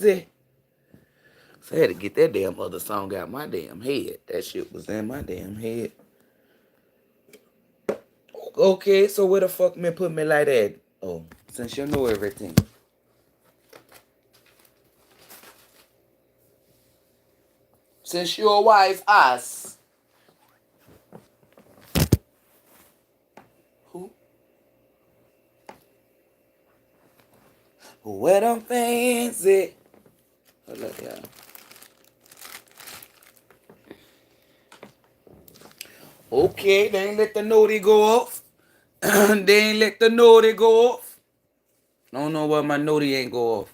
fancy. So I had to get that damn other song out my damn head. That shit was in my damn head. Okay, so where the fuck me put me like that? Oh, since you know everything. Since your wife asked. Who? Where them fancy? Hold up, y'all. Okay, they ain't let the noti go off. They ain't let the noti go off. I don't know why my noti ain't go off.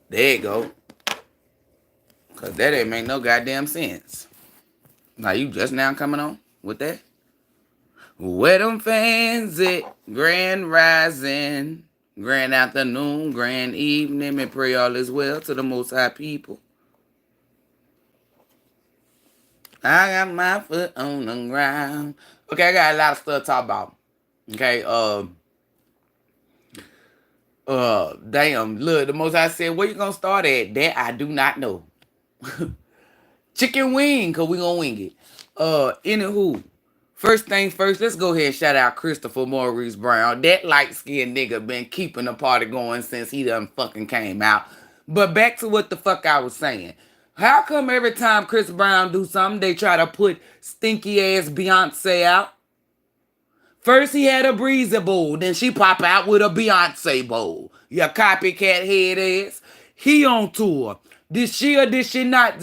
There you go. Cause that ain't make no goddamn sense. Now you just now coming on with that? Where them fans at? Grand rising, grand afternoon, grand evening, and pray all is well to the most high people. I got my foot on the ground. Okay, I got a lot of stuff to talk about. Okay, damn, look, the most I said, where you gonna start at? That I do not know. Chicken wing, cause we gonna wing it. Anywho, first thing first, let's go ahead and shout out Christopher Maurice Brown. That light-skinned nigga been keeping the party going since he done fucking came out. But back to what the fuck I was saying. How come every time Chris Brown do something, they try to put stinky ass Beyonce out? First he had a Breezy bowl, then she pop out with a Beyonce bowl. You copycat head ass. He on tour. Did she or did she not?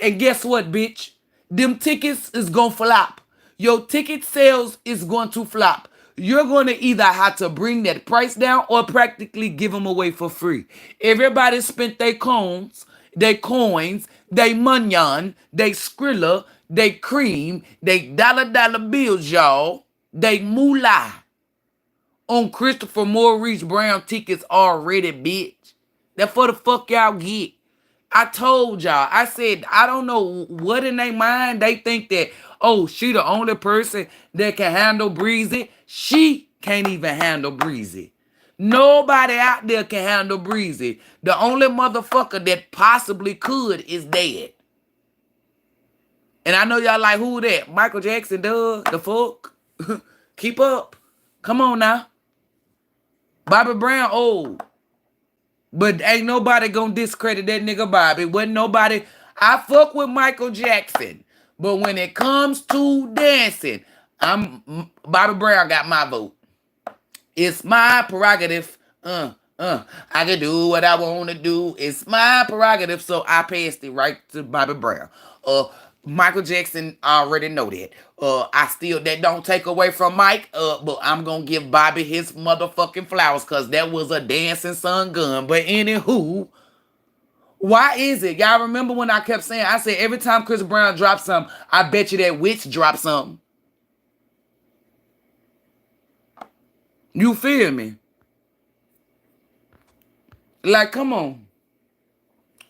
And guess what, bitch? Them tickets is gonna flop. Your ticket sales is going to flop. You're going to either have to bring that price down or practically give them away for free. Everybody spent their coins, they munyon, they skrilla, they cream, they dollar bills, y'all. They moolah on Christopher Maurice Brown tickets already, bitch. That's for the fuck y'all get. I told y'all, I said, I don't know what in their mind they think that, oh, she the only person that can handle Breezy. She can't even handle Breezy. Nobody out there can handle Breezy. The only motherfucker that possibly could is dead. And I know y'all like, who that? Michael Jackson, duh, the fuck? Keep up. Come on now. Bobby Brown old. But ain't nobody gonna discredit that nigga Bobby. Wasn't nobody. I fuck with Michael Jackson. But when it comes to dancing, Bobby Brown got my vote. It's my prerogative. I can do what I want to do. It's my prerogative. So I passed it right to Bobby Brown. Michael Jackson already know that. That don't take away from Mike. But I'm gonna give Bobby his motherfucking flowers because that was a dancing sun gun. But anywho, why is it? Y'all remember when I kept saying, I said every time Chris Brown drops something, I bet you that witch drops something. You feel me? Like, come on.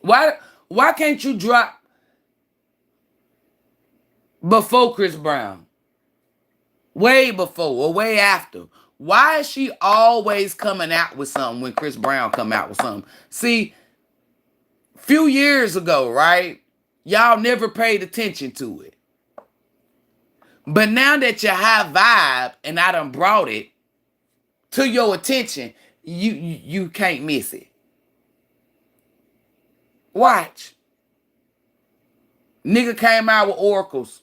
Why can't you drop before Chris Brown? Way before or way after. Why is she always coming out with something when Chris Brown come out with something? See, few years ago, right? Y'all never paid attention to it. But now that you high vibe and I done brought it to your attention, you can't miss it. Watch. Nigga came out with oracles.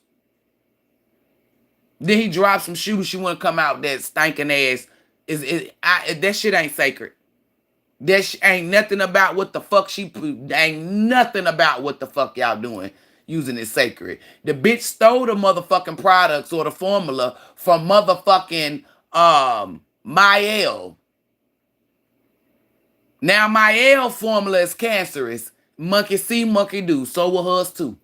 Then he dropped some shoes. She want to come out that stinking ass. That shit ain't sacred. That ain't nothing about what the fuck ain't nothing about what the fuck y'all doing using it sacred. The bitch stole the motherfucking products or the formula from motherfucking Mael. Now Mael formula is cancerous. Monkey see, monkey do. So will hers too.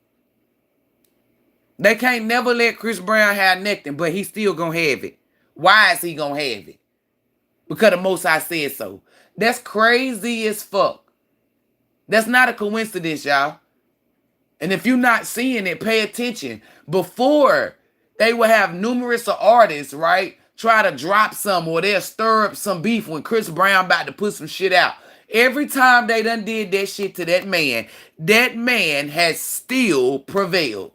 They can't never let Chris Brown have nothing, but he still gonna have it. Why is he gonna have it? Because the Most High said so. That's crazy as fuck. That's not a coincidence, y'all. And if you're not seeing it, pay attention. Before They will have numerous artists, right, try to drop some or they'll stir up some beef when Chris Brown about to put some shit out. Every time they done did that shit to that man has still prevailed.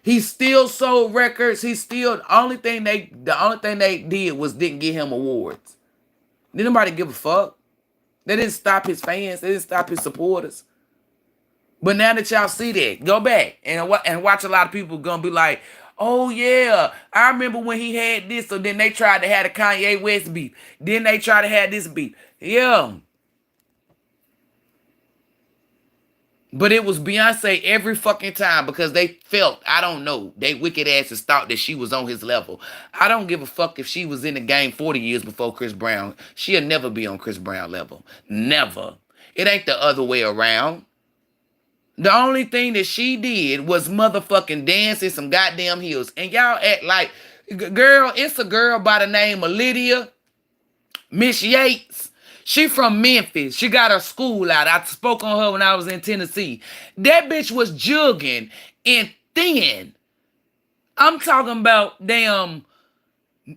He still sold records. He still the only thing they did was didn't give him awards. Did nobody give a fuck? They didn't stop his fans. They didn't stop his supporters. But now that y'all see that, go back and watch. A lot of people gonna be like, "Oh yeah, I remember when he had this." So then they tried to have the Kanye West beef. Then they tried to have this beef. Yeah, but it was Beyonce every fucking time because they felt, I don't know, they wicked asses thought that she was on his level. I don't give a fuck if she was in the game 40 years before Chris Brown. She'll never be on Chris Brown level. Never. It ain't the other way around. The only thing that she did was motherfucking dance in some goddamn heels. And y'all act like, girl, it's a girl by the name of Lydia, Miss Yates. She from Memphis. She got her school out. I spoke on her when I was in Tennessee. That bitch was jugging and thin. I'm talking about damn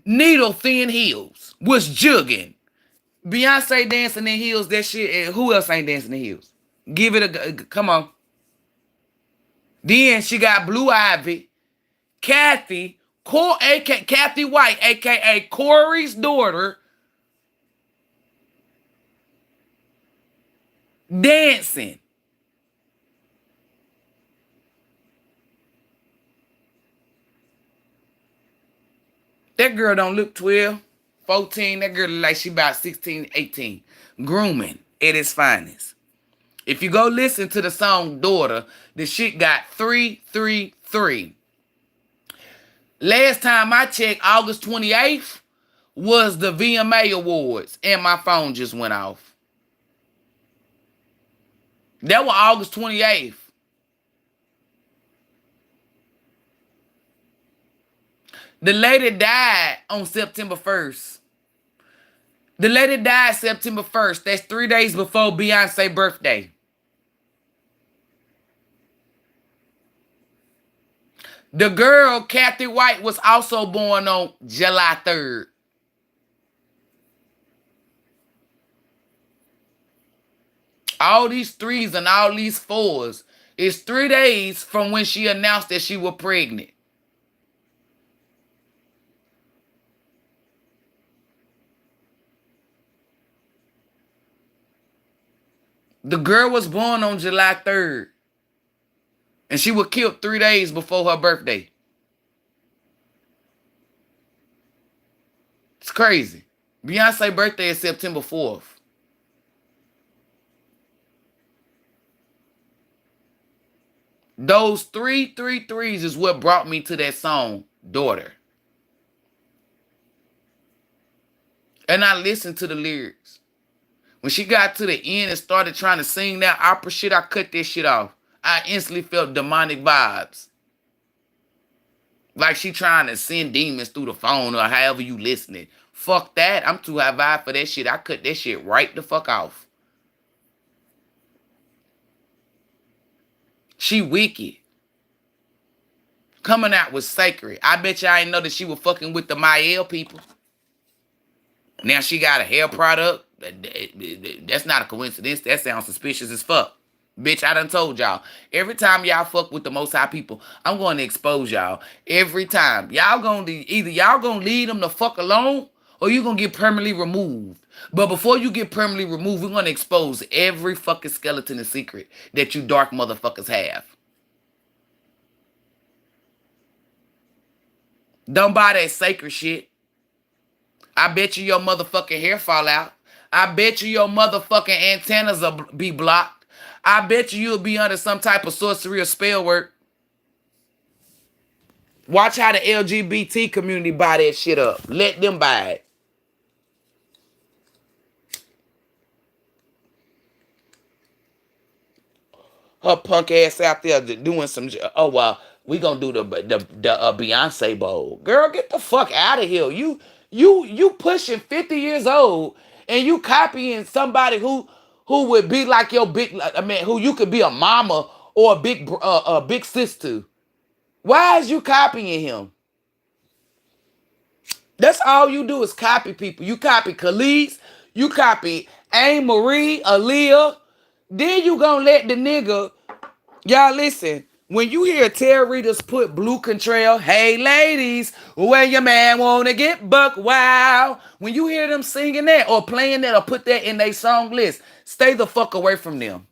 needle thin heels. Was jugging. Beyonce dancing in heels, that shit. And who else ain't dancing in heels? Give it a, come on. Then she got Blue Ivy, Kathy, Kathy White, aka Corey's daughter, dancing. That girl don't look 12, 14. That girl look like she about 16, 18. Grooming at its finest. If you go listen to the song Daughter, the shit got 333. Last time I checked, August 28th was the VMA Awards, and my phone just went off. That was August 28th. The lady died on September 1st. The lady died September 1st. That's 3 days before Beyonce's birthday. The girl, Kathy White, was also born on July 3rd. All these threes and all these fours is 3 days from when she announced that she was pregnant. The girl was born on July 3rd. And she was killed 3 days before her birthday. It's crazy. Beyonce's birthday is September 4th. Those 333s is what brought me to that song, Daughter. And I listened to the lyrics. When she got to the end and started trying to sing that opera shit, I cut that shit off. I instantly felt demonic vibes. Like she trying to send demons through the phone or however you listening. Fuck that. I'm too high vibe for that shit. I cut that shit right the fuck off. She wicked. Coming out was sacred. I bet y'all ain't know that she was fucking with the Mael people. Now she got a hair product. That's not a coincidence. That sounds suspicious as fuck. Bitch, I done told y'all. Every time y'all fuck with the Most High people, I'm going to expose y'all. Every time. Y'all gonna either y'all gonna leave them the fuck alone or you gonna get permanently removed. But before you get permanently removed, we're gonna expose every fucking skeleton and secret that you dark motherfuckers have. Don't buy that sacred shit. I bet you your motherfucking hair fall out. I bet you your motherfucking antennas will be blocked. I bet you'll be under some type of sorcery or spell work. Watch how the LGBT community buy that shit up. Let them buy it. Her punk ass out there doing some. Oh well, we gonna do the Beyonce bowl. Girl, get the fuck out of here. You pushing 50 years old and you copying somebody who would be like your big. I mean, who you could be a mama or a big sister. Why is you copying him? That's all you do is copy people. You copy Khalees, you copy Anne Marie, Aaliyah. Then you gonna let the nigga, y'all listen. When you hear Terry Readers put Blue Contrail, hey ladies, when your man wanna get buck wild. When you hear them singing that or playing that or put that in their song list, stay the fuck away from them.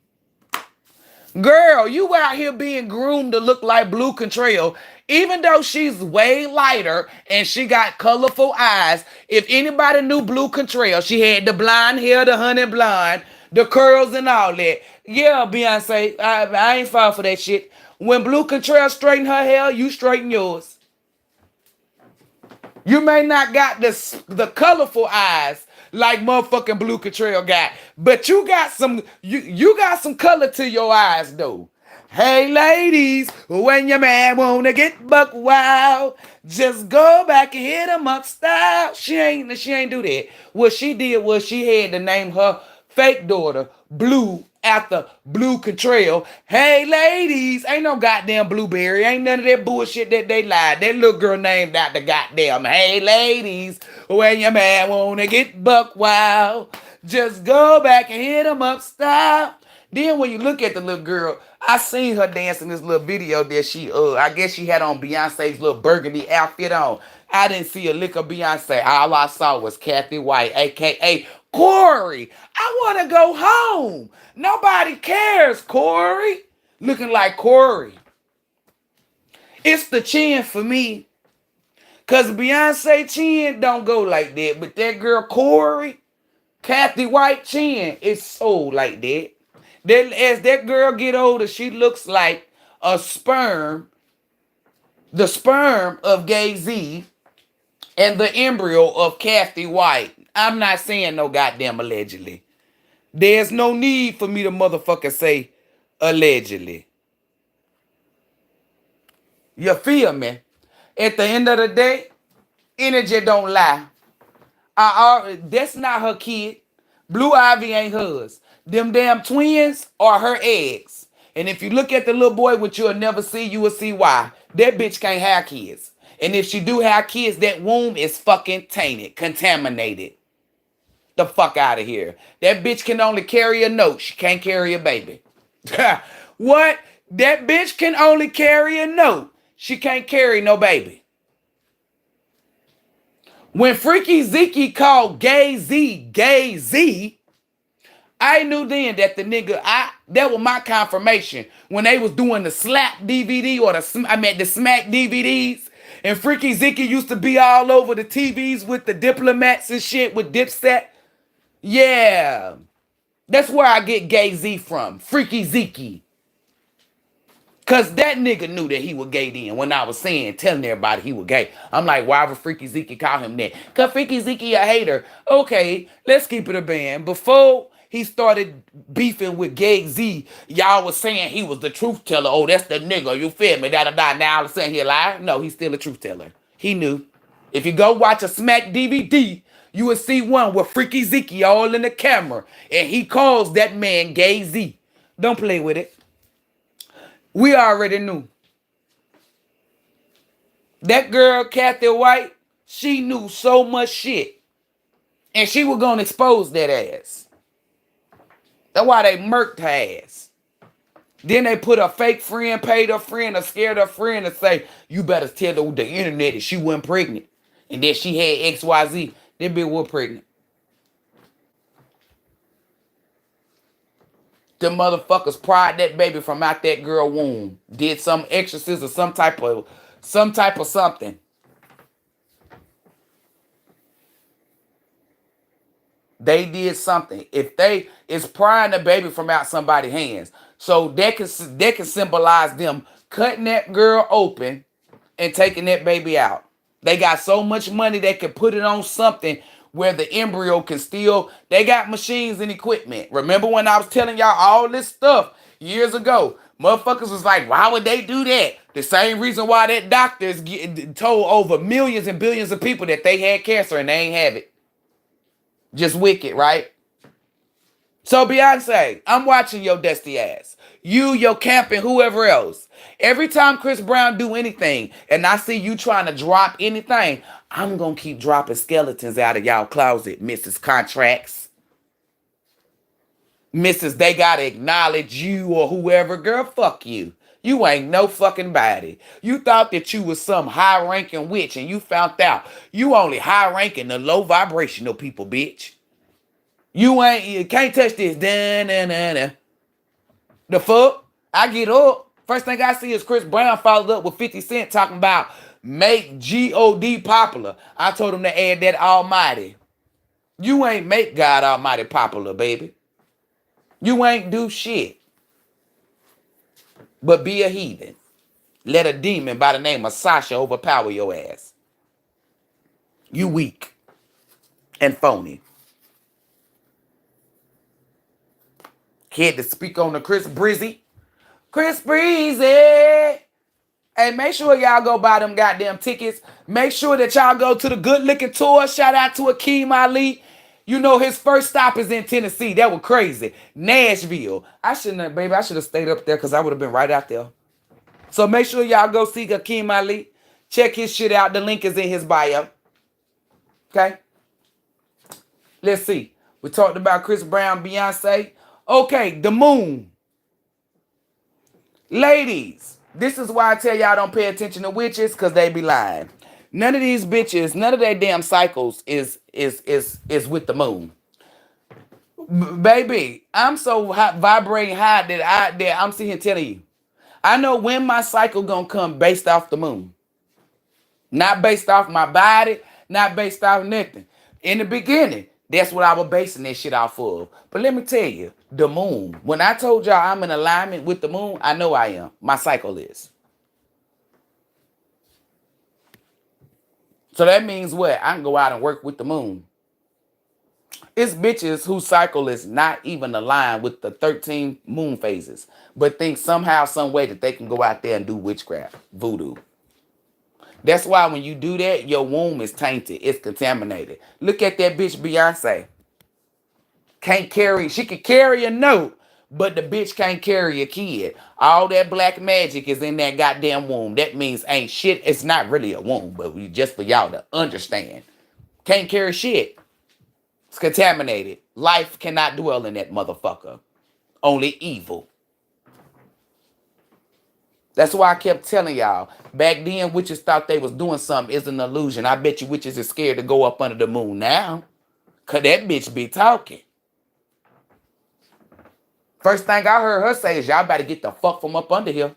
Girl, you out here being groomed to look like Blue Contrail, even though she's way lighter and she got colorful eyes. If anybody knew Blue Contrail, she had the blonde hair, the honey blonde, the curls and all that. Yeah, Beyonce, I ain't fall for that shit. When Blue Contrail straighten her hair, you straighten yours. You may not got the colorful eyes like motherfucking Blue Contrail got, but you got you got some color to your eyes though. Hey ladies, when your man wanna get buck wild, just go back and hit him up style. She ain't do that. What she did was she had to name her fake daughter Blue after Blue Contrail. Hey ladies, ain't no goddamn Blueberry. Ain't none of that bullshit that they lied. That little girl named after goddamn. Hey ladies, when your man wanna get buck wild, just go back and hit him up style. Then when you look at the little girl, I seen her dance in this little video that she I guess she had on Beyonce's little burgundy outfit on. I didn't see a lick of Beyonce. All I saw was Kathy White, aka Corey. I want to go home. Nobody cares, Corey. Looking like Corey. It's the chin for me. Cause Beyonce chin don't go like that. But that girl Corey, Kathy White chin, is so like that. As that girl get older, she looks like a sperm, the sperm of Gay Z and the embryo of Kathy White. I'm not saying no goddamn allegedly. There's no need for me to motherfucker say allegedly. You feel me? At the end of the day, energy don't lie. That's not her kid. Blue Ivy ain't hers. Them damn twins are her eggs. And if you look at the little boy, which you'll never see, you will see why. That bitch can't have kids. And if she do have kids, that womb is fucking tainted, contaminated. The fuck out of here. That bitch can only carry a note. She can't carry a baby. What? That bitch can only carry a note. She can't carry no baby. When Freaky Zeke called Gay Z, I knew then that the nigga, that was my confirmation. When they was doing the slap DVD or the smack DVDs, and Freaky Zeke used to be all over the TVs with the diplomats and shit with Dipset. Yeah. That's where I get Gay Z from. Freaky Zeke. Cause that nigga knew that he was gay then when I was telling everybody he was gay. I'm like, why would Freaky Zeke call him that? Cause Freaky Zeke a hater. Okay, let's keep it a band. Before he started beefing with Gay Z, y'all was saying he was the truth teller. Oh, that's the nigga, you feel me? Da-da-da. Now all of a sudden he a liar? No, he's still a truth teller. He knew. If you go watch a smack DVD, you will see one with Freaky Zeke all in the camera. And he calls that man Gay Z. Don't play with it. We already knew. That girl, Kathy White, she knew so much shit. And she was going to expose that ass. That's why they murked her ass. Then they put a fake friend, paid her friend, or scared her friend to say, you better tell the internet that she wasn't pregnant. And that she had XYZ. That bitch was pregnant. The motherfuckers pried that baby from out that girl womb. Did some exorcism, some type of something. They did something. If they is prying the baby from out somebody's hands, so that can symbolize them cutting that girl open and taking that baby out. They got so much money they can put it on something where the embryo can still, they got machines and equipment. Remember when I was telling y'all all this stuff years ago? Motherfuckers was like, why would they do that? The same reason why that doctor is getting told over millions and billions of people that they had cancer and they ain't have it. Just wicked, right? So Beyonce, I'm watching your dusty ass. You, your camp, and whoever else. Every time Chris Brown do anything, and I see you trying to drop anything, I'm going to keep dropping skeletons out of y'all closet, Mrs. Contracts. Mrs. They got to acknowledge you or whoever. Girl, fuck you. You ain't no fucking body. You thought that you was some high-ranking witch, and you found out you only high-ranking the low-vibrational people, bitch. You can't touch this. Da-na-na-na. The fuck? I get up. First thing I see is Chris Brown followed up with 50 Cent talking about make G-O-D popular. I told him to add that almighty. You ain't make God Almighty popular, baby. You ain't do shit but be a heathen. Let a demon by the name of Sasha overpower your ass. You weak and phony. Had to speak on the Chris Breezy. Chris Breezy. Hey, make sure y'all go buy them goddamn tickets. Make sure that y'all go to the Good Looking Tour. Shout out to Akeem Ali. You know his first stop is in Tennessee. That was crazy. Nashville. I should have stayed up there because I would have been right out there. So make sure y'all go see Akeem Ali. Check his shit out. The link is in his bio. Okay? Let's see. We talked about Chris Brown, Beyonce. Okay, the moon. Ladies, this is why I tell y'all don't pay attention to witches, because they be lying. None of these bitches, none of their damn cycles is with the moon. Baby, I'm so hot, vibrating high that I'm sitting here telling you. I know when my cycle gonna come based off the moon. Not based off my body, not based off nothing. In the beginning, that's what I was basing that shit off of. But let me tell you, the moon. When I told y'all I'm in alignment with the moon, I know I am. My cycle is. So that means what? I can go out and work with the moon. It's bitches whose cycle is not even aligned with the 13 moon phases, but think somehow, some way that they can go out there and do witchcraft, voodoo. That's why when you do that, your womb is tainted. It's contaminated. Look at that bitch Beyonce. She can carry a note, but the bitch can't carry a kid. All that black magic is in that goddamn womb. That means ain't shit. It's not really a womb, but just for y'all to understand. Can't carry shit. It's contaminated. Life cannot dwell in that motherfucker. Only evil. That's why I kept telling y'all. Back then, witches thought they was doing something. It's an illusion. I bet you witches are scared to go up under the moon now. Because that bitch be talking. First thing I heard her say is, y'all better get the fuck from up under here.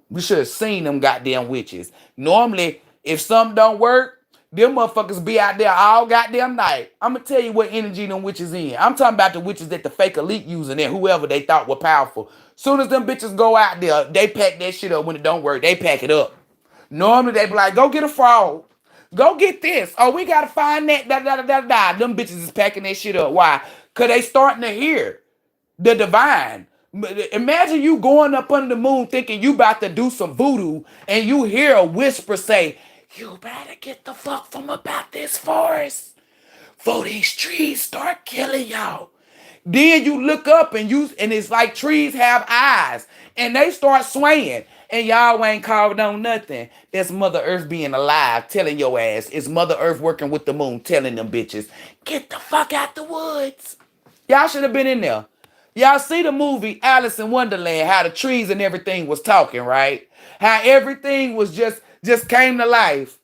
We should have seen them goddamn witches. Normally, if something don't work, them motherfuckers be out there all goddamn night. I'm going to tell you what energy them witches in. I'm talking about the witches that the fake elite using and whoever they thought were powerful. Soon as them bitches go out there, they pack that shit up. When it don't work, they pack it up. Normally, they be like, go get a frog. Go get this. Oh, we got to find that. Them bitches is packing that shit up. Why? Because they starting to hear the divine. Imagine you going up under the moon thinking you about to do some voodoo and you hear a whisper say, you better get the fuck from about this forest before these trees start killing y'all. Then you look up and it's like trees have eyes and they start swaying and y'all ain't called on nothing. That's Mother Earth being alive telling your ass. It's Mother Earth working with the moon telling them bitches, get the fuck out the woods. Y'all should have been in there. Y'all see the movie Alice in Wonderland, how the trees and everything was talking, right? How everything was just came to life.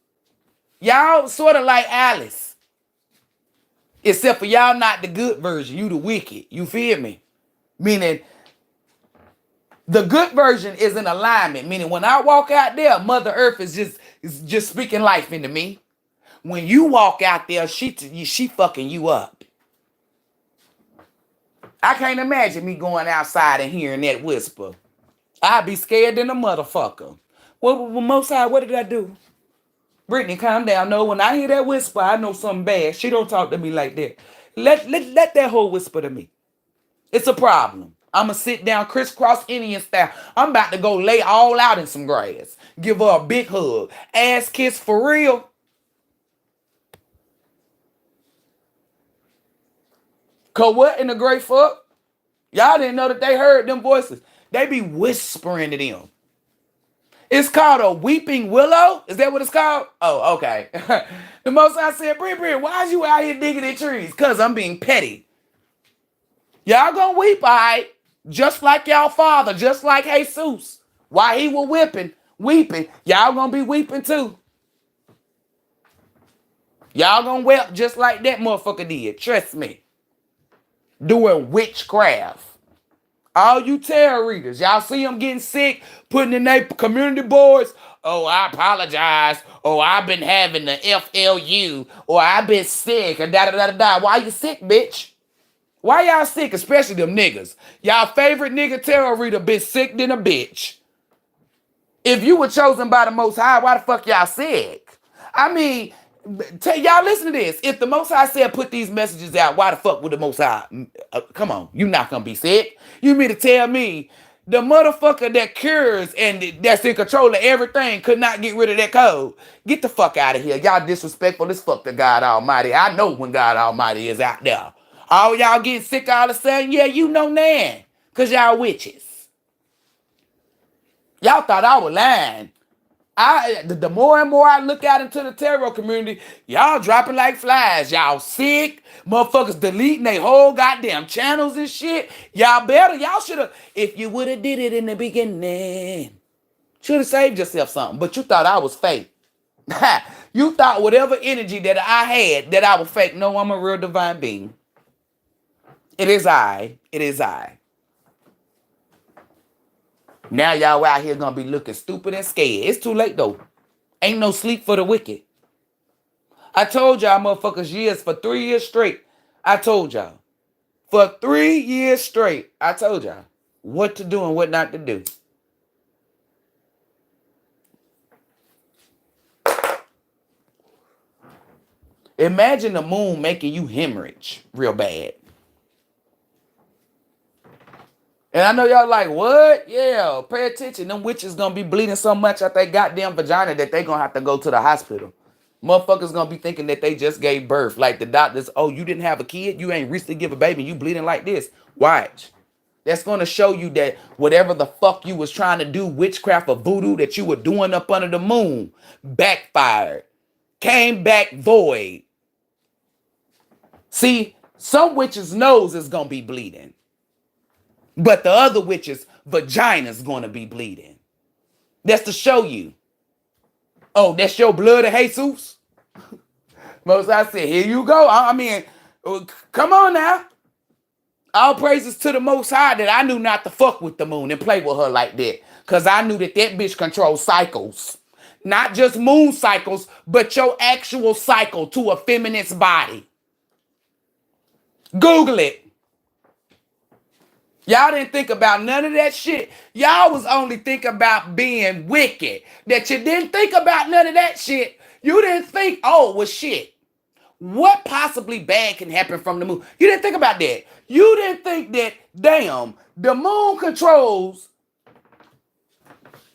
Y'all sort of like Alice. Except for y'all not the good version. You the wicked. You feel me? Meaning, the good version is in alignment. Meaning, when I walk out there, Mother Earth is just speaking life into me. When you walk out there, she fucking you up. I can't imagine me going outside and hearing that whisper. I'd be scared than a motherfucker. Well, Most High, what did I do? Brittany, calm down. No, when I hear that whisper, I know something bad. She don't talk to me like that. Let that whole whisper to me. It's a problem. I'm going to sit down crisscross Indian style. I'm about to go lay all out in some grass. Give her a big hug. Ass kiss for real. Cause what in the great fuck? Y'all didn't know that they heard them voices. They be whispering to them. It's called a weeping willow. Is that what it's called? Oh, okay. The Most High said, Bri, why is you out here digging in trees? Because I'm being petty. Y'all gonna weep, all right? Just like y'all father, just like Jesus. While he was weeping, y'all gonna be weeping too. Y'all gonna weep just like that motherfucker did. Trust me. Doing witchcraft. All you tarot readers, y'all see them getting sick, putting in their community boards. Oh, I apologize. Oh, I've been having the FLU. Or I've been sick. Or da-da-da-da-da. Why you sick, bitch? Why y'all sick? Especially them niggas. Y'all favorite nigga tarot reader been sick than a bitch. If you were chosen by the Most High, why the fuck y'all sick? I mean, y'all listen to this. If the Most High said put these messages out, why the fuck would the Most High? Come on, you not gonna be sick. You mean to tell me the motherfucker that cures and that's in control of everything could not get rid of that code? Get the fuck out of here. Y'all disrespectful as fuck to God Almighty. I know when God Almighty is out there. All y'all getting sick all of a sudden, yeah, you know nan. Cause y'all witches. Y'all thought I was lying. The more and more I look out into the tarot community, y'all dropping like flies. Y'all sick. Motherfuckers deleting their whole goddamn channels and shit. Y'all should have, if you would have did it in the beginning, should have saved yourself something. But you thought I was fake. You thought whatever energy that I had, that I was fake. No, I'm a real divine being. It is I. It is I. Now y'all out here gonna be looking stupid and scared. It's too late though. Ain't no sleep for the wicked. I told y'all motherfuckers years, for 3 years straight. I told y'all. For 3 years straight, I told y'all what to do and what not to do. Imagine the moon making you hemorrhage real bad. And I know y'all like, what? Yeah, pay attention. Them witches gonna be bleeding so much out their goddamn vagina that they gonna have to go to the hospital. Motherfuckers gonna be thinking that they just gave birth. Like the doctors, oh, you didn't have a kid? You ain't recently give a baby. You bleeding like this. Watch. That's gonna show you that whatever the fuck you was trying to do, witchcraft or voodoo that you were doing up under the moon, backfired. Came back void. See, some witches' nose is gonna be bleeding. But the other witches' vagina's gonna be bleeding. That's to show you. Oh, that's your blood of Jesus? Most I said, here you go. I mean, come on now. All praises to the Most High that I knew not to fuck with the moon and play with her like that. Because I knew that bitch controls cycles. Not just moon cycles, but your actual cycle to a feminaine body. Google it. Y'all didn't think about none of that shit. Y'all was only thinking about being wicked. That you didn't think about none of that shit. You didn't think, oh, well, shit. What possibly bad can happen from the moon? You didn't think about that. You didn't think that, damn, the moon controls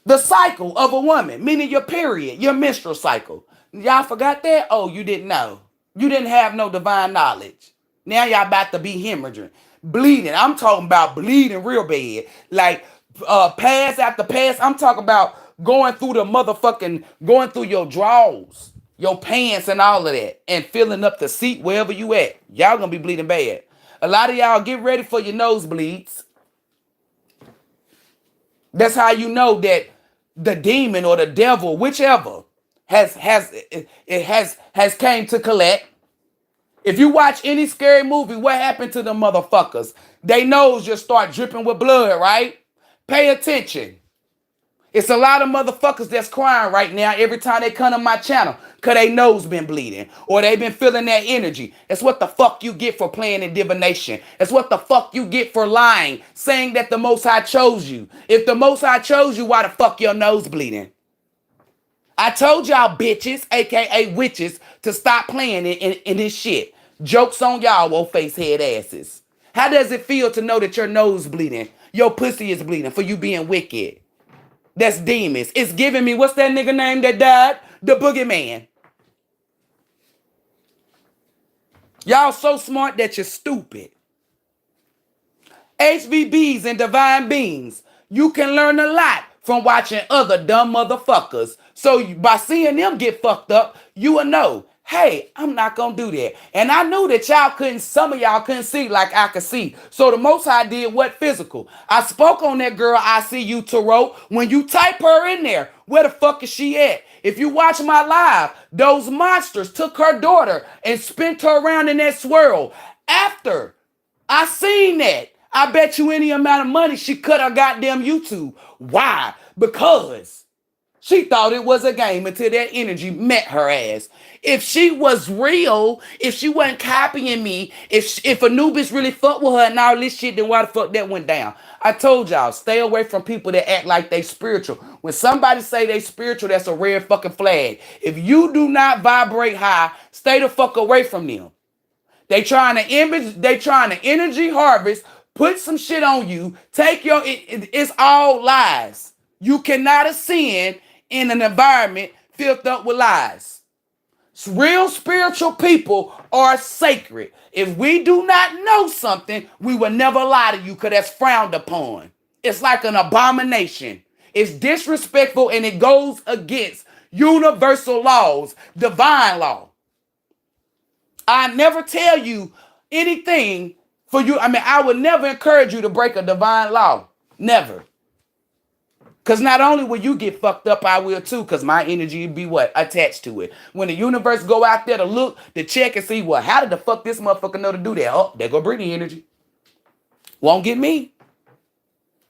the cycle of a woman, meaning your period, your menstrual cycle. Y'all forgot that? Oh, you didn't know. You didn't have no divine knowledge. Now y'all about to be hemorrhaging. Bleeding. I'm talking about bleeding real bad. Like pass after pass. I'm talking about going through your drawers, your pants and all of that, and filling up the seat wherever you at. Y'all gonna be bleeding bad. A lot of y'all get ready for your nosebleeds. That's how you know that the demon or the devil, whichever, has came to collect. If you watch any scary movie, what happened to them motherfuckers? They nose just start dripping with blood, right? Pay attention. It's a lot of motherfuckers that's crying right now every time they come to my channel because their nose been bleeding or they been feeling that energy. That's what the fuck you get for playing in divination. That's what the fuck you get for lying, saying that the Most High chose you. If the Most High chose you, why the fuck your nose bleeding? I told y'all bitches, aka witches, to stop playing in this shit. Jokes on y'all, old face head asses. How does it feel to know that your nose bleeding? Your pussy is bleeding for you being wicked. That's demons. It's giving me, what's that nigga name that died? The boogeyman. Y'all so smart that you're stupid. HVBs and divine beings. You can learn a lot from watching other dumb motherfuckers. So by seeing them get fucked up, you will know, hey, I'm not gonna do that. And I knew that some of y'all couldn't see like I could see. So the Most High did what? Physical. I spoke on that girl, I see you, Tarot. When you type her in there, where the fuck is she at? If you watch my live, those monsters took her daughter and spent her around in that swirl. After I seen that, I bet you any amount of money she cut her goddamn YouTube. Why? Because she thought it was a game until that energy met her ass. If she was real, if she wasn't copying me, if Anubis really fucked with her and all this shit, then why the fuck that went down? I told y'all, stay away from people that act like they spiritual. When somebody say they spiritual, that's a red fucking flag. If you do not vibrate high, stay the fuck away from them. They trying to energy harvest, put some shit on you, it's all lies. You cannot ascend in an environment filled up with lies. Real spiritual people are sacred. If we do not know something, we will never lie to you because that's frowned upon. It's like an abomination. It's disrespectful and it goes against universal laws, divine law. I never tell you anything for you. I would never encourage you to break a divine law. Never. Because not only will you get fucked up, I will too, because my energy be what? Attached to it. When the universe go out there to look, to check and see, well, how did the fuck this motherfucker know to do that? Oh, there go Britney energy. Won't get me.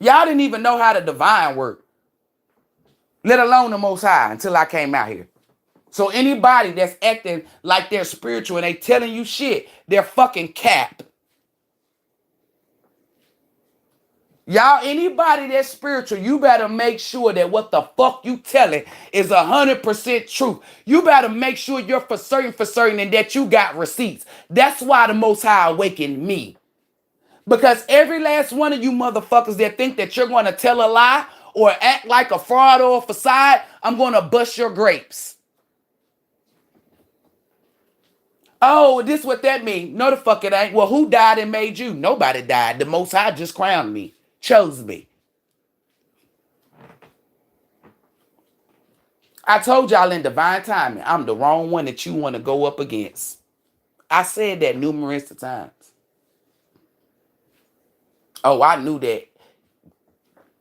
Y'all didn't even know how the divine worked, let alone the Most High, until I came out here. So anybody that's acting like they're spiritual and they telling you shit, they're fucking cap. Y'all, anybody that's spiritual, you better make sure that what the fuck you telling is 100% truth. You better make sure you're for certain and that you got receipts. That's why the Most High awakened me. Because every last one of you motherfuckers that think that you're going to tell a lie or act like a fraud or a facade, I'm going to bust your grapes. Oh, this what that mean? No, the fuck it ain't. Well, who died and made you? Nobody died. The Most High just crowned me, chose me. I told y'all in divine timing, I'm the wrong one that you want to go up against. I said that numerous times. Oh, I knew that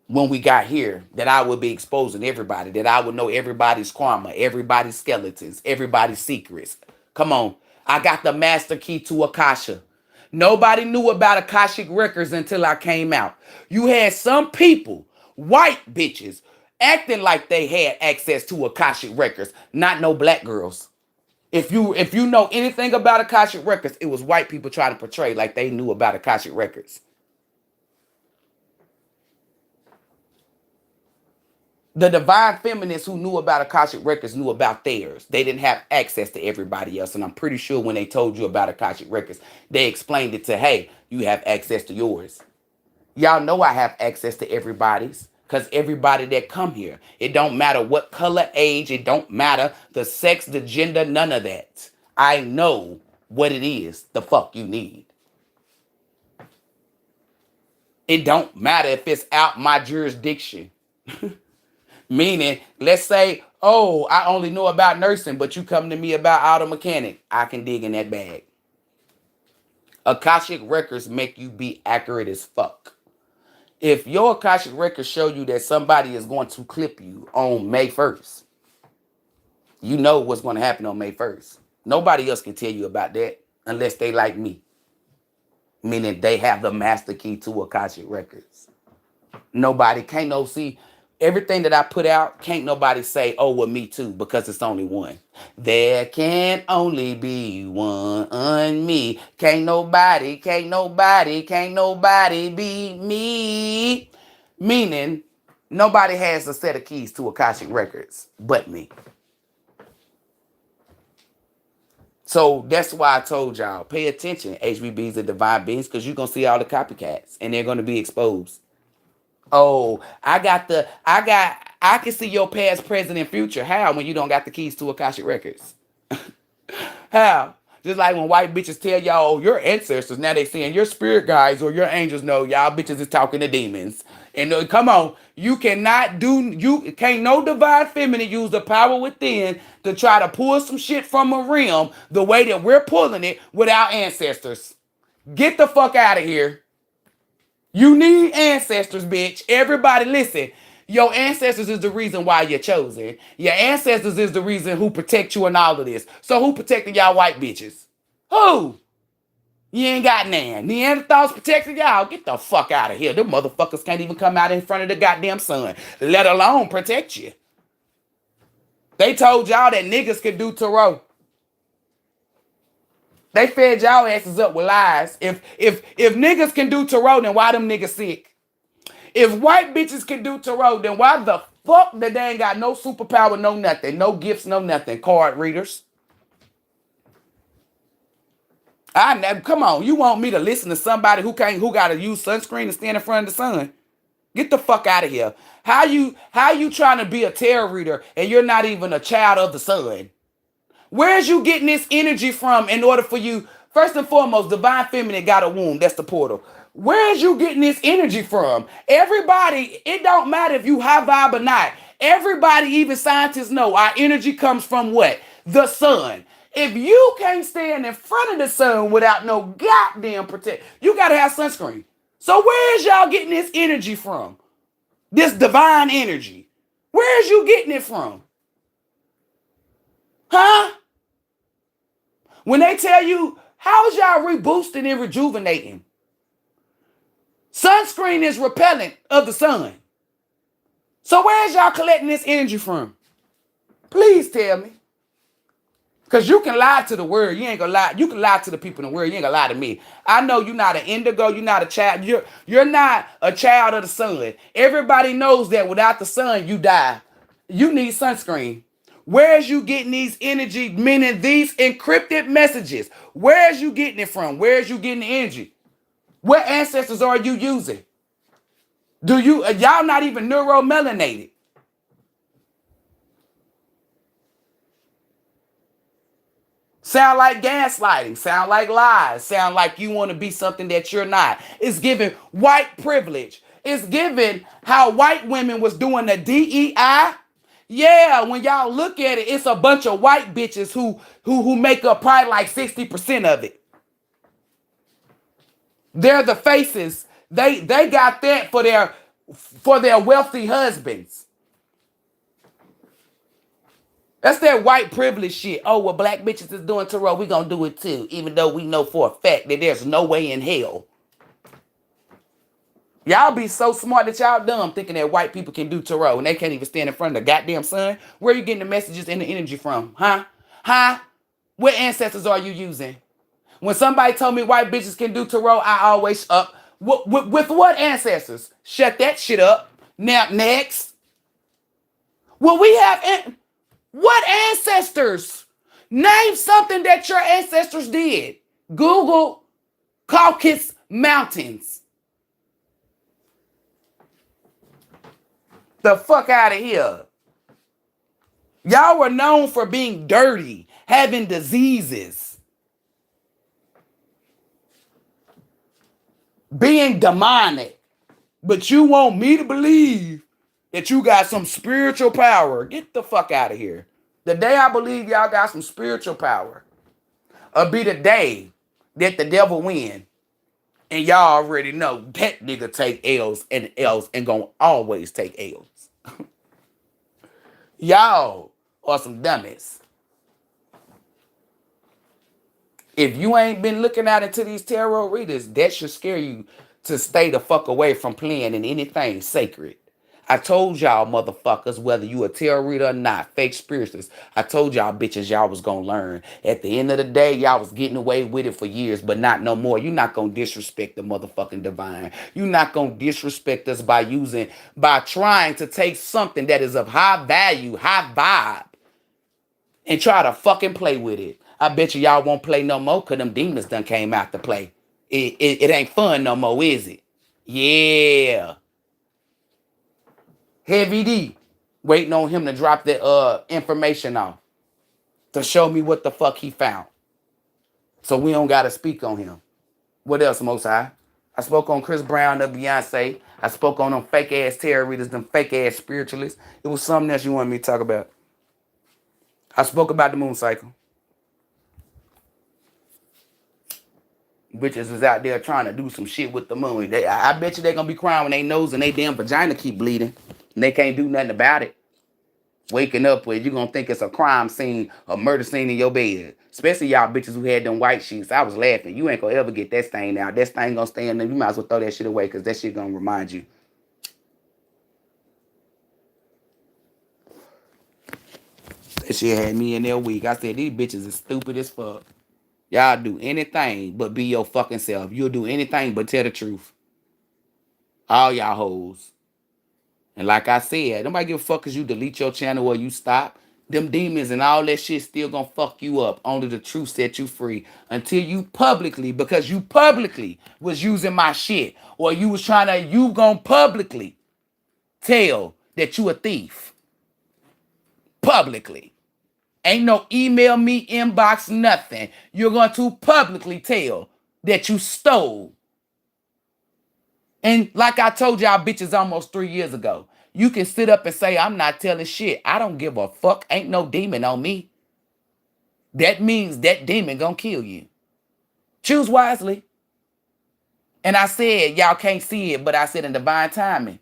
when we got here, that I would be exposing everybody, that I would know everybody's karma, everybody's skeletons, everybody's secrets. Come on. I got the master key to Akasha. Nobody knew about Akashic records until I came out. You had some people, white bitches, acting like they had access to Akashic records, not no black girls. If you know anything about Akashic records, it was white people trying to portray like they knew about Akashic records. The divine feminists who knew about Akashic records knew about theirs. They didn't have access to everybody else. And I'm pretty sure when they told you about Akashic records, they explained it to, hey, you have access to yours. Y'all know I have access to everybody's. Because everybody that come here, it don't matter what color, age, it don't matter the sex, the gender, none of that. I know what it is the fuck you need. It don't matter if it's out my jurisdiction. Meaning, let's say, oh, I only know about nursing, but you come to me about auto mechanic. I can dig in that bag. Akashic records make you be accurate as fuck. If your Akashic records show you that somebody is going to clip you on May 1st, you know what's going to happen on May 1st. Nobody else can tell you about that unless they like me. Meaning they have the master key to Akashic records. Nobody can't no see. Everything that I put out, can't nobody say, oh, well, me too, because it's only one. There can only be one on me. Can't nobody be me. Meaning, nobody has a set of keys to Akashic records but me. So that's why I told y'all, pay attention, HBBs and divine beings, because you're going to see all the copycats, and they're going to be exposed. Oh, I can see your past, present, and future. How? When you don't got the keys to Akashic records. How? Just like when white bitches tell y'all, oh, your ancestors, now they saying your spirit guides or your angels know y'all bitches is talking to demons. And come on, you can't no divine feminine use the power within to try to pull some shit from a realm the way that we're pulling it with our ancestors. Get the fuck out of here. You need ancestors, bitch. Everybody listen. Your ancestors is the reason why you're chosen. Your ancestors is the reason who protect you in all of this. So who protecting y'all white bitches? Who? You ain't got none. Neanderthals protecting y'all. Get the fuck out of here. Them motherfuckers can't even come out in front of the goddamn sun, let alone protect you. They told y'all that niggas could do tarot. They fed y'all asses up with lies. If niggas can do tarot, then why them niggas sick? If white bitches can do tarot, then why the fuck that they ain't got no superpower, no nothing, no gifts, no nothing? Card readers. Come on, you want me to listen to somebody who gotta use sunscreen and stand in front of the sun? Get the fuck out of here. How you trying to be a tarot reader and you're not even a child of the sun? Where's you getting this energy from in order for you? First and foremost, divine feminine got a womb. That's the portal. Where's you getting this energy from? Everybody, it don't matter if you high vibe or not. Everybody, even scientists know our energy comes from what? The sun. If you can't stand in front of the sun without no goddamn protect, you got to have sunscreen. So where's y'all getting this energy from? This divine energy. Where's you getting it from? Huh? When they tell you, how's y'all reboosting and rejuvenating? Sunscreen is repellent of the sun. So where's y'all collecting this energy from? Please tell me. Because you can lie to the world. You ain't gonna lie. You can lie to the people in the world. You ain't gonna lie to me. I know you're not an indigo. You're not a child. You're not a child of the sun. Everybody knows that without the sun, you die. You need sunscreen. Where's you getting these energy, meaning these encrypted messages? Where's you getting it from? Where's you getting the energy? What ancestors are you using? Y'all not even neuromelanated? Sound like gaslighting, sound like lies, sound like you want to be something that you're not. It's giving white privilege. It's giving how white women was doing the DEI. Yeah, when y'all look at it, it's a bunch of white bitches who make up probably like 60% of it. They're the faces. They got that for their wealthy husbands. That's that white privilege shit. Oh, well, black bitches is doing tarot. We gonna do it too, even though we know for a fact that there's no way in hell. Y'all be so smart that y'all dumb thinking that white people can do tarot and they can't even stand in front of the goddamn sun. Where are you getting the messages and the energy from? Huh? What ancestors are you using? When somebody told me white bitches can do tarot, I always with what ancestors? Shut that shit up. Now next. Well, we have what ancestors? Name something that your ancestors did. Google Caucasus Mountains. The fuck out of here. Y'all were known for being dirty, having diseases, being demonic. But you want me to believe that you got some spiritual power. Get the fuck out of here. The day I believe y'all got some spiritual power, it'll be the day that the devil win. And y'all already know that nigga take L's and gonna always take L's. Y'all are some dummies. If you ain't been looking out into these tarot readers, that should scare you to stay the fuck away from playing in anything sacred. I told y'all motherfuckers, whether you a tarot reader or not, fake spiritists, I told y'all bitches y'all was gonna learn. At the end of the day, y'all was getting away with it for years, but not no more. You're not gonna disrespect the motherfucking divine. You're not gonna disrespect us by trying to take something that is of high value, high vibe, and try to fucking play with it. I bet you y'all won't play no more because them demons done came out to play. It ain't fun no more, is it? Yeah. Heavy D, waiting on him to drop the information off to show me what the fuck he found. So we don't gotta speak on him. What else, Most High? I spoke on Chris Brown, the Beyonce. I spoke on them fake ass tarot readers, them fake ass spiritualists. It was something else you wanted me to talk about. I spoke about the moon cycle. Bitches is out there trying to do some shit with the moon. I bet you they gonna be crying when they nose and they damn vagina keep bleeding. And they can't do nothing about it. Waking up with you gonna think it's a crime scene, a murder scene in your bed. Especially y'all bitches who had them white sheets. I was laughing. You ain't gonna ever get that stain out. That stain gonna stay in there. You might as well throw that shit away because that shit gonna remind you. That shit had me in there weak. I said, these bitches is stupid as fuck. Y'all do anything but be your fucking self. You'll do anything but tell the truth. All y'all hoes. And like I said, nobody give a fuck because you delete your channel or you stop. Them demons and all that shit still gonna fuck you up. Only the truth set you free. Until you publicly, because you publicly was using my shit. Or you was trying to, you gonna publicly tell that you a thief. Publicly. Ain't no email me, inbox, nothing. You're going to publicly tell that you stole. And like I told y'all bitches almost 3 years ago, you can sit up and say, I'm not telling shit. I don't give a fuck. Ain't no demon on me. That means that demon gonna kill you. Choose wisely. And I said, y'all can't see it, but I said in divine timing.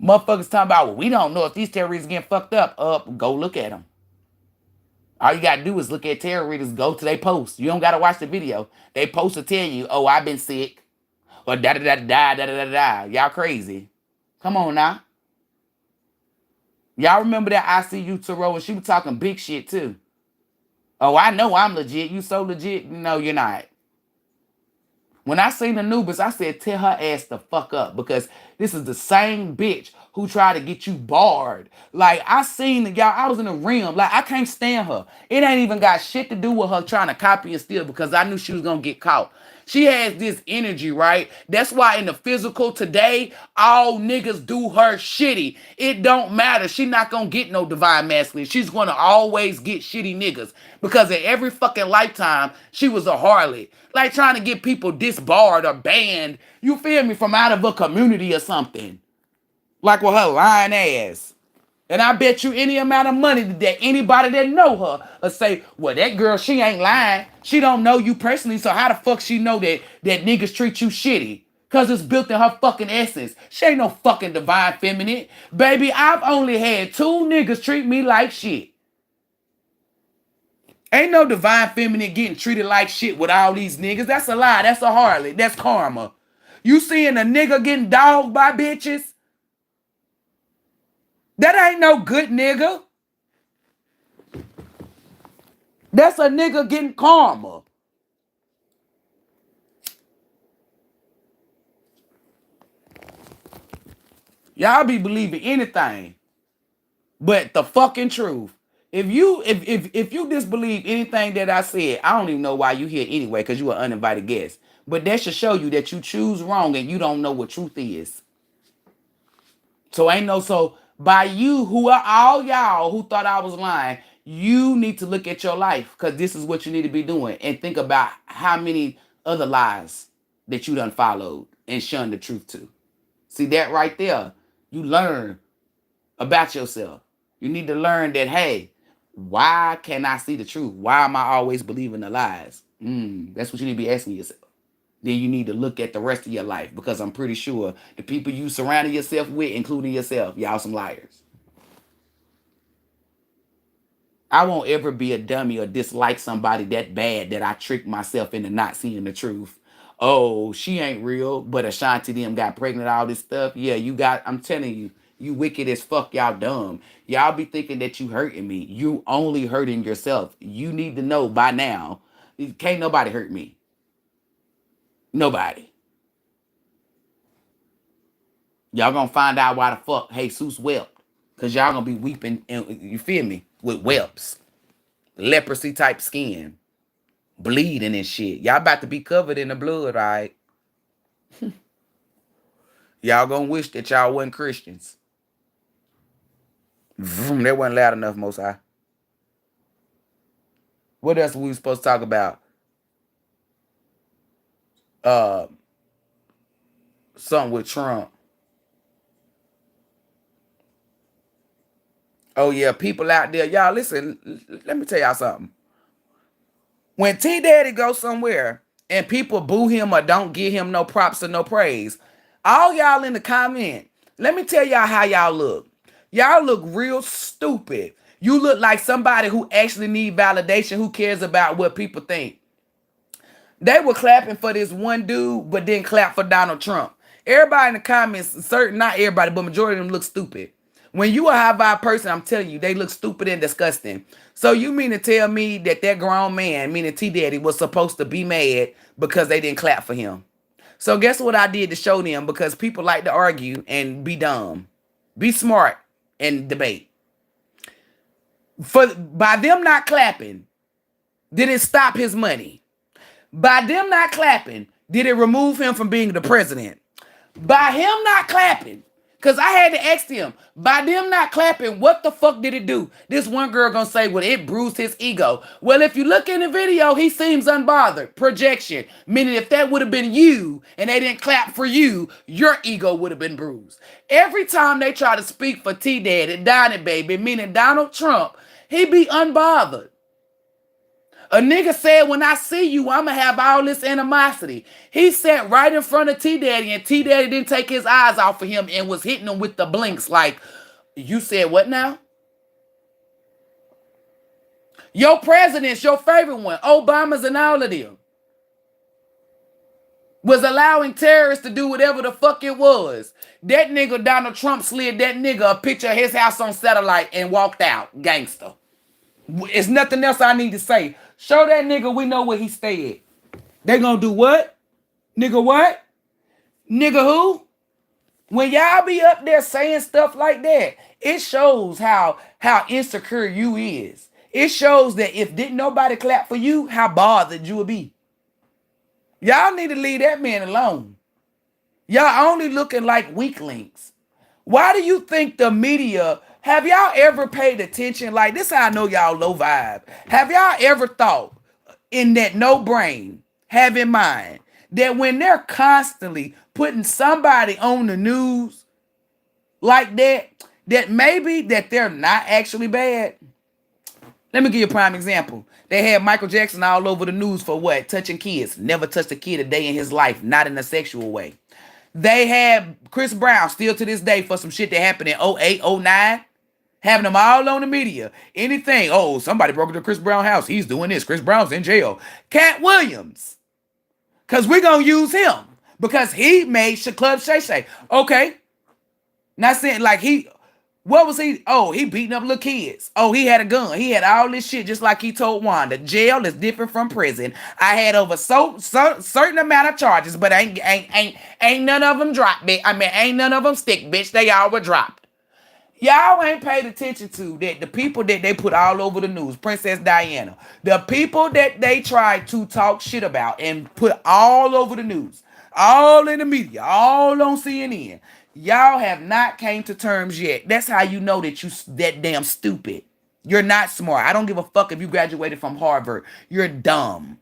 Motherfuckers talking about, well, we don't know if these terrorists getting fucked up. Go look at them. All you gotta do is look at tarot readers, go to their post. You don't gotta watch the video. They post to tell you, oh, I've been sick. Or da da da da da da da. Y'all crazy. Come on now. Y'all remember that ICU Tarot and she was talking big shit too. Oh, I know I'm legit. You so legit? No, you're not. When I seen Anubis, I said, tell her ass to fuck up because this is the same bitch who tried to get you barred. Like, I seen the y'all, I was in the rim. Like, I can't stand her. It ain't even got shit to do with her trying to copy and steal because I knew she was going to get caught. She has this energy, right? That's why in the physical today, all niggas do her shitty. It don't matter. She not going to get no divine masculine. She's going to always get shitty niggas because in every fucking lifetime, she was a harlot. Like trying to get people disbarred or banned, you feel me, from out of a community or something. Like with her lying ass. And I bet you any amount of money that anybody that know her will say, well, that girl, she ain't lying. She don't know you personally, so how the fuck she know that niggas treat you shitty? Because it's built in her fucking essence. She ain't no fucking divine feminine. Baby, I've only had 2 niggas treat me like shit. Ain't no divine feminine getting treated like shit with all these niggas. That's a lie. That's a harlot. That's karma. You seeing a nigga getting dogged by bitches? That ain't no good nigga. That's a nigga getting karma. Y'all be believing anything but the fucking truth. If you disbelieve anything that I said, I don't even know why you here anyway, because you an uninvited guest. But that should show you that you choose wrong and you don't know what truth is. So by you, who are all y'all who thought I was lying, you need to look at your life because this is what you need to be doing and think about how many other lies that you done followed and shunned the truth to. See that right there? You learn about yourself. You need to learn that, hey, why can't I see the truth? Why am I always believing the lies? That's what you need to be asking yourself. Then you need to look at the rest of your life because I'm pretty sure the people you surrounded yourself with, including yourself, y'all some liars. I won't ever be a dummy or dislike somebody that bad that I tricked myself into not seeing the truth. Oh, she ain't real, but Ashanti them got pregnant, all this stuff. Yeah, I'm telling you, you wicked as fuck, y'all dumb. Y'all be thinking that you hurting me. You only hurting yourself. You need to know by now, can't nobody hurt me. Nobody. Y'all gonna find out why the fuck Jesus wept. Cause y'all gonna be weeping, and you feel me, with whelps. Leprosy type skin. Bleeding and shit. Y'all about to be covered in the blood, all right? Y'all gonna wish that y'all wasn't Christians. Vroom, that wasn't loud enough, Most High. What else were we supposed to talk about? Uh, something with Trump. Oh yeah, people out there, y'all listen. Let me tell y'all something. When T Daddy goes somewhere and people boo him or don't give him no props or no praise, all y'all in the comment, let me tell y'all how y'all look. Y'all look real stupid. You look like somebody who actually need validation, who cares about what people think. They were clapping for this one dude, but didn't clap for Donald Trump. Everybody in the comments, certain, not everybody, but majority of them look stupid. When you a high vibe person, I'm telling you, they look stupid and disgusting. So you mean to tell me that that grown man, meaning T Daddy, was supposed to be mad because they didn't clap for him? So guess what I did to show them? Because people like to argue and be dumb. Be smart and debate. By them not clapping, did it stop his money? By them not clapping, did it remove him from being the president? By him not clapping, because I had to ask him, by them not clapping, what the fuck did it do? This one girl gonna say, well, it bruised his ego. Well, if you look in the video, he seems unbothered. Projection, meaning if that would have been you and they didn't clap for you, your ego would have been bruised. Every time they try to speak for T-Daddy, Donnie Baby, meaning Donald Trump, he be unbothered. A nigga said, when I see you, I'ma have all this animosity. He sat right in front of T-Daddy, and T-Daddy didn't take his eyes off of him and was hitting him with the blinks like, you said what now? Your presidents, your favorite one, Obama's and all of them, was allowing terrorists to do whatever the fuck it was. That nigga Donald Trump slid that nigga a picture of his house on satellite and walked out. Gangster. It's nothing else I need to say. Show that nigga we know where he stayed. They gonna do what? Nigga what? Nigga who? When y'all be up there saying stuff like that, it shows how insecure you is. It shows that if didn't nobody clap for you, how bothered you would be. Y'all need to leave that man alone. Y'all only looking like weaklings. Why do you think the media, have y'all ever paid attention? Like, this how I know y'all low vibe. Have y'all ever thought in that no brain, have in mind, that when they're constantly putting somebody on the news like that, that maybe that they're not actually bad? Let me give you a prime example. They had Michael Jackson all over the news for what? Touching kids. Never touched a kid a day in his life, not in a sexual way. They had Chris Brown still to this day for some shit that happened in 08, 09. Having them all on the media. Anything. Oh, somebody broke into Chris Brown's house. He's doing this. Chris Brown's in jail. Cat Williams. Because we're going to use him. Because he made Club Shay Shay. Okay. Not saying like what was he? Oh, he beating up little kids. Oh, he had a gun. He had all this shit just like he told Wanda. Jail is different from prison. I had over certain amount of charges, but ain't none of them dropped, bitch. I mean, ain't none of them stick, bitch. They all were dropped. Y'all ain't paid attention to that. The people that they put all over the news, Princess Diana, the people that they tried to talk shit about and put all over the news, all in the media, all on CNN. Y'all have not came to terms yet. That's how you know that you that damn stupid. You're not smart. I don't give a fuck if you graduated from Harvard. You're dumb.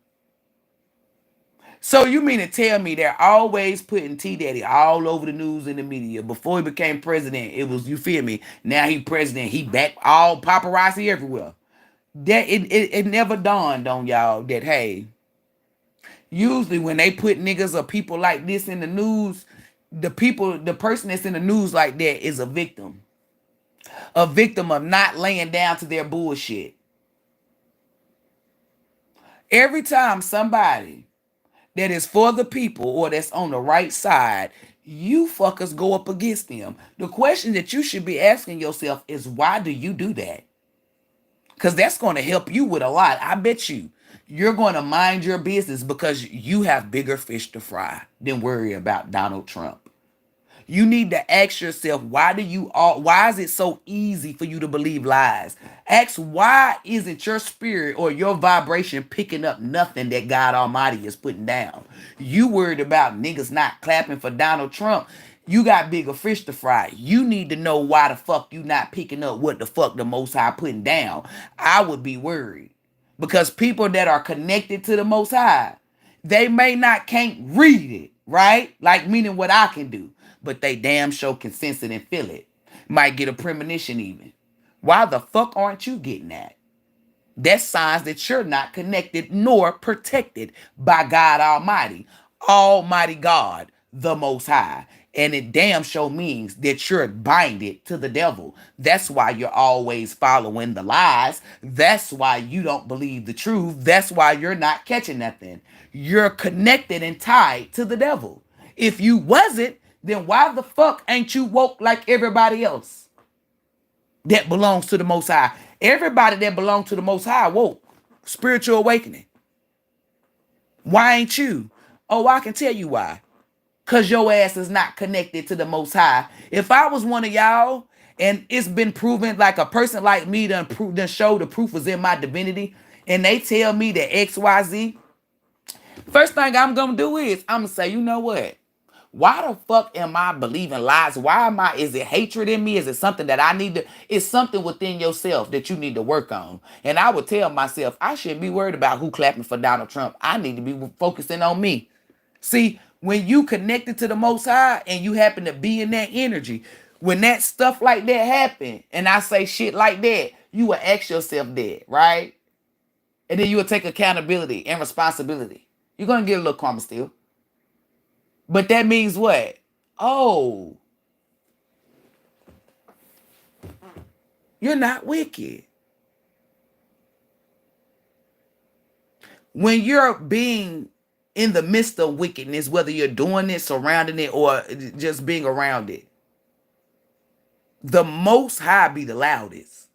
So you mean to tell me they're always putting T Daddy all over the news and the media? Before he became president, it was, you feel me? Now he president, he back all paparazzi everywhere. That it never dawned on y'all that, hey, usually when they put niggas or people like this in the news, the person that's in the news like that is a victim. A victim of not laying down to their bullshit. Every time somebody that is for the people or that's on the right side, you fuckers go up against them. The question that you should be asking yourself is, why do you do that? Because that's going to help you with a lot. I bet you're going to mind your business because you have bigger fish to fry than worry about Donald Trump. You need to ask yourself, why is it so easy for you to believe lies? Ask, why isn't your spirit or your vibration picking up nothing that God Almighty is putting down? You worried about niggas not clapping for Donald Trump. You got bigger fish to fry. You need to know why the fuck you not picking up what the fuck the Most High putting down. I would be worried. Because people that are connected to the Most High, They may not can't read it, right? Like meaning what I can do, but they damn sure can sense it and feel it. Might get a premonition even. Why the fuck aren't you getting that? That's signs that you're not connected nor protected by God Almighty. Almighty God, the Most High. And it damn sure means that you're binded to the devil. That's why you're always following the lies. That's why you don't believe the truth. That's why you're not catching nothing. You're connected and tied to the devil. If you wasn't, then why the fuck ain't you woke like everybody else that belongs to the Most High? Everybody that belongs to the Most High woke. Spiritual awakening. Why ain't you? Oh, I can tell you why. Because your ass is not connected to the Most High. If I was one of y'all, and it's been proven like a person like me done show the proof was in my divinity, and they tell me that XYZ, first thing I'm going to do is I'm going to say, you know what? Why the fuck am I believing lies? Is it hatred in me? Is it something that I need to, it's something within yourself that you need to work on. And I would tell myself, I shouldn't be worried about who clapping for Donald Trump. I need to be focusing on me. See, when you connected to the Most High and you happen to be in that energy, when that stuff like that happen, and I say shit like that, you will ask yourself that, right? And then you will take accountability and responsibility. You're going to get a little calmer still. But that means what? Oh, you're not wicked. When you're being in the midst of wickedness, whether you're doing it, surrounding it, or just being around it, the Most High be the loudest.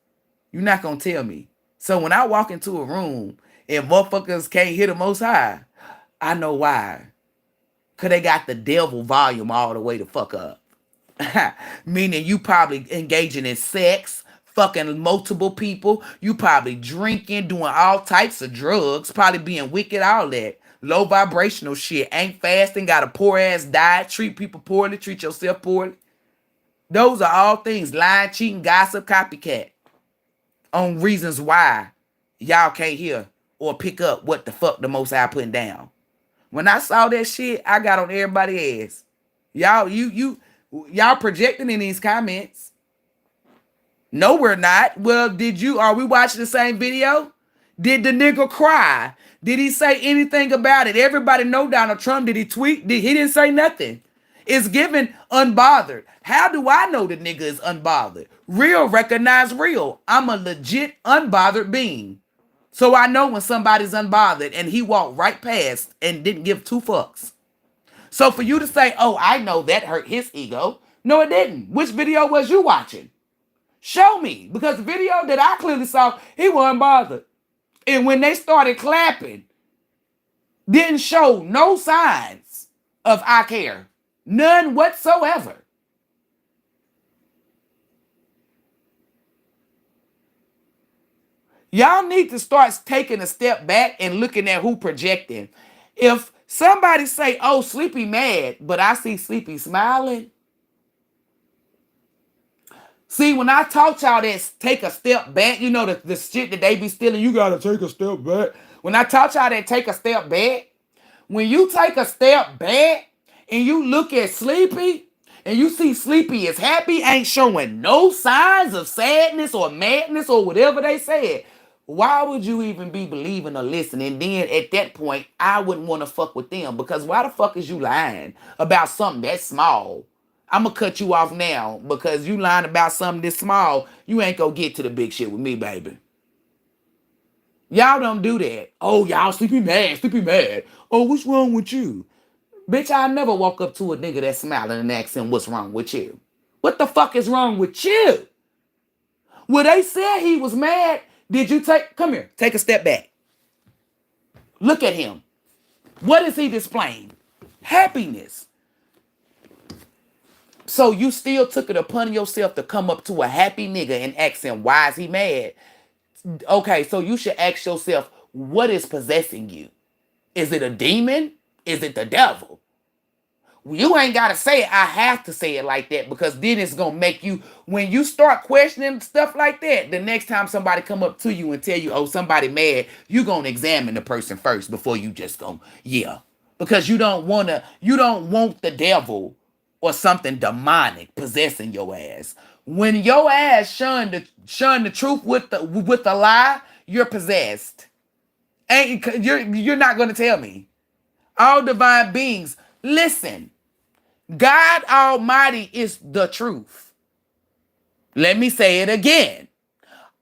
You're not going to tell me. So when I walk into a room and motherfuckers can't hear the Most High, I know why. Because they got the devil volume all the way to fuck up. Meaning you probably engaging in sex, fucking multiple people. You probably drinking, doing all types of drugs, probably being wicked, all that. Low vibrational shit. Ain't fasting, got a poor ass diet, treat people poorly, treat yourself poorly. Those are all things. Lying, cheating, gossip, copycat. On reasons why y'all can't hear or pick up what the fuck the Most High putting down. When I saw that shit, I got on everybody's ass. Y'all projecting in these comments. No, we're not. Well, are we watching the same video? Did the nigga cry? Did he say anything about it? Everybody know Donald Trump. Did he tweet? He didn't say nothing. It's given unbothered. How do I know the nigga is unbothered? Real recognize real. I'm a legit unbothered being. So I know when somebody's unbothered, and he walked right past and didn't give two fucks. So for you to say, oh, I know that hurt his ego. No, it didn't. Which video was you watching? Show me. Because the video that I clearly saw, he wasn't bothered. And when they started clapping, didn't show no signs of I care. None whatsoever. Y'all need to start taking a step back and looking at who projecting. If somebody say, oh, Sleepy mad, but I see Sleepy smiling. See, when I taught y'all that take a step back, you know, the shit that they be stealing, you got to take a step back. When I taught y'all that take a step back, when you take a step back and you look at Sleepy and you see Sleepy is happy, ain't showing no signs of sadness or madness or whatever they said, why would you even be believing or listening? Then at that point, I wouldn't want to fuck with them, because why the fuck is you lying about something that small? I'm going to cut you off now, because you lying about something this small, you ain't going to get to the big shit with me, baby. Y'all don't do that. Oh, y'all Sleepy mad, Sleepy mad. Oh, what's wrong with you? Bitch, I never walk up to a nigga that's smiling and ask him what's wrong with you. What the fuck is wrong with you? Well, they said he was mad. Did you come here, take a step back. Look at him. What is he displaying? Happiness. So you still took it upon yourself to come up to a happy nigga and ask him, why is he mad? Okay, so you should ask yourself, what is possessing you? Is it a demon? Is it the devil? You ain't got to say it. I have to say it like that because then it's going to make you, when you start questioning stuff like that, the next time somebody come up to you and tell you, oh, somebody mad, you going to examine the person first before you just go, yeah. Because you don't want the devil or something demonic possessing your ass. When your ass shun the truth with the lie, you're possessed. You're not going to tell me. All divine beings, listen. God Almighty is the truth. Let me say it again.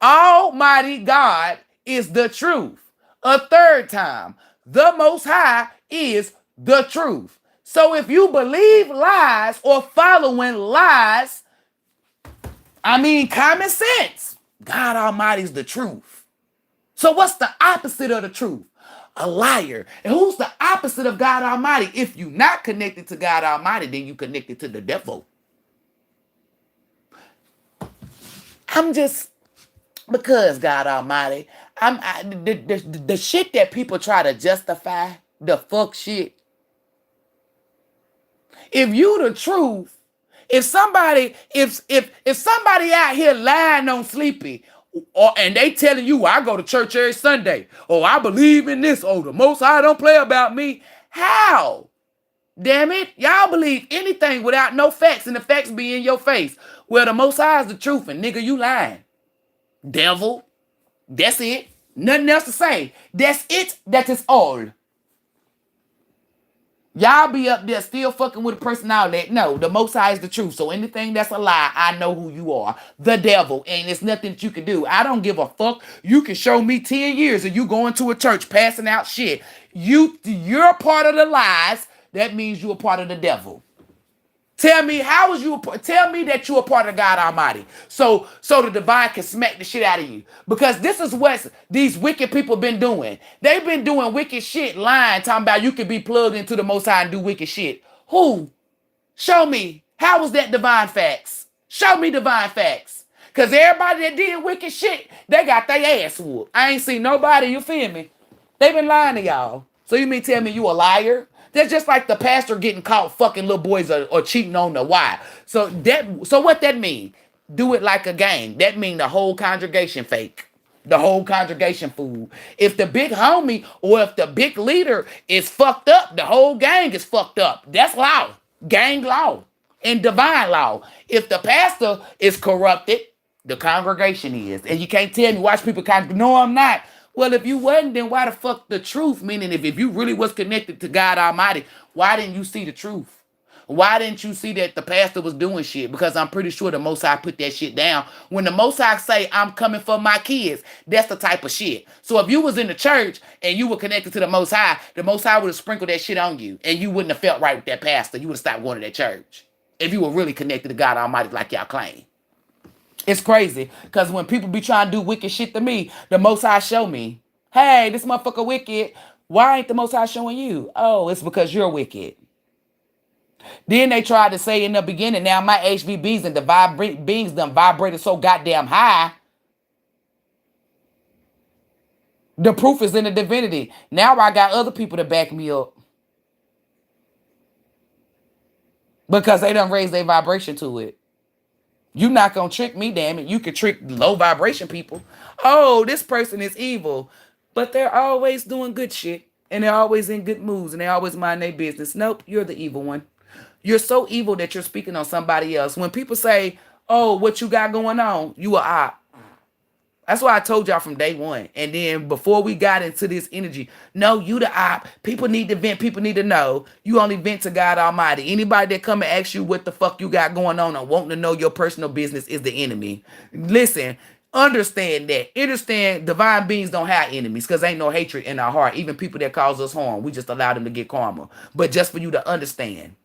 Almighty God is the truth. A third time, the Most High is the truth. So if you believe lies or following lies, common sense. God Almighty is the truth. So what's the opposite of the truth? A liar. And who's the opposite of God Almighty? If you're not connected to God Almighty, then you connected to the devil. I'm just, because God Almighty, the shit that people try to justify, the fuck shit. If you the truth, if somebody out here lying on Sleepy, and they telling you, I go to church every Sunday, or I believe in this, or the Most High don't play about me, how? Damn it, y'all believe anything without no facts, and the facts be in your face. Well, the Most High is the truth, and nigga, you lying. Devil, that's it. Nothing else to say. That's it. That is all. Y'all be up there still fucking with a personality. No, the Most High is the truth. So anything that's a lie, I know who you are. The devil. And it's nothing that you can do. I don't give a fuck. You can show me 10 years of you going to a church passing out shit. You're part of the lies. That means you're a part of the devil. Tell me tell me that you're a part of God Almighty. So the divine can smack the shit out of you. Because this is what these wicked people been doing. They've been doing wicked shit, lying, talking about you can be plugged into the Most High and do wicked shit. Who? Show me. How was that divine facts? Show me divine facts. Because everybody that did wicked shit, they got their ass whooped. I ain't seen nobody, you feel me? They been lying to y'all. So you mean tell me you a liar? That's just like the pastor getting caught fucking little boys or cheating on the wife. So what that mean? Do it like a game. That mean the whole congregation fake. The whole congregation fool. If the big homie or if the big leader is fucked up, the whole gang is fucked up. That's law. Gang law and divine law. If the pastor is corrupted, the congregation is. And you can't tell me, watch people no, I'm not. Well, if you wasn't, then why the fuck the truth? Meaning, if you really was connected to God Almighty, why didn't you see the truth? Why didn't you see that the pastor was doing shit? Because I'm pretty sure the Most High put that shit down. When the Most High say, I'm coming for my kids, that's the type of shit. So if you was in the church and you were connected to the Most High would have sprinkled that shit on you. And you wouldn't have felt right with that pastor. You would have stopped going to that church. If you were really connected to God Almighty like y'all claim. It's crazy, because when people be trying to do wicked shit to me, the Most High show me, hey, this motherfucker wicked. Why ain't the Most High showing you? Oh, it's because you're wicked. Then they tried to say in the beginning, now my HVBs and the beings done vibrated so goddamn high. The proof is in the divinity. Now I got other people to back me up. Because they done raised their vibration to it. You not gonna trick me, damn it. You can trick low vibration people. Oh, this person is evil. But they're always doing good shit. And they're always in good moods. And they always mind their business. Nope, you're the evil one. You're so evil that you're speaking on somebody else. When people say, oh, what you got going on? You a op. That's why I told y'all from day one. And then before we got into this energy, no, you the op. People need to vent. People need to know. You only vent to God Almighty. Anybody that come and ask you what the fuck you got going on and wanting to know your personal business is the enemy. Listen, understand that. Understand divine beings don't have enemies because ain't no hatred in our heart. Even people that cause us harm, we just allow them to get karma. But just for you to understand.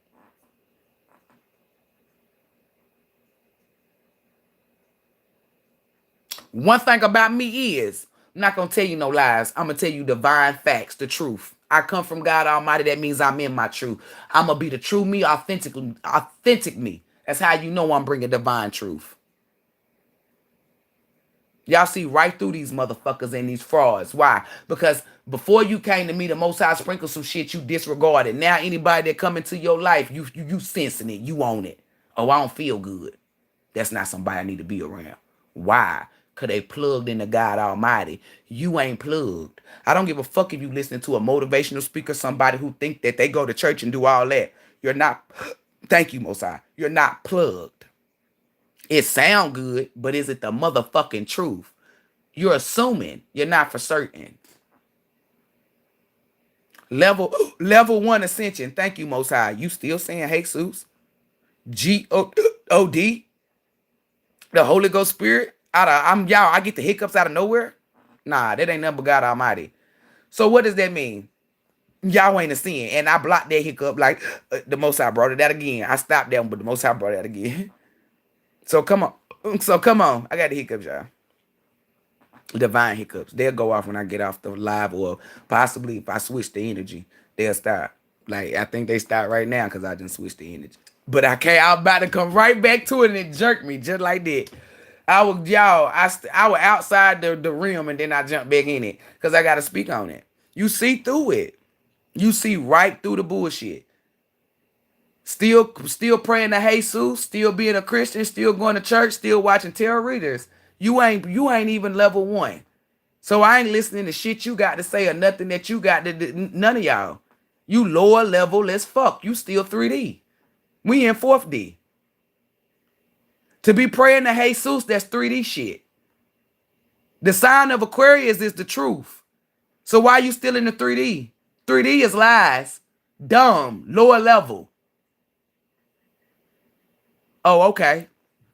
One thing about me is, I'm not going to tell you no lies. I'm going to tell you divine facts, the truth. I come from God Almighty. That means I'm in my truth. I'm going to be the true me, authentic me. That's how you know I'm bringing divine truth. Y'all see right through these motherfuckers and these frauds. Why? Because before you came to me, the Most High sprinkled some shit you disregarded. Now anybody that come into your life, you sensing it, you own it. Oh, I don't feel good. That's not somebody I need to be around. Why? Because they plugged into God Almighty. You ain't plugged. I don't give a fuck if you listening to a motivational speaker, somebody who think that they go to church and do all that. You're not, thank you, Most High. You're not plugged. It sound good, but is it the motherfucking truth? You're assuming. You're not for certain. Level 1 ascension. Thank you, Most High. You still saying Jesus? G-O-D? The Holy Ghost Spirit? I get the hiccups out of nowhere? Nah, that ain't nothing but God Almighty. So what does that mean? Y'all ain't a sin. And I blocked that hiccup like the Most High brought it out again. I stopped them, but the Most High brought it out again. So come on. I got the hiccups, y'all. Divine hiccups. They'll go off when I get off the live, or possibly if I switch the energy, they'll stop. Like, I think they start right now because I just switched the energy. But I can't. I was about to come right back to it and it jerked me just like that. I was outside the rim and then I jumped back in it because I got to speak on it. You see through it. You see right through the bullshit. Still praying to Jesus, still being a Christian, still going to church, still watching tarot readers. You ain't even level 1. So I ain't listening to shit you got to say or nothing that you got to do. None of y'all. You lower level as fuck. You still 3D. We in 4th-D. To be praying to Jesus, that's 3D shit. The sign of Aquarius is the truth. So why you still in the 3D? 3D is lies. Dumb. Lower level. Oh, okay.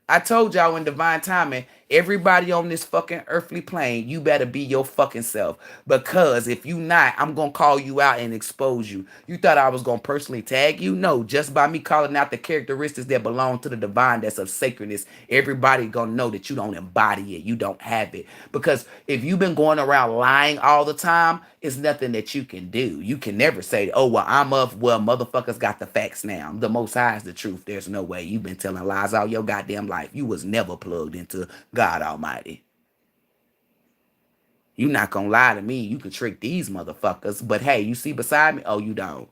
I told y'all in divine timing, everybody on this fucking earthly plane, you better be your fucking self. Because if you not, I'm going to call you out and expose you. You thought I was going to personally tag you? No, just by me calling out the characteristics that belong to the divine that's of sacredness, everybody going to know that you don't embody it. You don't have it. Because if you've been going around lying all the time, it's nothing that you can do. You can never say, oh, well, motherfuckers got the facts now. The Most High is the truth. There's no way. You've been telling lies all your goddamn life. You was never plugged into God Almighty. You not gonna lie to me. You can trick these motherfuckers. But hey, you see beside me? Oh, you don't.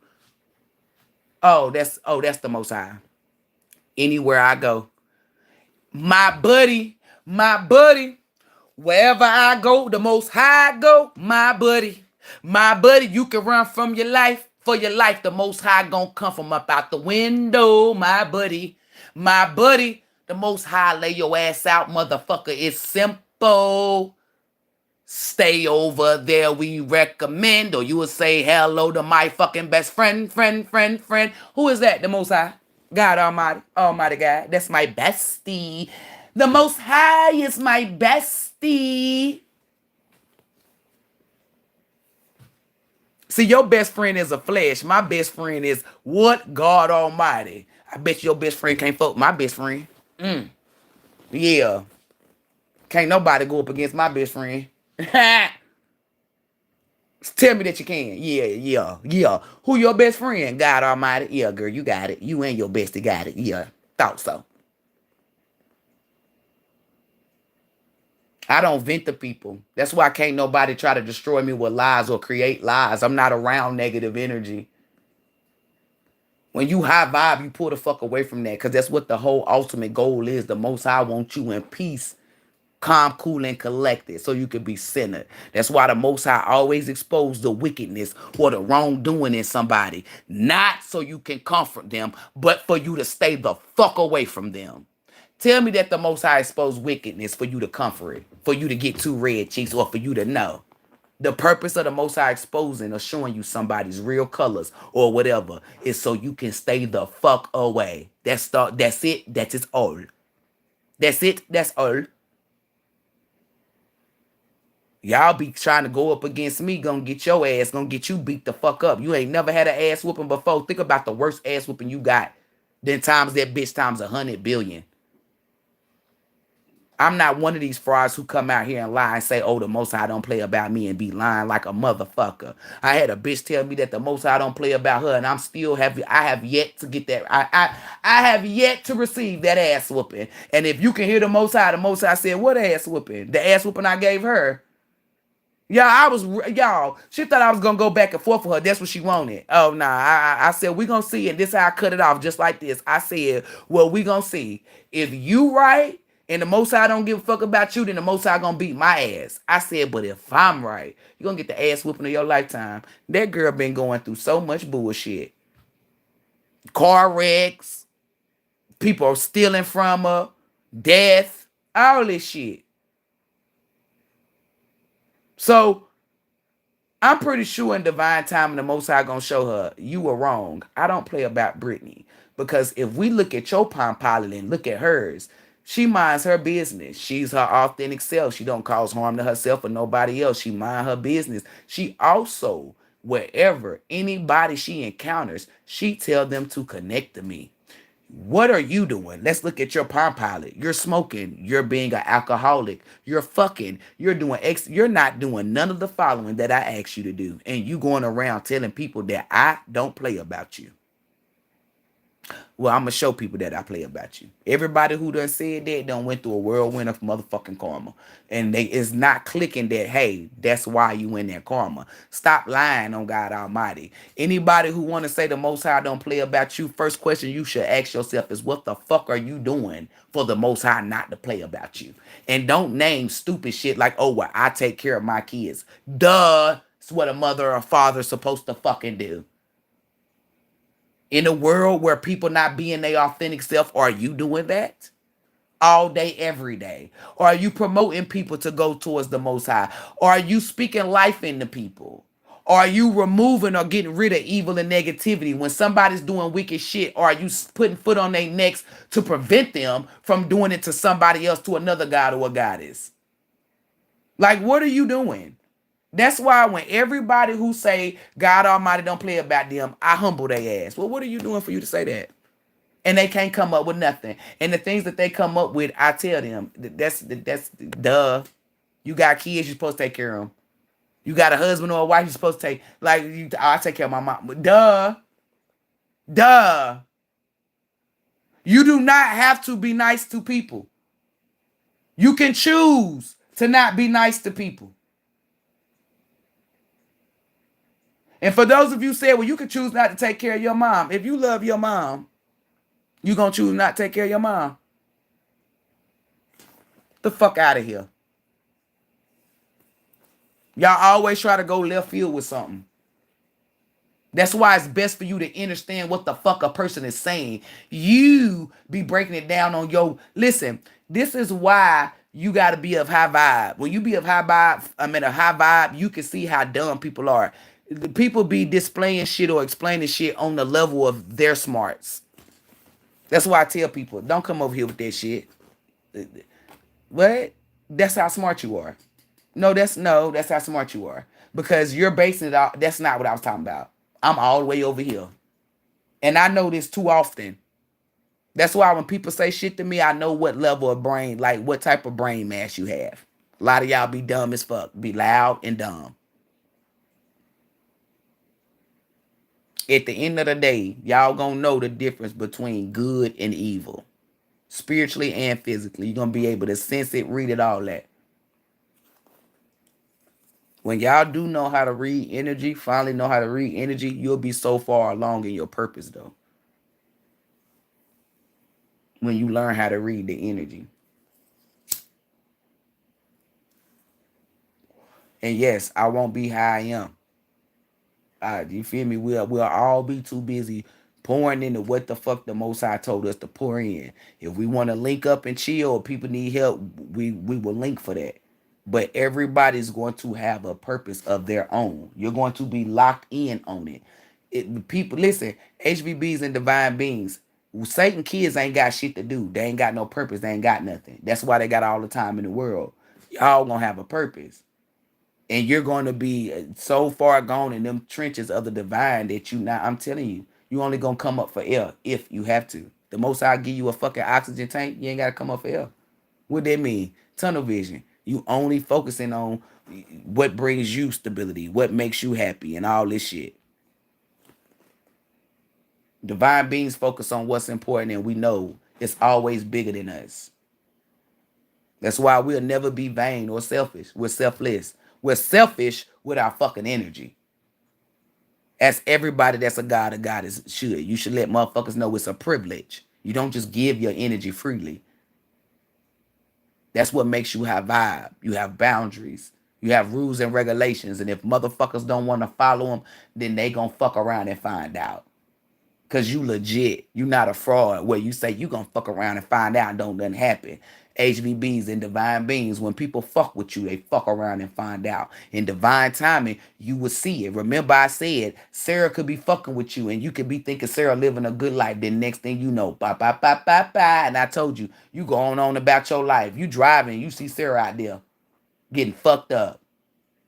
Oh, that's the Most High. Anywhere I go. My buddy. Wherever I go, the Most High go. My buddy, you can run from your life. For your life, the Most High gonna come from up out the window. My buddy, the Most High lay your ass out, motherfucker. It's simple. Stay over there, we recommend. Or you would say hello to my fucking best friend. Who is that? The Most High. God Almighty. Almighty God. That's my bestie. The Most High is my bestie. See, your best friend is a flesh. My best friend is what? God Almighty. I bet your best friend can't fuck my best friend. Yeah. Can't nobody go up against my best friend. Tell me that you can. Yeah. Who your best friend? God Almighty. Yeah, girl, you got it. You and your bestie got it. Yeah, thought so. I don't vent to people. That's why can't nobody try to destroy me with lies or create lies. I'm not around negative energy. When you high vibe, you pull the fuck away from that, because that's what the whole ultimate goal is. The Most High wants you in peace, calm, cool, and collected, so you can be centered. That's why the Most High always expose the wickedness or the wrongdoing in somebody. Not so you can comfort them, but for you to stay the fuck away from them. Tell me that the Most High exposed wickedness for you to comfort it, for you to get two red cheeks, or for you to know. The purpose of the Most High exposing or showing you somebody's real colors or whatever is so you can stay the fuck away. That's it. That's it all. That's it. That's all. Y'all be trying to go up against me, gonna get your ass, gonna get you beat the fuck up. You ain't never had an ass whooping before. Think about the worst ass whooping you got. Then times that bitch times 100 billion. I'm not one of these frauds who come out here and lie and say, oh, the Most High don't play about me and be lying like a motherfucker. I had a bitch tell me that the Most High don't play about her, and I have yet to get that. I have yet to receive that ass whooping. And if you can hear the Most High said, what ass whooping? The ass whooping I gave her. Y'all. She thought I was gonna go back and forth with her. That's what she wanted. Oh nah, I said we gonna see, and this how I cut it off, just like this. I said, well, we gonna see if you right, and the Most High don't give a fuck about you, then the Most High gonna beat my ass. I said, but if I'm right, you gonna get the ass whooping of your lifetime. That girl been going through so much bullshit, car wrecks, people are stealing from her, death, all this shit. So I'm pretty sure in divine time, the Most High gonna show her you were wrong. I don't play about Brittany, because if we look at your Palm Pilot and look at hers, she minds her business. She's her authentic self. She don't cause harm to herself or nobody else. She mind her business. She also, wherever anybody she encounters, she tell them to connect to me. What are you doing? Let's look at your Palm Pilot. You're smoking. You're being an alcoholic. You're fucking. You're not doing none of the following that I asked you to do. And you going around telling people that I don't play about you. Well, I'm gonna show people that I play about you. Everybody who done said that done went through a whirlwind of motherfucking karma, and they is not clicking that. Hey, that's why you in that karma. Stop lying on God Almighty. Anybody who want to say the Most High don't play about you, first question you should ask yourself is, what the fuck are you doing for the Most High not to play about you? And don't name stupid shit like, oh, well, I take care of my kids. Duh, it's what a mother or father is supposed to fucking do. In a world where people not being their authentic self, are you doing that all day, every day? Or are you promoting people to go towards the Most High? Or are you speaking life into people? Or are you removing or getting rid of evil and negativity when somebody's doing wicked shit? Or are you putting foot on their necks to prevent them from doing it to somebody else, to another god or a goddess? Like, what are you doing? That's why when everybody who say God Almighty don't play about them, I humble their ass. Well, what are you doing for you to say that? And they can't come up with nothing. And the things that they come up with, I tell them, that's duh. You got kids, you're supposed to take care of them. You got a husband or a wife, you're supposed to take, like, I take care of my mom. Duh. Duh. You do not have to be nice to people. You can choose to not be nice to people. And for those of you who say, well, you can choose not to take care of your mom. If you love your mom, you gonna choose not to take care of your mom. The fuck out of here. Y'all always try to go left field with something. That's why it's best for you to understand what the fuck a person is saying. You be breaking it down on your... Listen, this is why you got to be of high vibe. When you be of high vibe, a high vibe, you can see how dumb people are. People be displaying shit or explaining shit on the level of their smarts. That's why I tell people, don't come over here with that shit. What? That's how smart you are. That's how smart you are. Because you're basing it out. That's not what I was talking about. I'm all the way over here. And I know this too often. That's why when people say shit to me, I know what level of brain, like what type of brain mass you have. A lot of y'all be dumb as fuck. Be loud and dumb. At the end of the day, y'all gonna know the difference between good and evil. Spiritually and physically. You're gonna be able to sense it, read it, all that. When y'all do know how to read energy, finally know how to read energy, you'll be so far along in your purpose, though. When you learn how to read the energy. And yes, I won't be how I am. You feel me? We'll all be too busy pouring into what the fuck the Most High told us to pour in. If we want to link up and chill, or people need help, we will link for that. But everybody's going to have a purpose of their own. You're going to be locked in on it. People, listen, HVBs and divine beings. Satan kids ain't got shit to do. They ain't got no purpose. They ain't got nothing. That's why they got all the time in the world. Y'all gonna have a purpose. And you're going to be so far gone in them trenches of the divine that I'm telling you, you only going to come up for air if you have to. The Most High give you a fucking oxygen tank, you ain't got to come up for air. What that mean? Tunnel vision. You only focusing on what brings you stability, what makes you happy, and all this shit. Divine beings focus on what's important, and we know it's always bigger than us. That's why we'll never be vain or selfish. We're selfless. We're selfish with our fucking energy. As everybody that's a god or goddess should. You should let motherfuckers know it's a privilege. You don't just give your energy freely. That's what makes you have vibe. You have boundaries. You have rules and regulations. And if motherfuckers don't want to follow them, then they gonna fuck around and find out. Cause you legit. You not a fraud where you say you gonna fuck around and find out and don't nothing happen. HVBs and divine beings, when people fuck with you, they fuck around and find out. In divine timing, you will see it. Remember I said Sarah could be fucking with you and you could be thinking Sarah living a good life. Then next thing you know, bye, bye, bye, bye, bye. And I told you, you going on about your life. You driving, you see Sarah out there getting fucked up.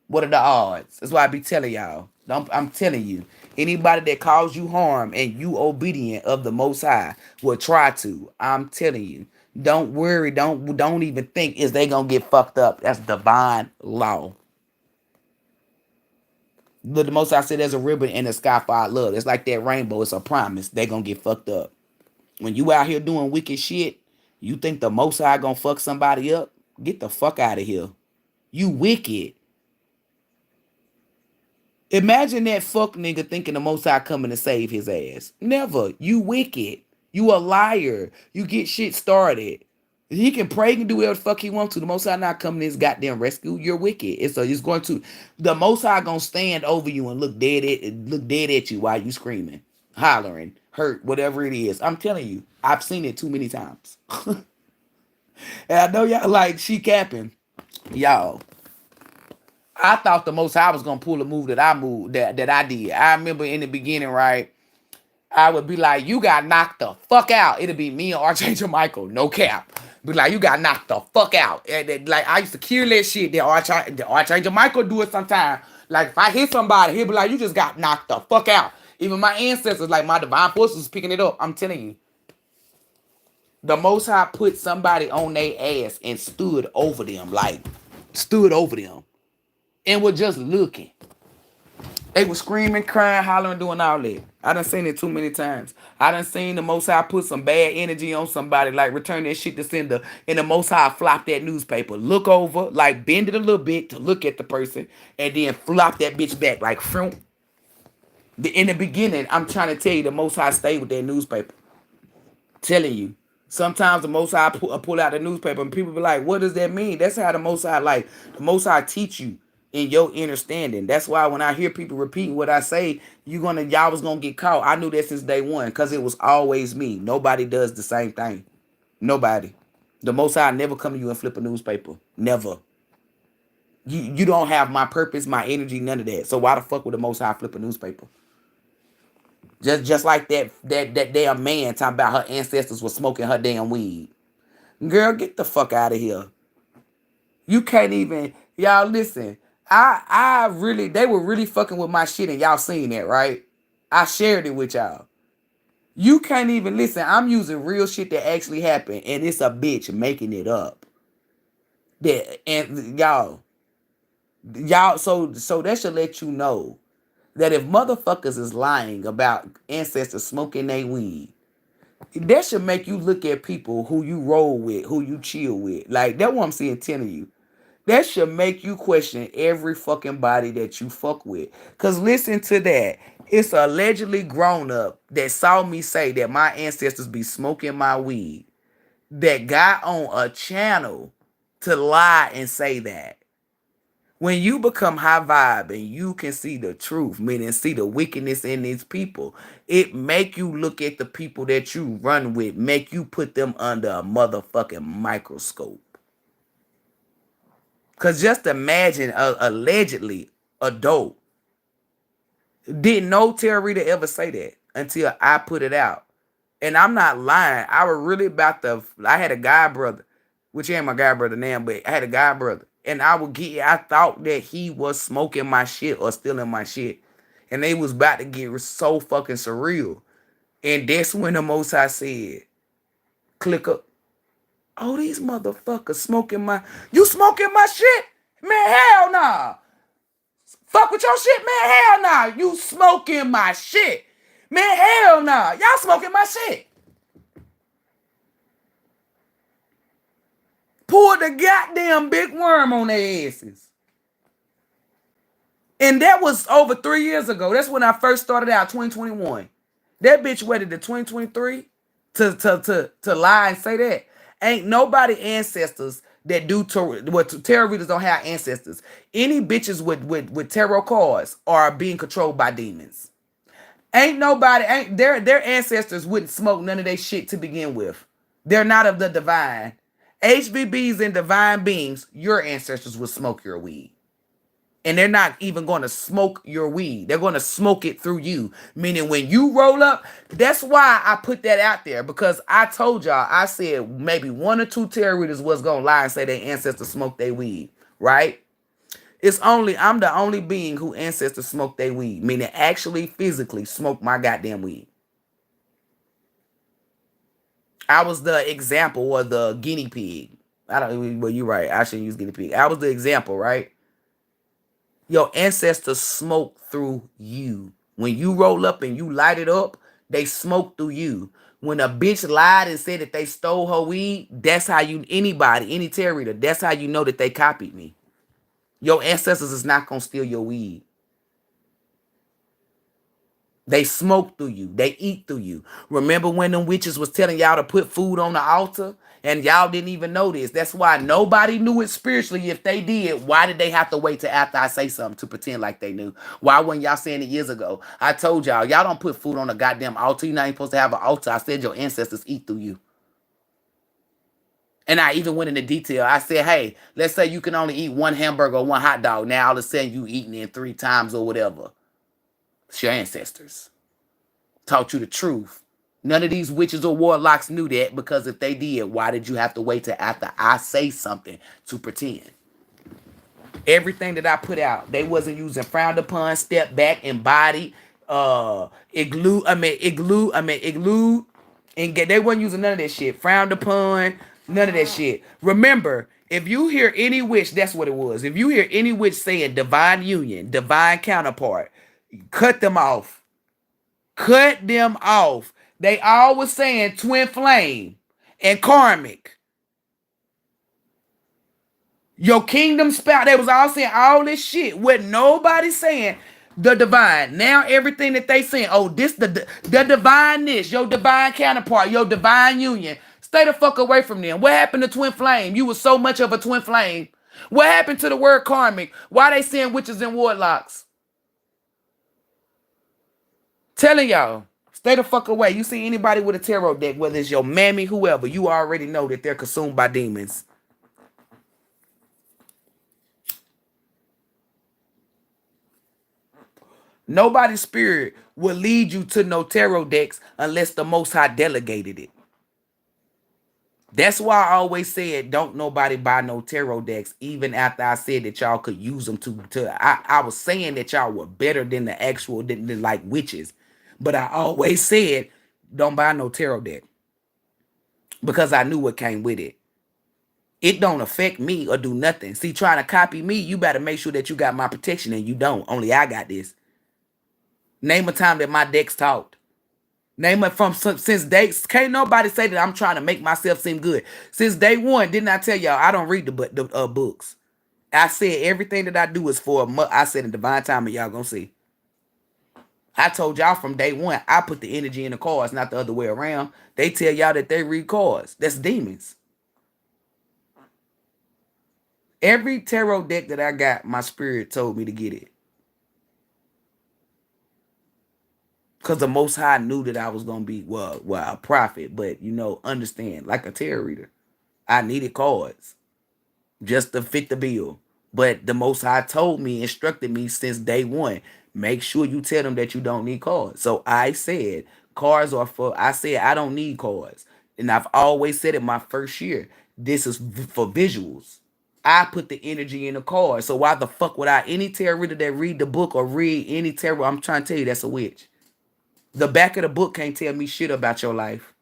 What are the odds? That's why I be telling y'all. I'm telling you, anybody that cause you harm and you obedient of the Most High will try to. I'm telling you. Don't worry. Don't even think is they gonna get fucked up. That's divine law. Look, the Most High said there's a ribbon in the sky for our love. It's like that rainbow. It's a promise. They gonna get fucked up. When you out here doing wicked shit, you think the Most High gonna fuck somebody up? Get the fuck out of here. You wicked. Imagine that fuck nigga thinking the Most High coming to save his ass. Never. You wicked. You a liar. You get shit started. He can pray and do whatever the fuck he wants to. The Most High not coming to his goddamn rescue. You're wicked. It's going to. The Most High gonna stand over you and look dead at you while you screaming, hollering, hurt, whatever it is. I'm telling you, I've seen it too many times. And I know y'all like she capping, y'all. I thought the Most High was gonna pull a move that I did. I remember in the beginning, right? I would be like, "You got knocked the fuck out." It'd be me and Archangel Michael, no cap. Be like, "You got knocked the fuck out." And like I used to kill that shit. The Archangel Michael do it sometimes. Like if I hit somebody, he'll be like, "You just got knocked the fuck out." Even my ancestors, like my divine forces, was picking it up. I'm telling you, the Most High put somebody on their ass and stood over them, and was just looking. They were screaming, crying, hollering, doing all that. I done seen it too many times. I done seen the Most High put some bad energy on somebody, like return that shit to sender, and the Most High flop that newspaper. Look over, like bend it a little bit to look at the person, and then flop that bitch back, like from. In the beginning, I'm trying to tell you, the Most High stayed with that newspaper. Telling you. Sometimes the Most High pull out the newspaper, and people be like, what does that mean? That's how the Most High, like, the Most High teach you in your understanding. That's why when I hear people repeating what I say, y'all was gonna get caught. I knew that since day one, because it was always me. Nobody does the same thing. Nobody. The Most High never come to you and flip a newspaper. Never. You don't have my purpose, my energy, none of that. So why the fuck would the Most High flip a newspaper? Just like that damn man talking about her ancestors was smoking her damn weed. Girl, get the fuck out of here. You can't even, y'all listen. I really, they were really fucking with my shit and y'all seen that, right? I shared it with y'all. You can't even listen. I'm using real shit that actually happened, and it's a bitch making it up. And y'all, so that should let you know that if motherfuckers is lying about ancestors smoking their weed, that should make you look at people who you roll with, who you chill with. Like, that's what I'm saying, telling you. That should make you question every fucking body that you fuck with. Because listen to that. It's allegedly grown up that saw me say that my ancestors be smoking my weed, that got on a channel to lie and say that. When you become high vibe and you can see the truth, meaning see the wickedness in these people, it make you look at the people that you run with, make you put them under a motherfucking microscope. Because just imagine, allegedly, a dope. Didn't no tarot reader ever say that until I put it out. And I'm not lying. I was really I had a guy brother, which ain't my guy brother now, but I had a guy brother. And I thought that he was smoking my shit or stealing my shit. And they was about to get so fucking surreal. And that's when the Most High said, click up. Oh, these motherfuckers smoking my... You smoking my shit? Man, hell nah. Fuck with your shit, man, hell nah. You smoking my shit. Man, hell nah. Y'all smoking my shit. Pulled the goddamn big worm on their asses. And that was over 3 years ago. That's when I first started out, 2021. That bitch waited to 2023 to lie and say that. Ain't nobody ancestors that do tarot readers don't have ancestors. Any bitches with tarot cards are being controlled by demons. Ain't nobody, ain't their ancestors wouldn't smoke none of their shit to begin with. They're not of the divine. HBBs and divine beings, your ancestors would smoke your weed. And they're not even going to smoke your weed. They're going to smoke it through you. Meaning when you roll up, that's why I put that out there. Because I told y'all, I said maybe 1 or 2 tarot readers was going to lie and say their ancestors smoked their weed. Right? I'm the only being who ancestors smoked their weed. Meaning actually physically smoke my goddamn weed. I was the example or the guinea pig. Well, you're right. I shouldn't use guinea pig. I was the example, right? Your ancestors smoke through you. When you roll up and you light it up, they smoke through you. When a bitch lied and said that they stole her weed, that's how any tarot reader, that's how you know that they copied me. Your ancestors is not going to steal your weed. They smoke through you. They eat through you. Remember when them witches was telling y'all to put food on the altar? And y'all didn't even know this. That's why nobody knew it spiritually. If they did, why did they have to wait till after I say something to pretend like they knew? Why wasn't y'all saying it years ago? I told y'all don't put food on a goddamn altar. You're not even supposed to have an altar. I said your ancestors eat through you. And I even went into detail. I said, hey, let's say you can only eat 1 hamburger or 1 hot dog. Now all of a sudden you eating it 3 times or whatever. It's your ancestors. Taught you the truth. None of these witches or warlocks knew that, because if they did, why did you have to wait till after I say something to pretend? Everything that I put out, they wasn't using frowned upon, step back, embodied, igloo, and they wasn't using none of that shit. Frowned upon, none of that shit. Remember, if you hear any witch, that's what it was. If you hear any witch saying divine union, divine counterpart, cut them off. Cut them off. They all was saying twin flame and karmic. Your kingdom spout. They was all saying all this shit with nobody saying the divine. Now everything that they saying, oh, this the divineness, your divine counterpart, your divine union. Stay the fuck away from them. What happened to twin flame? You was so much of a twin flame. What happened to the word karmic? Why they saying witches and warlocks? Telling y'all, stay the fuck away. You see anybody with a tarot deck, whether it's your mammy, whoever, you already know that they're consumed by demons. Nobody's spirit will lead you to no tarot decks unless the Most High delegated it. That's why I always said don't nobody buy no tarot decks, even after I said that y'all could use them I was saying that y'all were better than the actual, than like witches. But I always said don't buy no tarot deck, because I knew what came with it. It don't affect me or do nothing. See, trying to copy me, you better make sure that you got my protection, and you don't. Only I got this. Name a time that my decks talked. Name it since day. Can't nobody say that I'm trying to make myself seem good. Since day one, didn't I tell y'all I don't read the books? I said everything that I do is for I said in divine time, and y'all gonna see. I told y'all from day one, I put the energy in the cards, not the other way around. They tell y'all that they read cards. That's demons. Every tarot deck that I got, my spirit told me to get it. Because the Most High knew that I was going to be, a prophet. But, understand, like a tarot reader, I needed cards just to fit the bill. But the Most High told me, instructed me since day one, make sure you tell them that you don't need cards. So I said, I don't need cards. And I've always said it my first year, this is for visuals. I put the energy in the card. So why the fuck would any tarot reader that read the book or read any tarot, I'm trying to tell you, that's a witch. The back of the book can't tell me shit about your life.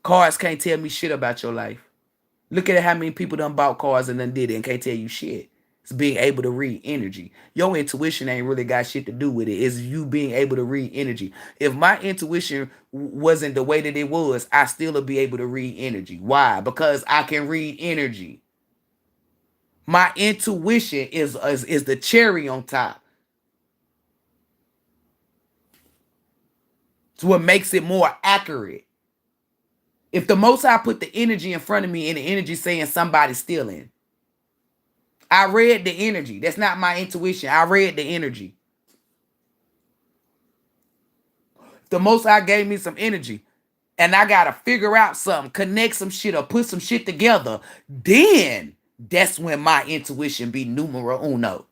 Cards can't tell me shit about your life. Look at how many people done bought cards and done did it and can't tell you shit. It's being able to read energy. Your intuition ain't really got shit to do with it. It's you being able to read energy. If my intuition wasn't the way that it was, I still would be able to read energy. Why? Because I can read energy. My intuition is the cherry on top. It's what makes it more accurate. If the Most High put the energy in front of me and the energy saying somebody's stealing, I read the energy. That's not my intuition. I read the energy. The Most High gave me some energy and I got to figure out something, connect some shit or put some shit together, then that's when my intuition be numero uno.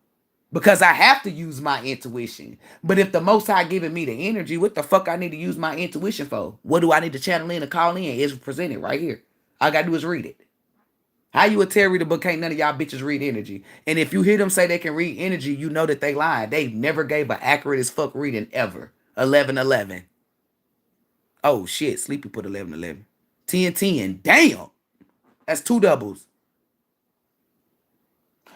Because I have to use my intuition. But if the Most High giving me the energy, what the fuck I need to use my intuition for? What do I need to channel in and call in? It's presented right here. All I got to do is read it. How you a tarot reader, but can't none of y'all bitches read energy? And if you hear them say they can read energy, you know that they lying. They never gave an accurate as fuck reading ever. 11-11. Oh shit, Sleepy put 11-11. 10-10. Damn. That's two doubles.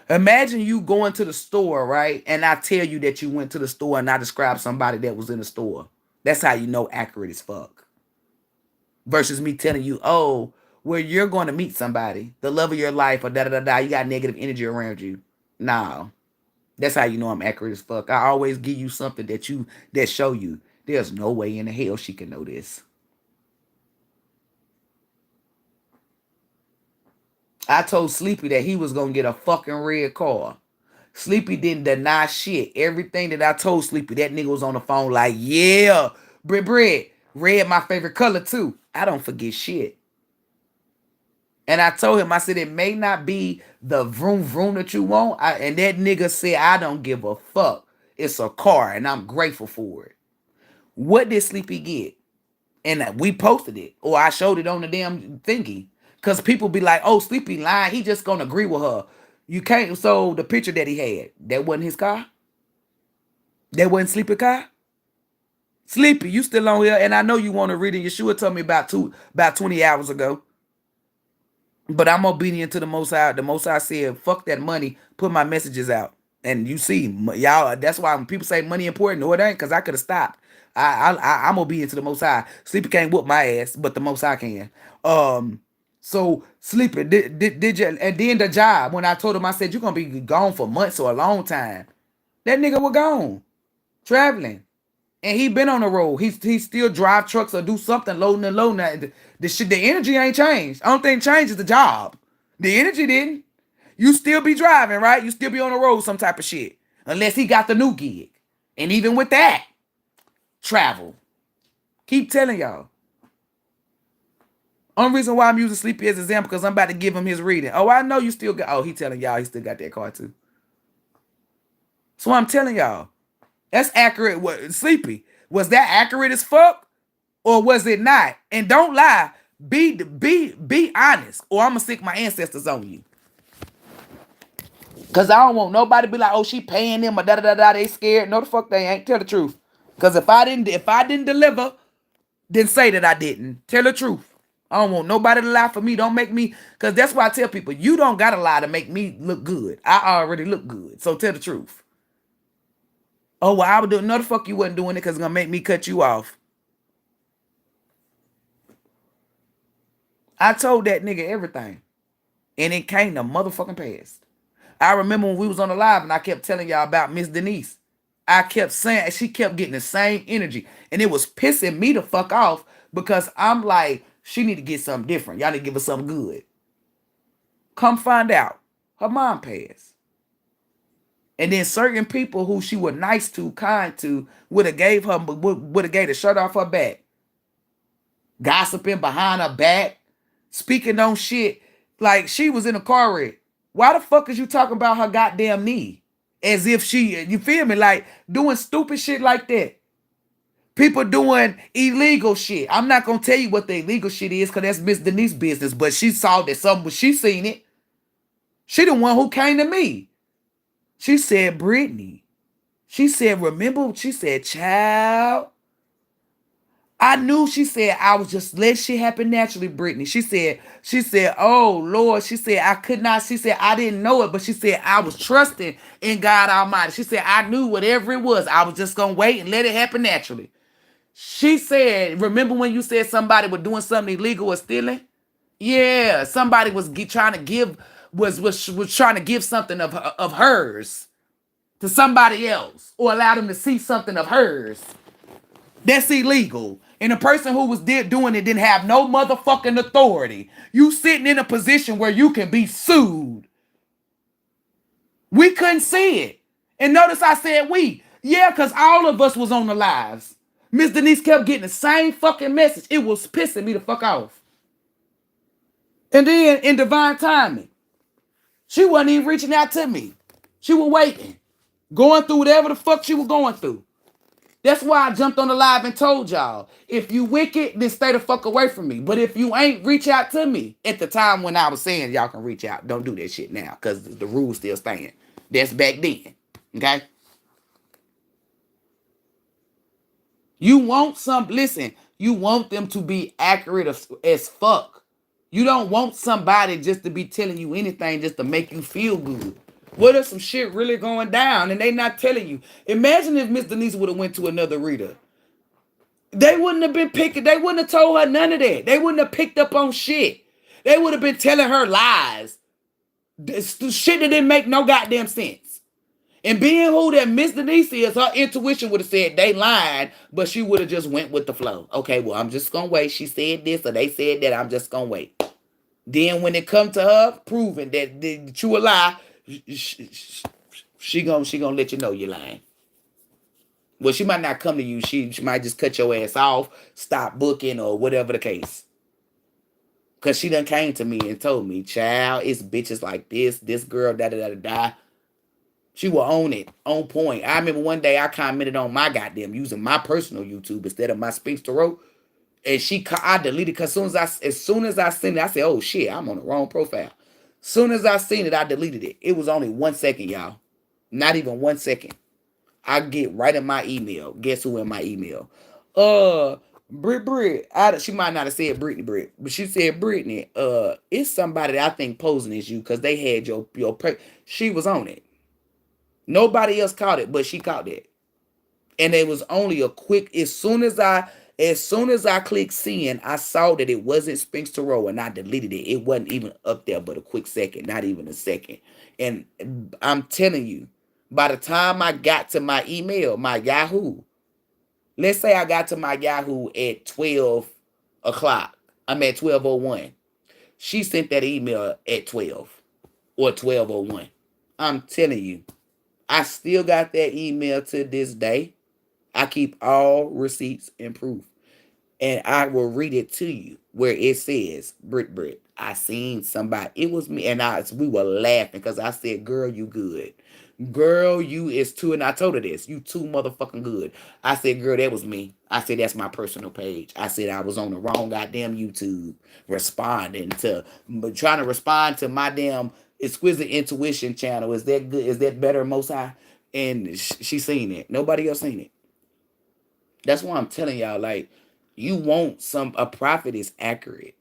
Imagine you going to the store, right? And I tell you that you went to the store and I describe somebody that was in the store. That's how you know accurate as fuck. Versus me telling you, oh, where you're going to meet somebody, the love of your life, or da-da-da-da, you got negative energy around you. No. That's how you know I'm accurate as fuck. I always give you something that show you there's no way in the hell she can know this. I told Sleepy that he was going to get a fucking red car. Sleepy didn't deny shit. Everything that I told Sleepy, that nigga was on the phone like, yeah, Bread, red my favorite color too. I don't forget shit. And I told him, I said, it may not be the vroom vroom that you want. And that nigga said, I don't give a fuck. It's a car and I'm grateful for it. What did Sleepy get? And we posted it. Or I showed it on the damn thingy. Because people be like, oh, Sleepy lying. He just going to agree with her. You can't. So the picture that he had, that wasn't his car? That wasn't Sleepy car? Sleepy, you still on here? And I know you want to read it. Yeshua told me about 20 hours ago. But I'm obedient to the Most High. The Most High said, fuck that money. Put my messages out. And you see, y'all, that's why when people say money important, no, it ain't, because I could have stopped. I'm obedient to the Most High. Sleepy can't whoop my ass, but the Most High can. So Sleepy, did you, and then the job, when I told him, I said, you're going to be gone for months or a long time. That nigga was gone, traveling. And he been on the road. He still drive trucks or do something, loading and loading. The energy ain't changed. I don't think changes the job. The energy didn't. You still be driving, right? You still be on the road, some type of shit. Unless he got the new gig. And even with that, travel. Keep telling y'all. Only reason why I'm using Sleepy as an example, because I'm about to give him his reading. Oh, I know you still got, oh, he telling y'all he still got that car too. So I'm telling y'all. That's accurate. What Sleepy? Was that accurate as fuck? Or was it not? And don't lie. Be honest. Or I'm gonna stick my ancestors on you. Cause I don't want nobody to be like, oh, she paying them or da-da-da-da, they scared. No, the fuck they ain't. Tell the truth. Cause if I didn't deliver, then say that I didn't. Tell the truth. I don't want nobody to lie for me. Don't make me, cause that's why I tell people, you don't gotta lie to make me look good. I already look good. So tell the truth. Oh, well, I would do it. No, the fuck you wasn't doing it because it's going to make me cut you off. I told that nigga everything. And it came to motherfucking past. I remember when we was on the live and I kept telling y'all about Miss Denise. I kept saying, she kept getting the same energy. And it was pissing me the fuck off because I'm like, she need to get something different. Y'all need to give her something good. Come find out. Her mom passed. And then certain people who she was nice to, kind to, would have gave the shirt off her back. Gossiping behind her back. Speaking on shit. Like she was in a car wreck. Why the fuck is you talking about her goddamn knee? As if she, you feel me? Like doing stupid shit like that. People doing illegal shit. I'm not going to tell you what the illegal shit is because that's Miss Denise's business. But she saw that something, she seen it. She the one who came to me. She said, Brittany. She said, remember, she said, child, I knew. She said, I was just let shit happen naturally, Brittany. She said, oh Lord, she said, I could not, she said, I didn't know it, but she said, I was trusting in God Almighty. She said, I knew whatever it was, I was just gonna wait and let it happen naturally. She said, remember when you said somebody was doing something illegal or stealing? Yeah, somebody was trying to give, was trying to give something of hers to somebody else, or allow them to see something of hers. That's illegal. And the person who was doing it didn't have no motherfucking authority. You sitting in a position where you can be sued. We couldn't see it. And notice I said we. Yeah, because all of us was on the lives. Miss Denise kept getting the same fucking message. It was pissing me the fuck off. And then in divine timing, she wasn't even reaching out to me. She was waiting. Going through whatever the fuck she was going through. That's why I jumped on the live and told y'all, if you wicked, then stay the fuck away from me. But if you ain't, reach out to me. At the time when I was saying y'all can reach out, don't do that shit now, because the rules still stand. That's back then. Okay? You want listen, you want them to be accurate as fuck. You don't want somebody just to be telling you anything just to make you feel good. What if some shit really going down and they not telling you? Imagine if Miss Denise would have went to another reader. They wouldn't have been picking. They wouldn't have told her none of that. They wouldn't have picked up on shit. They would have been telling her lies. Shit that didn't make no goddamn sense. And being who that Miss Denise is, her intuition would have said they lied, but she would have just went with the flow. Okay, well, I'm just gonna wait. She said this or they said that. I'm just gonna wait. Then when it come to her proving that the true or lie, she gonna let you know you're lying. Well, she might not come to you. She might just cut your ass off, stop booking, or whatever the case. Because she done came to me and told me, child, it's bitches like this girl, da-da-da-da-da. She will own it, on point. I remember one day I commented on my goddamn using my personal YouTube instead of my Speaks to Row. And I deleted because as soon as I seen it, I said, oh shit, I'm on the wrong profile. Soon as I seen it, I deleted it. It was only 1 second, y'all. Not even 1 second. I get right in my email. Guess who in my email? Brit. She might not have said Brittany Brit, but she said Brittany. It's somebody that I think posing as you because they had your she was on it. Nobody else caught it, but she caught it. And it was only a quick. As soon as I clicked seeing, I saw that it wasn't Spinks to Row, and I deleted it. It wasn't even up there, but a quick second, not even a second. And I'm telling you, by the time I got to my email, my Yahoo, let's say I got to my Yahoo at 12 o'clock. I'm at 12:01. She sent that email at 12 or 12:01. I'm telling you, I still got that email to this day. I keep all receipts and proof. And I will read it to you where it says, Brit, I seen somebody. It was me. And we were laughing because I said, girl, you good. Girl, you is too. And I told her this. You too motherfucking good. I said, girl, that was me. I said, that's my personal page. I said, I was on the wrong goddamn YouTube trying to respond to my damn Exquisite Intuition channel. Is that good? Is that better, Most High? And she seen it. Nobody else seen it. That's why I'm telling y'all, like, you want a prophet is accurate.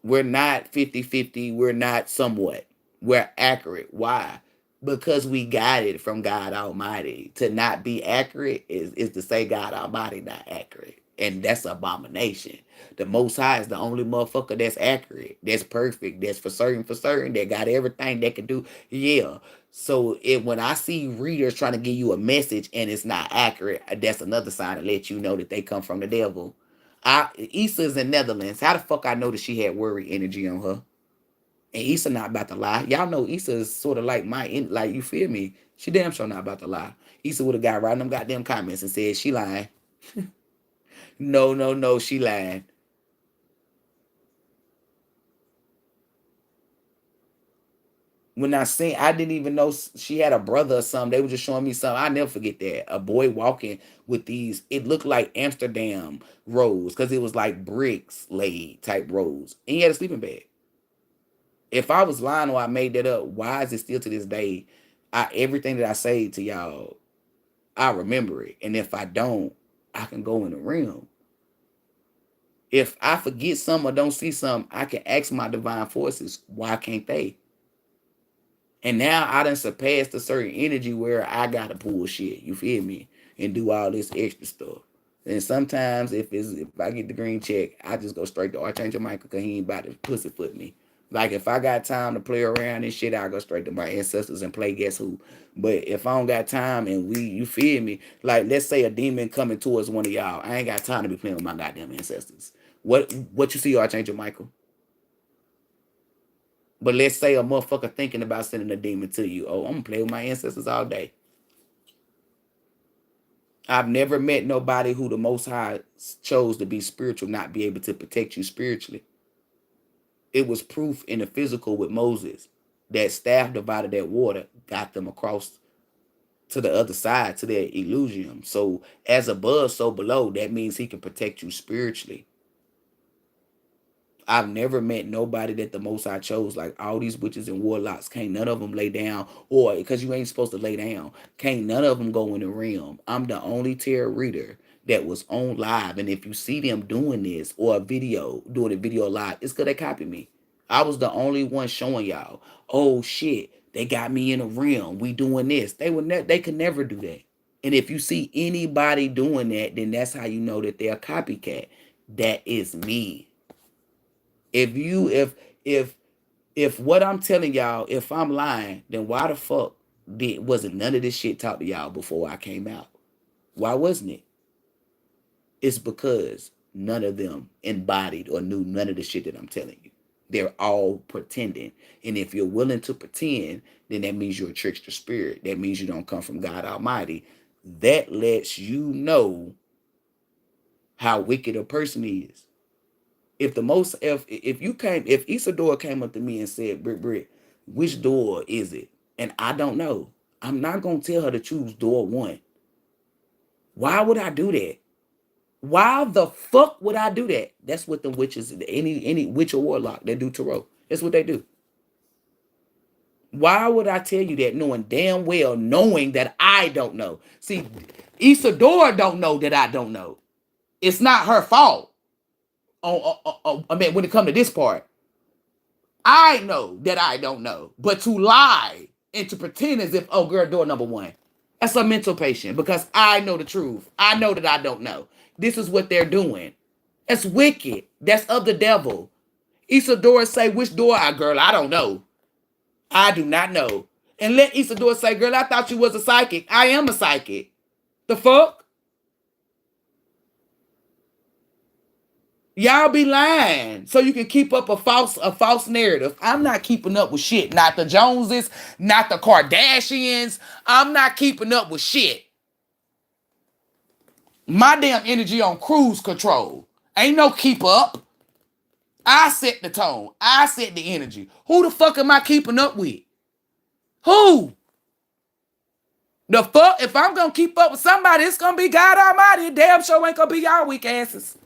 We're not 50-50. We're not somewhat. We're accurate. Why? Because we got it from God Almighty. To not be accurate is to say God Almighty not accurate. And that's an abomination. The Most High is the only motherfucker that's accurate. That's perfect. That's for certain. That got everything they can do. Yeah. So when I see readers trying to give you a message and it's not accurate, that's another sign to let you know that they come from the devil. Issa's in Netherlands. How the fuck I know that she had worry energy on her? And Issa not about to lie. Y'all know Issa is sort of like like, you feel me? She damn sure not about to lie. Issa would have got right in them goddamn comments and said she lying. No, she lying. When I seen, I didn't even know she had a brother or something. They were just showing me something. I never forget that. A boy walking with these, it looked like Amsterdam roads because it was like bricks laid type roads. And he had a sleeping bag. If I was lying or I made that up, why is it still to this day? Everything that I say to y'all, I remember it. And if I don't, I can go in the realm. If I forget something or don't see something, I can ask my divine forces, why can't they? And now I done surpassed a certain energy where I gotta pull shit, you feel me? And do all this extra stuff. And sometimes if I get the green check, I just go straight to Archangel Michael because he ain't about to pussyfoot me. Like if I got time to play around and shit, I go straight to my ancestors and play guess who. But if I don't got time and you feel me, like let's say a demon coming towards one of y'all, I ain't got time to be playing with my goddamn ancestors. What you see, Archangel Michael? But let's say a motherfucker thinking about sending a demon to you. Oh, I'm gonna play with my ancestors all day. I've never met nobody who the Most High chose to be spiritual, not be able to protect you spiritually. It was proof in the physical with Moses. That staff divided that water, got them across to the other side, to their illusion. So as above, so below, that means he can protect you spiritually. I've never met nobody that the Most High chose. Like all these witches and warlocks, can't none of them lay down, or because you ain't supposed to lay down, can't none of them go in the realm. I'm the only tarot reader that was on live, and if you see them doing this or a video, doing a video live, it's because they copy me. I was the only one showing y'all. Oh shit, they got me in a realm. We doing this. They could never do that. And if you see anybody doing that, then that's how you know that they're a copycat. That is me. If you if what I'm telling y'all, if I'm lying, then why the fuck wasn't none of this shit taught to y'all before I came out? Why wasn't it? It's because none of them embodied or knew none of the shit that I'm telling you. They're all pretending. And if you're willing to pretend, then that means you're a trickster spirit. That means you don't come from God Almighty. That lets you know how wicked a person is. If Isadora came up to me and said, Britt, which door is it? And I don't know, I'm not gonna tell her to choose door one. Why would I do that? Why the fuck would I do that? That's what the witches, any witch or warlock that do tarot. That's what they do. Why would I tell you that knowing damn well, knowing that I don't know? See, Isadora don't know that I don't know. It's not her fault. I mean, when it comes to this part, I know that I don't know. But to lie and to pretend as if, oh, girl, door number one, that's a mental patient because I know the truth. I know that I don't know. This is what they're doing. That's wicked. That's of the devil. Isadora say, which door? Girl, I don't know. I do not know. And let Isadora say, girl, I thought you was a psychic. I am a psychic. The fuck? Y'all be lying so you can keep up a false narrative. I'm not keeping up with shit. Not the Joneses, not the Kardashians. I'm not keeping up with shit. My damn energy on cruise control. Ain't no keep up. I set the tone. I set the energy. Who the fuck am I keeping up with? Who? The fuck? If I'm gonna keep up with somebody, it's gonna be God Almighty. Damn sure ain't gonna be y'all weak asses.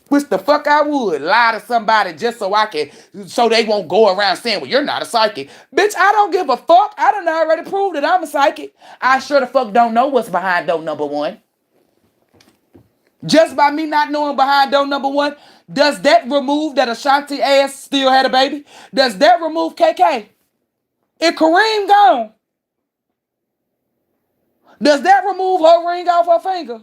Which the fuck I would lie to somebody just so they won't go around saying, well, you're not a psychic. Bitch, I don't give a fuck. I done already proved that I'm a psychic. I sure the fuck don't know what's behind door number one. Just by me not knowing behind door number one, does that remove that Ashanti ass still had a baby? Does that remove KK? If Kareem gone, does that remove her ring off her finger?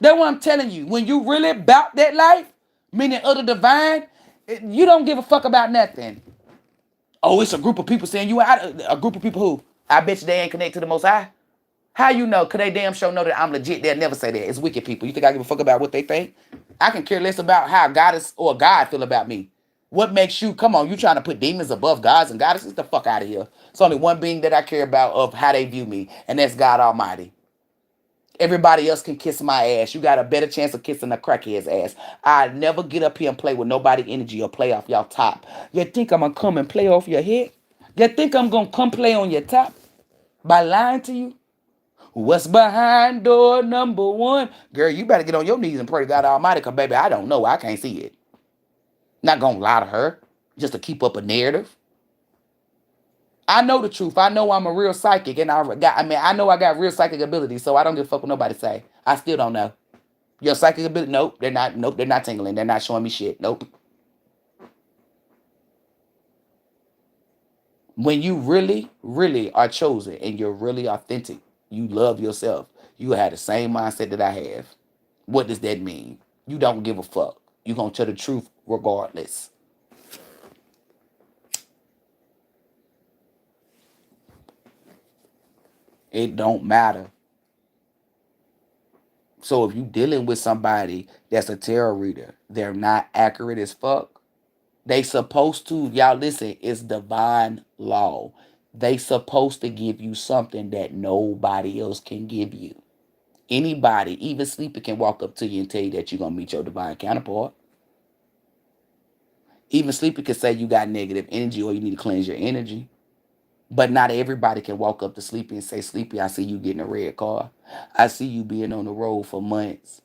That's what I'm telling you. When you really bout that life, meaning of the divine, you don't give a fuck about nothing. Oh, it's a group of people saying you out. A group of people who? I bet you they ain't connected to the Most High. How you know? Cause they damn sure know that I'm legit. They'll never say that. It's wicked people. You think I give a fuck about what they think? I can care less about how goddess or God feel about me. What makes you, come on, you trying to put demons above gods and goddesses? The fuck out of here. It's only one being that I care about of how they view me, and that's God Almighty. Everybody else can kiss my ass. You got a better chance of kissing a crackhead's ass. I never get up here and play with nobody energy or play off y'all top. You think I'm going to come and play off your head? You think I'm going to come play on your top by lying to you? What's behind door number one? Girl, you better get on your knees and pray to God Almighty because, baby, I don't know. I can't see it. Not going to lie to her just to keep up a narrative. I know the truth. I know I'm a real psychic, and I know I got real psychic abilities, so I don't give a fuck what nobody say. I still don't know. Your psychic ability, nope, they're not. Nope, they're not tingling. They're not showing me shit. Nope. When you really, really are chosen and you're really authentic, you love yourself. You have the same mindset that I have. What does that mean? You don't give a fuck. You gonna tell the truth regardless. It don't matter. So if you dealing with somebody that's a tarot reader, they're not accurate as fuck. They supposed to, y'all listen, it's divine law. They supposed to give you something that nobody else can give you. Anybody, even sleeper, can walk up to you and tell you that you're gonna meet your divine counterpart. Even sleeper can say you got negative energy or you need to cleanse your energy. But not everybody can walk up to Sleepy and say, Sleepy, I see you getting a red car. I see you being on the road for months.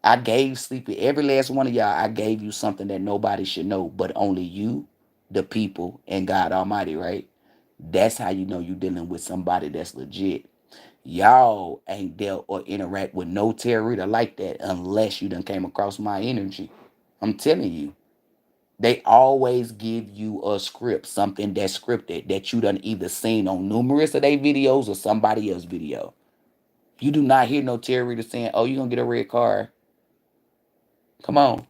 I gave Sleepy, every last one of y'all, I gave you something that nobody should know, but only you, the people, and God Almighty, right? That's how you know you're dealing with somebody that's legit. Y'all ain't dealt or interact with no tarot reader like that unless you done came across my energy. I'm telling you. They always give you a script, something that's scripted that you done either seen on numerous of their videos or somebody else's video. You do not hear no tarot reader saying, oh, you're going to get a red car. Come on.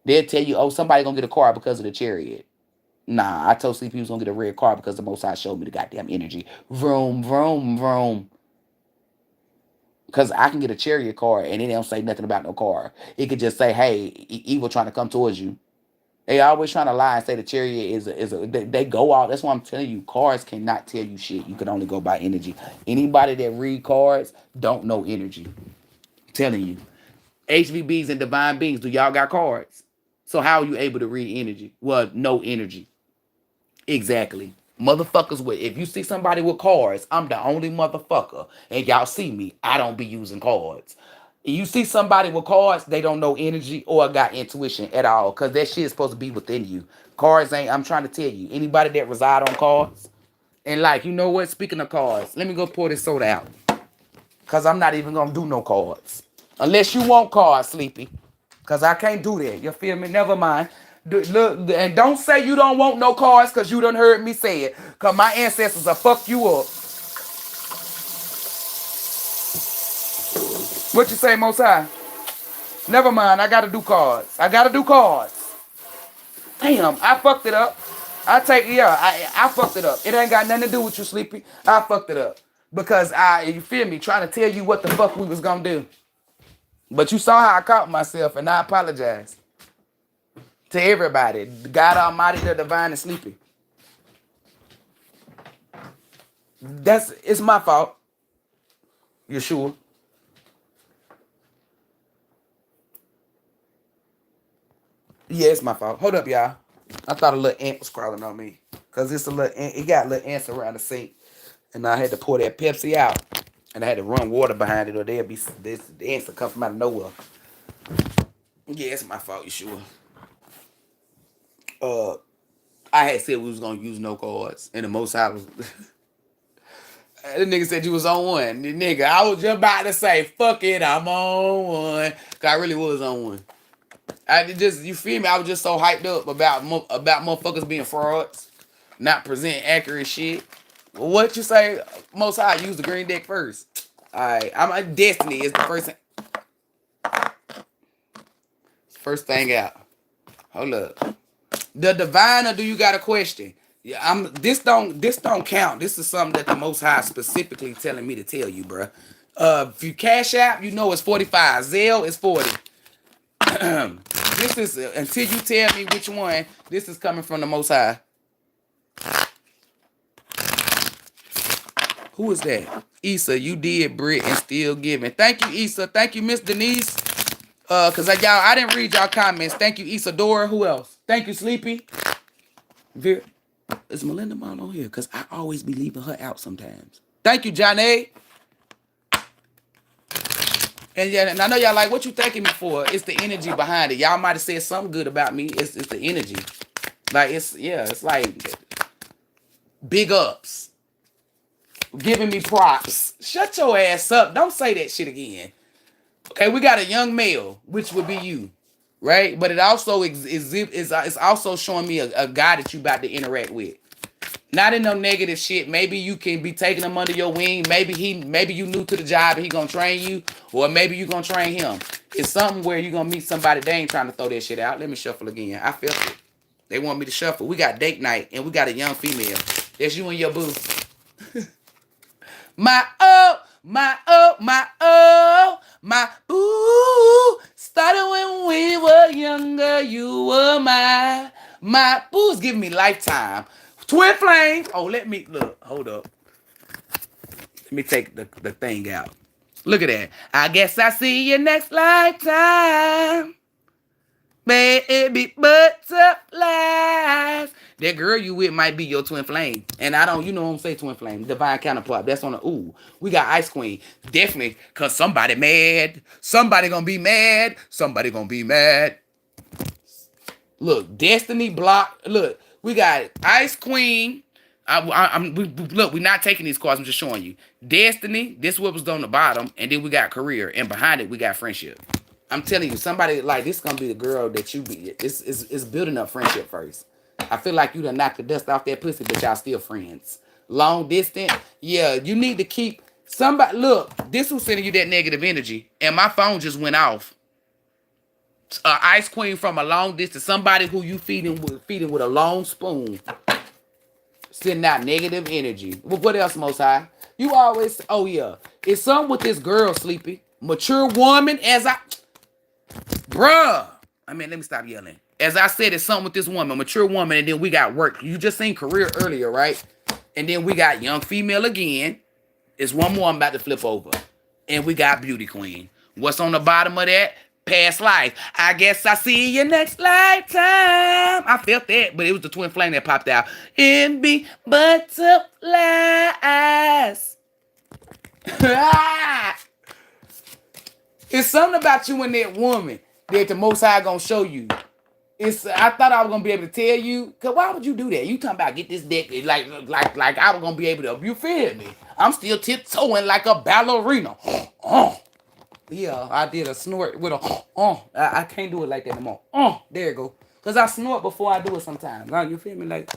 They'll tell you, oh, somebody going to get a car because of the chariot. Nah, I told Sleepy he was going to get a red car because the Most High showed me the goddamn energy. Vroom, vroom, vroom. Because I can get a chariot car and it don't say nothing about no car. It could just say, hey, evil trying to come towards you. They always trying to lie and say the chariot is a they go out. That's why I'm telling you, cards cannot tell you shit. You can only go by energy. Anybody that read cards don't know energy. I'm telling you. HVBs and divine beings, do y'all got cards? So how are you able to read energy? Well, no energy. Exactly. Motherfuckers with, if you see somebody with cards, I'm the only motherfucker. And y'all see me, I don't be using cards. You see somebody with cards, they don't know energy or got intuition at all. Cause that shit is supposed to be within you. Cards ain't, I'm trying to tell you, anybody that reside on cards, and like, you know what? Speaking of cards, let me go pour this soda out. Cause I'm not even gonna do no cards. Unless you want cards, Sleepy. Cause I can't do that. You feel me? Never mind. Look, and don't say you don't want no cards because you done heard me say it. Cause my ancestors will fuck you up. What you say, Most High? Never mind. I gotta do cards. I gotta do cards. Damn, I fucked it up. I fucked it up. It ain't got nothing to do with you, Sleepy. I fucked it up. Because you feel me, trying to tell you what the fuck we was gonna do. But you saw how I caught myself, and I apologize to everybody. God Almighty, the Divine, and Sleepy. It's my fault. You sure? Yeah, it's my fault. Hold up, y'all. I thought a little ant was crawling on me. Cause it's a little ant, it got little ants around the sink. And I had to pour that Pepsi out. And I had to run water behind it or they'll be the ants will come from out of nowhere. Yeah, it's my fault, you sure? Uh I had said we was gonna use no cards. And the most I was the nigga said you was on one. The nigga, I was just about to say, fuck it, I'm on one. Cause I really was on one. You feel me? I was just so hyped up about motherfuckers being frauds, not presenting accurate shit. What you say? Most High use the green deck first. All right, I'm a Destiny is the first thing out. Hold up. The divine, or do you got a question? Yeah, this don't count. This is something that the Most High specifically telling me to tell you, bro. If you cash out, you know it's 45. Zelle is 40. This is until you tell me which one. This is coming from the Most High. Who is that? Issa, you did Brit and still giving. Thank you, Issa. Thank you, Miss Denise. Cause I didn't read y'all comments. Thank you, Issa Dora. Who else? Thank you, Sleepy. Is Melinda Mom on here? Cause I always be leaving her out sometimes. Thank you, Johnny. And yeah, and I know y'all like, what you thanking me for? It's the energy behind it. Y'all might have said something good about me. It's the energy. Like it's like big ups. Giving me props. Shut your ass up. Don't say that shit again. Okay, we got a young male, which would be you, right? But it also is also showing me a guy that you about to interact with. Not in no negative shit. Maybe you can be taking him under your wing. Maybe you new to the job and he gonna train you, or maybe you gonna train him. It's something where you gonna meet somebody. They ain't trying to throw that shit out. Let me shuffle again. I felt it. They want me to shuffle. We got date night and we got a young female. That's you and your boo. My oh, my oh, my oh, my boo. Started when we were younger. You were my boo's giving me lifetime. Twin flames. Oh, let me look. Hold up. Let me take the thing out. Look at that. I guess I see you next lifetime. Baby butterflies. That girl you with might be your twin flame. And I don't, you know what I'm saying, twin flame. Divine counterpart. That's on the ooh. We got Ice Queen. Definitely, cause somebody mad. Somebody gonna be mad. Somebody gonna be mad. Look, Destiny block. Look, we got Ice Queen. Look, we're not taking these cards. I'm just showing you. Destiny. This what was on the bottom, and then we got career, and behind it we got friendship. I'm telling you, somebody like this gonna be the girl that you be. It's building up friendship first. I feel like you done knocked the dust off that pussy, but y'all still friends. Long distance, yeah. You need to keep somebody. Look, this was sending you that negative energy, and my phone just went off. Ice Queen from a long distance, somebody who you feeding with a long spoon, sending out negative energy. What else, Most High? You always, oh yeah, it's something with this girl, Sleepy, mature woman. Bruh. I mean, let me stop yelling. As I said, it's something with this woman, mature woman, and then we got work. You just seen career earlier, right? And then we got young female again. It's one more I'm about to flip over. And we got beauty queen. What's on the bottom of that? Past life. I guess I see you next lifetime. I felt that, but it was the twin flame that popped out. MB butterflies. It's something about you and that woman that the Most High gonna show you. I thought I was gonna be able to tell you, cause why would you do that? You talking about get this deck like I was gonna be able to. You feel me? I'm still tiptoeing like a ballerina. Yeah, I did a snort with a. I can't do it like that anymore. There you go. Cause I snort before I do it sometimes. You feel me? Like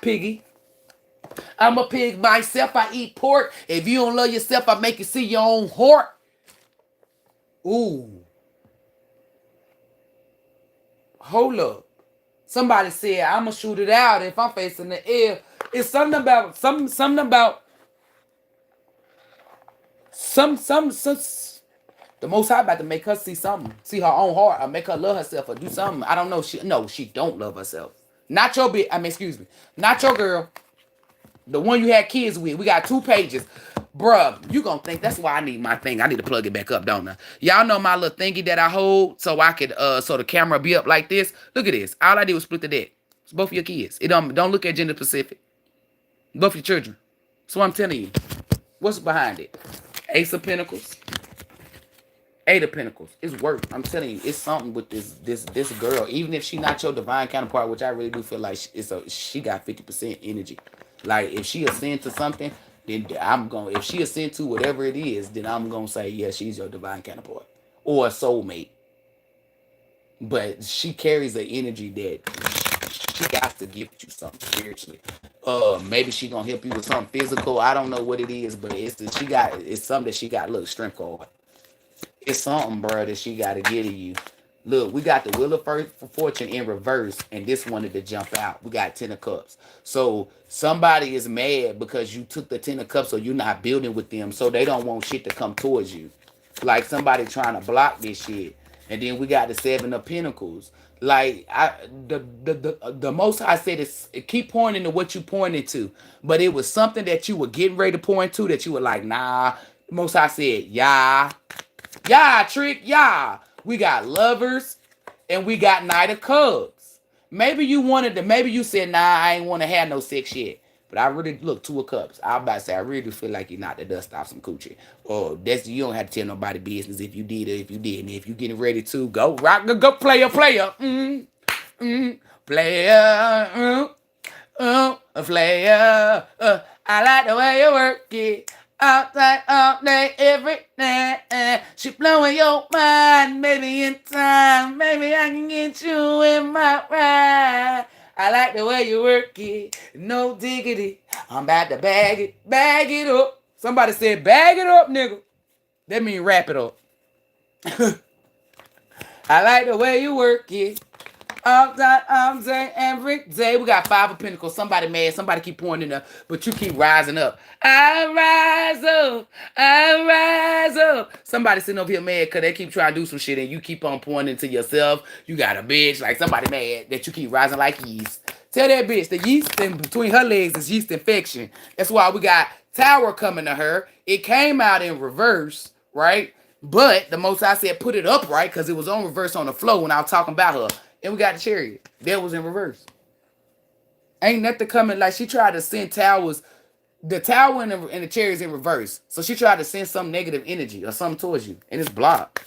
piggy. I'm a pig myself. I eat pork. If you don't love yourself, I make you see your own heart. Ooh. Hold up. Somebody said I'ma shoot it out if I'm facing the air. It's something about some the Most High about to make her see something. See her own heart or make her love herself or do something. I don't know. She don't love herself. Not your bitch. Excuse me. Not your girl. The one you had kids with. We got 2 pages. Bruh, you gonna think that's why I need my thing. I need to plug it back up, don't I? Y'all know my little thingy that I hold so I could so the camera be up like this. Look at this. All I did was split the deck. It's both of your kids. It don't look at gender specific. Both your children. So I'm telling you. What's behind it? Ace of Pentacles. 8 of Pentacles. It's work. I'm telling you, it's something with this girl. Even if she not your divine counterpart, which I really do feel like she got 50% energy. Like if she ascend to something, then if she ascend to whatever it is, then I'm gonna say, yeah, she's your divine counterpart or a soulmate. But she carries an energy that she got to give you something spiritually. Maybe she gonna help you with something physical. I don't know what it is, but it's something that she got. Look, strength card. It's something, bro, that she got to get to you. Look, we got the Wheel of Fortune in reverse, and this wanted to jump out. We got 10 of Cups. So somebody is mad because you took the 10 of Cups, so you're not building with them, so they don't want shit to come towards you. Like somebody trying to block this shit. And then we got the 7 of Pentacles. Like the most I said is keep pointing to what you pointed to, but it was something that you were getting ready to point to that you were like, nah. The most I said, yeah. Yeah, trick, yeah. We got Lovers and we got Knight of Cups. Maybe you said, nah, I ain't want to have no sex yet. But I really, look, 2 of Cups. I was about to say, I really do feel like you knocked the dust off some coochie. Oh, you don't have to tell nobody business if you did or if you didn't. If you getting ready to go rock, go player. Player. A player. I like the way you work it. Outside all day, every day. She blowing your mind, maybe in time. Maybe I can get you in my ride. I like the way you work it, no diggity. I'm about to bag it up. Somebody said, bag it up, nigga. That mean wrap it up. I like the way you work it. All time, all day, every day. We got 5 of Pentacles. Somebody mad. Somebody keep pouring in there, but you keep rising up. I rise up. I rise up. Somebody sitting over here mad because they keep trying to do some shit and you keep on pouring into yourself. You got a bitch. Like somebody mad that you keep rising like yeast. Tell that bitch the yeast in between her legs is yeast infection. That's why we got Tower coming to her. It came out in reverse, right? But the most I said put it upright because it was on reverse on the floor when I was talking about her. And we got the Chariot. That was in reverse. Ain't nothing coming. Like she tried to send towers. The tower and the Chariot's in reverse. So she tried to send some negative energy or something towards you. And it's blocked.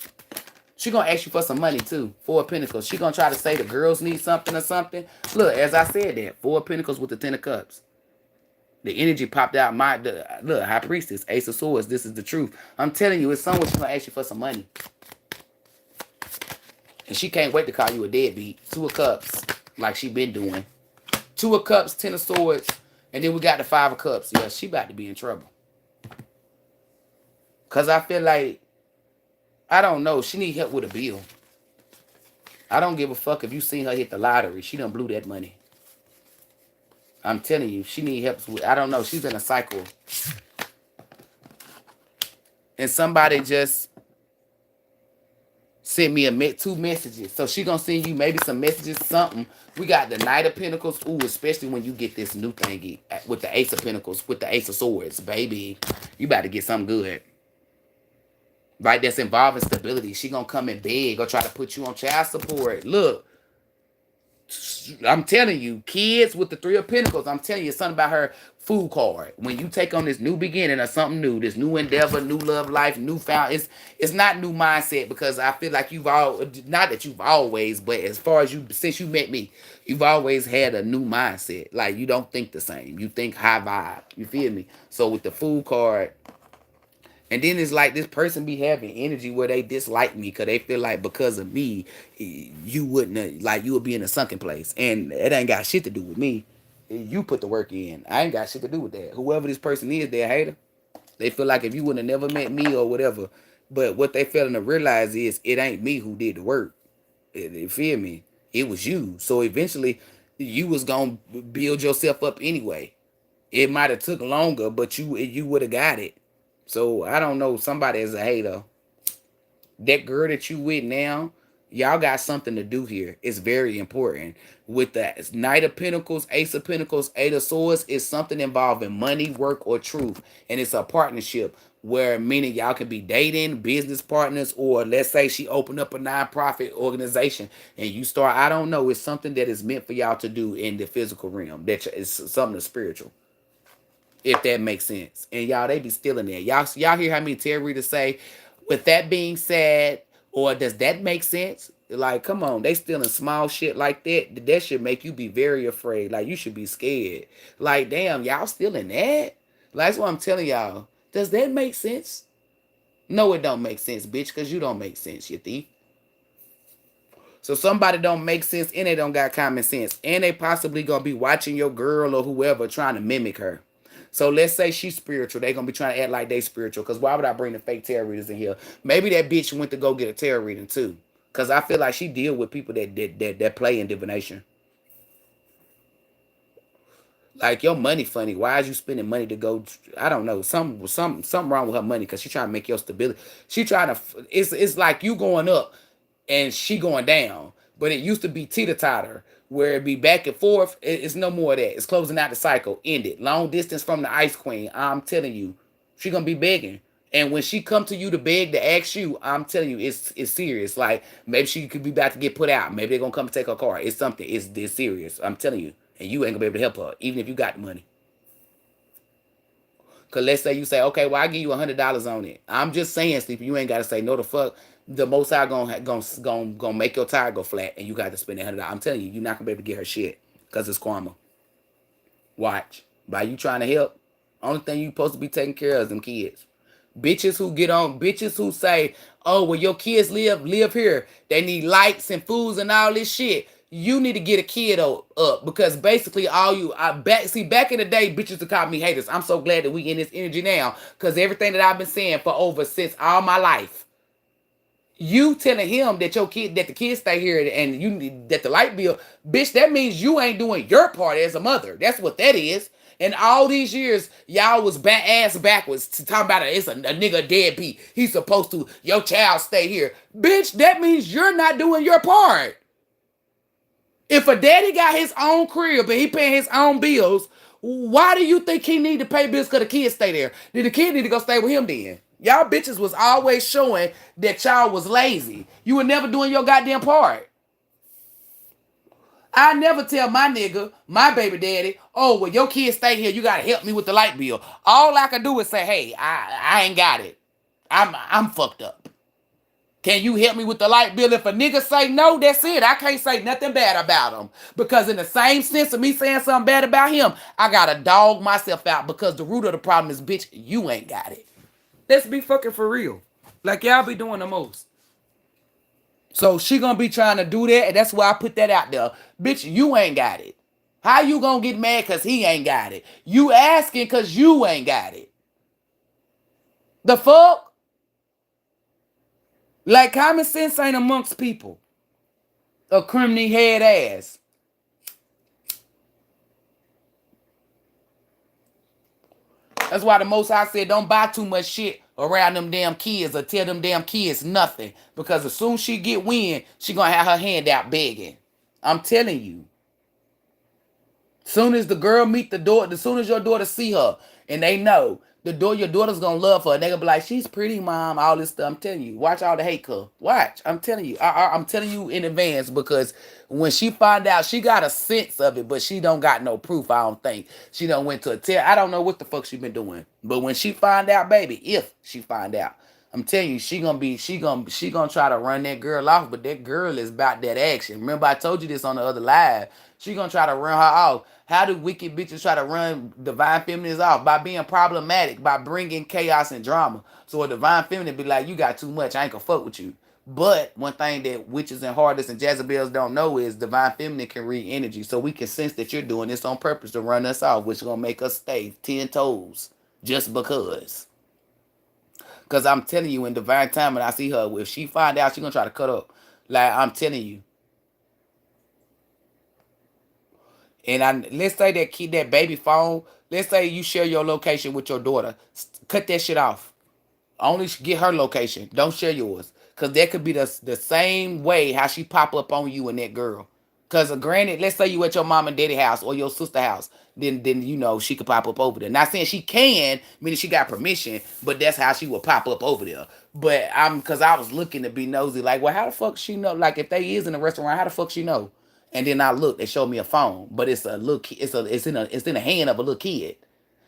She gonna ask you for some money too. 4 of Pentacles. She gonna try to say the girls need something or something. Look, as I said that. 4 of Pentacles with the 10 of Cups. The energy popped out. Look, High Priestess, Ace of Swords. This is the truth. I'm telling you, it's someone she's gonna ask you for some money. And she can't wait to call you a deadbeat. 2 of Cups, like she been doing. 2 of Cups, 10 of Swords, and then we got the 5 of Cups. Yeah, she about to be in trouble. Because I feel like, I don't know, she need help with a bill. I don't give a fuck if you seen her hit the lottery. She done blew that money. I'm telling you, she need help with, I don't know, she's in a cycle. And somebody just sent me 2 messages. So she gonna send you maybe some messages, something. We got the Knight of Pentacles. Ooh, especially when you get this new thingy with the Ace of Pentacles, with the Ace of Swords. Baby, you about to get something good. Right, that's involving stability. She gonna come in big or try to put you on child support. Look, I'm telling you, kids with the 3 of Pentacles, I'm telling you something about her food card. When you take on this new beginning or something new, this new endeavor, new love life, new found, it's not new mindset because I feel like not that you've always, but as far as since you met me, you've always had a new mindset. Like you don't think the same. You think high vibe. You feel me? So with the food card, and then it's like this person be having energy where they dislike me because they feel like because of me, you wouldn't, like you would be in a sunken place. And it ain't got shit to do with me. You put the work in. I ain't got shit to do with that. Whoever this person is, they're a hater. They feel like if you would have never met me or whatever. But what they failing to realize is it ain't me who did the work. You feel me? It was you. So eventually you was going to build yourself up anyway. It might have took longer, but you would have got it. So I don't know. Somebody is a hater. That girl that you with now, y'all got something to do here. It's very important. With the Knight of Pentacles, Ace of Pentacles, 8 of Swords, it's something involving money, work, or truth. And it's a partnership where meaning y'all can be dating, business partners, or let's say she opened up a nonprofit organization and you start, I don't know, it's something that is meant for y'all to do in the physical realm. That is something spiritual. If that makes sense. And y'all, they be still in there. Y'all hear how many tarot readers say, with that being said, or does that make sense? Like, come on, they still in small shit like that. That should make you be very afraid. Like, you should be scared. Like, damn, y'all still in that? Like, that's what I'm telling y'all. Does that make sense? No, it don't make sense, bitch, because you don't make sense, you thief. So somebody don't make sense and they don't got common sense. And they possibly gonna be watching your girl or whoever trying to mimic her. So let's say she's spiritual. They gonna be trying to act like they spiritual. Because why would I bring the fake tarot readers in here? Maybe that bitch went to go get a tarot reading too. Because I feel like she deal with people that play in divination. Like your money funny. Why is you spending money to go? I don't know. Something wrong with her money because she trying to make your stability. She trying to. It's like you going up and she going down. But it used to be teeter-totter where it be back and forth. It's no more of that. It's closing out the cycle. Ended. Long distance from the Ice Queen. I'm telling you, she gonna be begging. And when she come to you to beg to ask you, I'm telling you, it's serious. Like maybe she could be about to get put out. Maybe they're gonna come take her car. It's something. It's serious. I'm telling you. And you ain't gonna be able to help her, even if you got the money. Cause let's say you say, okay, well I give you $100 on it. I'm just saying, Sleepy, you ain't gotta say no the fuck. The most I gonna make your tire go flat, and you got to spend $100. I'm telling you, you're not gonna be able to get her shit, cause it's karma. Watch. By you trying to help, Only thing you supposed to be taking care of is them kids. Bitches who get on, bitches who say, oh, well, your kids live here. They need lights and foods and all this shit. You need to get a kid up because basically all you back in the day, bitches to call me haters. I'm so glad that we in this energy now because everything that I've been saying for over since all my life. You telling him that the kids stay here and you that the light bill, bitch, that means you ain't doing your part as a mother. That's what that is. And all these years, y'all was ass backwards to talk about it. It's a nigga deadbeat. He's supposed to, your child stay here. Bitch, that means you're not doing your part. If a daddy got his own crib and he paying his own bills, why do you think he need to pay bills because the kids stay there? Did the kid need to go stay with him then? Y'all bitches was always showing that y'all was lazy. You were never doing your goddamn part. I never tell my nigga, my baby daddy, oh, well, your kids stay here. You got to help me with the light bill. All I can do is say, hey, I ain't got it. I'm fucked up. Can you help me with the light bill? If a nigga say no, that's it. I can't say nothing bad about him. Because in the same sense of me saying something bad about him, I gotta dog myself out because the root of the problem is, bitch, you ain't got it. Let's be fucking for real. Like y'all be doing the most. So she gonna be trying to do that, and that's why I put that out there. Bitch, you ain't got it. How you gonna get mad cause he ain't got it? You asking cause you ain't got it. The fuck? Like common sense ain't amongst people. A criminal head ass. That's why the Most High said don't buy too much shit around them damn kids or tell them damn kids nothing. Because as soon as she get wind, she gonna have her hand out begging. I'm telling you. Soon as the girl meet the daughter, as soon as your daughter see her and they know your daughter's gonna love her, and they gonna be like, she's pretty, mom, all this stuff. I'm telling you, watch all the hate her. Watch. I'm telling you. I'm telling you in advance because when she find out, she got a sense of it, but she don't got no proof, I don't think. She done went to a tell. I don't know what the fuck she been doing. But when she find out, baby, if she find out, I'm telling you, she gonna try to run that girl off, but that girl is about that action. Remember, I told you this on the other live. She gonna try to run her off. How do wicked bitches try to run divine feminines off? By being problematic, by bringing chaos and drama. So a divine feminine be like, you got too much, I ain't gonna fuck with you. But one thing that witches and harlots and Jezebels don't know is divine feminine can read energy. So we can sense that you're doing this on purpose to run us off, which is gonna make us stay 10 toes just because. Because I'm telling you, in divine time, and I see her, if she find out, she gonna try to cut up. Like, I'm telling you. And let's say that baby phone, let's say you share your location with your daughter. Cut that shit off. Only get her location. Don't share yours. Because that could be the same way how she pop up on you and that girl. Because granted, let's say you at your mom and daddy house or your sister house. Then you know she could pop up over there. Not saying she can, meaning she got permission, but that's how she would pop up over there. But because I was looking to be nosy, like, well, how the fuck she know? Like, if they is in a restaurant, how the fuck she know? And then I look, they showed me a phone, but it's a little, it's in the hand of a little kid.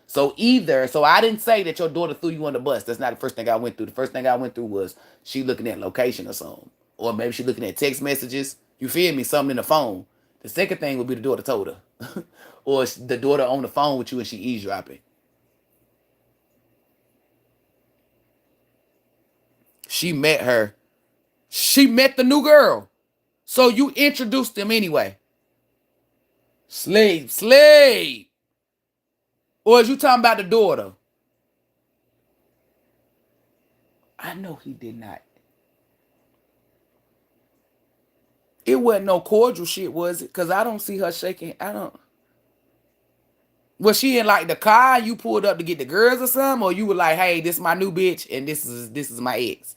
So I didn't say that your daughter threw you on the bus. That's not the first thing I went through. The first thing I went through was she looking at location or something, or maybe she looking at text messages. You feel me? Something in the phone. The second thing would be the daughter told her, or the daughter on the phone with you and she eavesdropping. She met her. She met the new girl. So you introduced them anyway. Slave. Or is you talking about the daughter? I know he did not. It wasn't no cordial shit, was it? Because I don't see her shaking. I don't. Was she in like the car you pulled up to get the girls or something? Or you were like, hey, this is my new bitch and this is my ex?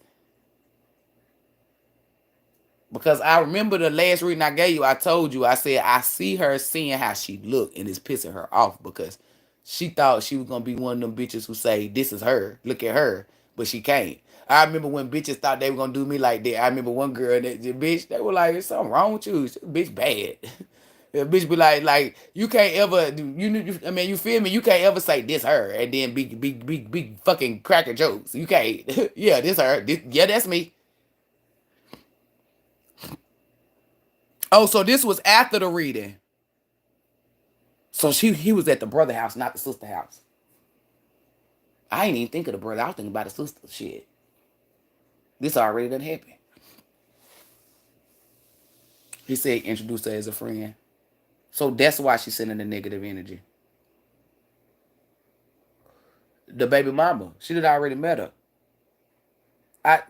Because I remember the last reading I gave you, I told you, I said, I see her seeing how she looked and it's pissing her off because she thought she was going to be one of them bitches who say, this is her, look at her, but she can't. I remember when bitches thought they were going to do me like that. I remember one girl, that bitch, they were like, there's something wrong with you. Bitch bad. The bitch be like, you can't ever, I mean, you feel me? You can't ever say this her and then be fucking cracking jokes. You can't. Yeah, this her. Yeah, that's me. Oh, so this was after the reading. So he was at the brother house, not the sister house. I ain't even think of the brother. I was thinking about the sister. Shit. This already done happened. He said introduce her as a friend. So that's why she's sending the negative energy. The baby mama. She did already met her. I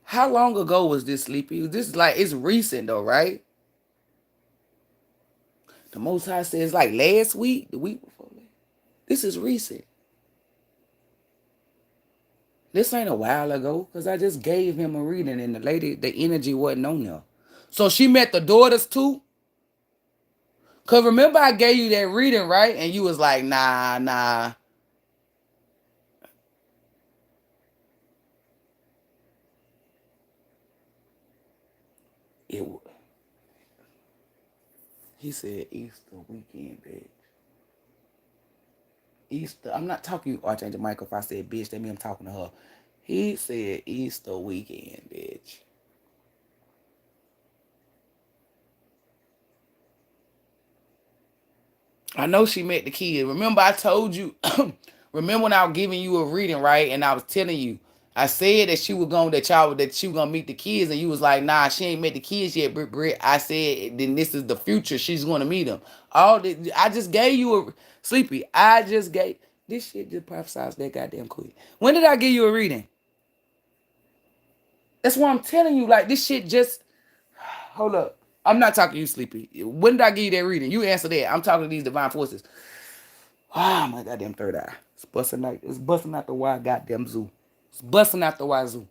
How long ago was this, Sleepy? This is like, it's recent though, right? The Most High says like last week, the week before. This is recent. This ain't a while ago, because I just gave him a reading and the lady, the energy wasn't on there. So she met the daughters too? Because remember I gave you that reading, right? And you was like, nah. It. He said Easter weekend, bitch. Easter. I'm not talking to you, Archangel Michael. If I said bitch, that means I'm talking to her. He said Easter weekend, bitch. I know she met the kid. Remember I told you, remember when I was giving you a reading, right? And I was telling you, I said that she was going that she was gonna meet the kids, and you was like, nah, she ain't met the kids yet, Britt. I said, then this is the future. She's gonna meet them. I just gave you a Sleepy. I just gave this shit just prophesized that goddamn quick. When did I give you a reading? That's why I'm telling you, like this shit just hold up. I'm not talking to you, Sleepy. When did I give you that reading? You answer that. I'm talking to these divine forces. Ah, my goddamn third eye. It's busting out. It's busting out the wide goddamn zoo. It's busting out the wazoo.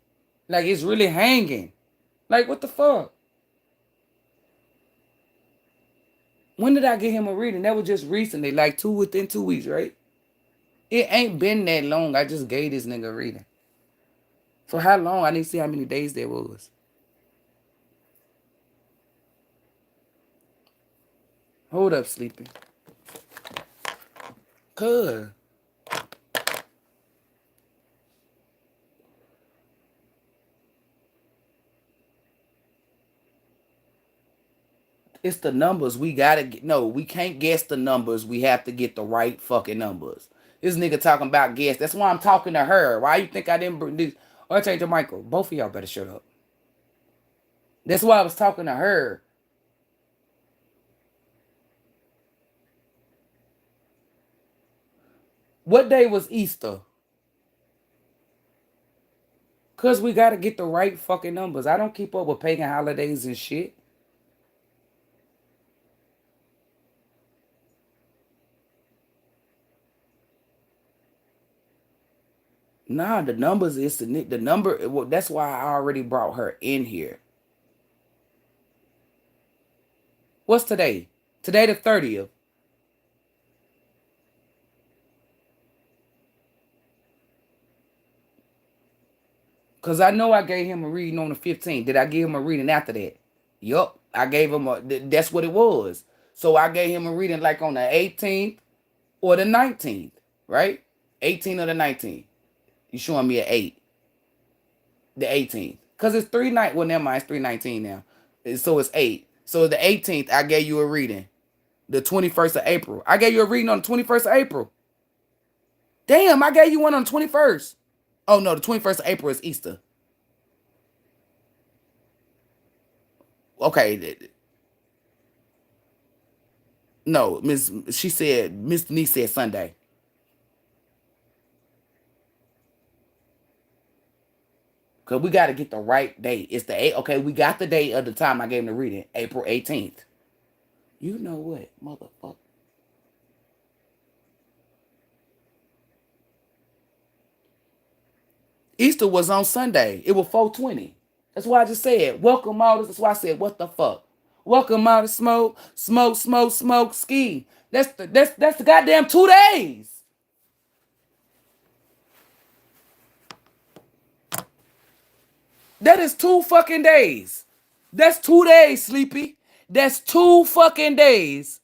Like it's really hanging. Like what the fuck? When did I get him a reading? That was just recently, like within 2 weeks, right? It ain't been that long. I just gave this nigga a reading. For how long? I need to see how many days there was. Hold up, Sleepy. Cuz. It's the numbers. We gotta get. No, we can't guess the numbers. We have to get the right fucking numbers. This nigga talking about guess. That's why I'm talking to her. Why you think I didn't bring this? Or change to Michael. Both of y'all better shut up. That's why I was talking to her. What day was Easter? Cause we gotta get the right fucking numbers. I don't keep up with pagan holidays and shit. Nah, the numbers is the number. Well, that's why I already brought her in here. What's today? Today the 30th. Cause I know I gave him a reading on the 15th. Did I give him a reading after that? Yup. I gave him that's what it was. So I gave him a reading like on the 18th or the 19th, right? 18th or the 19th. You showing me an 8. The 18th. Cause it's 3 night. Well, never mind, it's 319 now. So it's 8. So the 18th, I gave you a reading. The 21st of April. I gave you a reading on the 21st of April. Damn, I gave you one on the 21st. Oh no, the 21st of April is Easter. Okay. No, Miss Denise said Sunday. Cause we gotta get the right date. It's the 8th. Okay, we got the date of the time I gave him the reading. April 18th. You know what, motherfucker? Easter was on Sunday. It was 420. That's why I just said, welcome all this. That's why I said, what the fuck? Welcome all the smoke, ski. That's the goddamn 2 days. That is 2 fucking days. That's 2 days, Sleepy. That's 2 fucking days.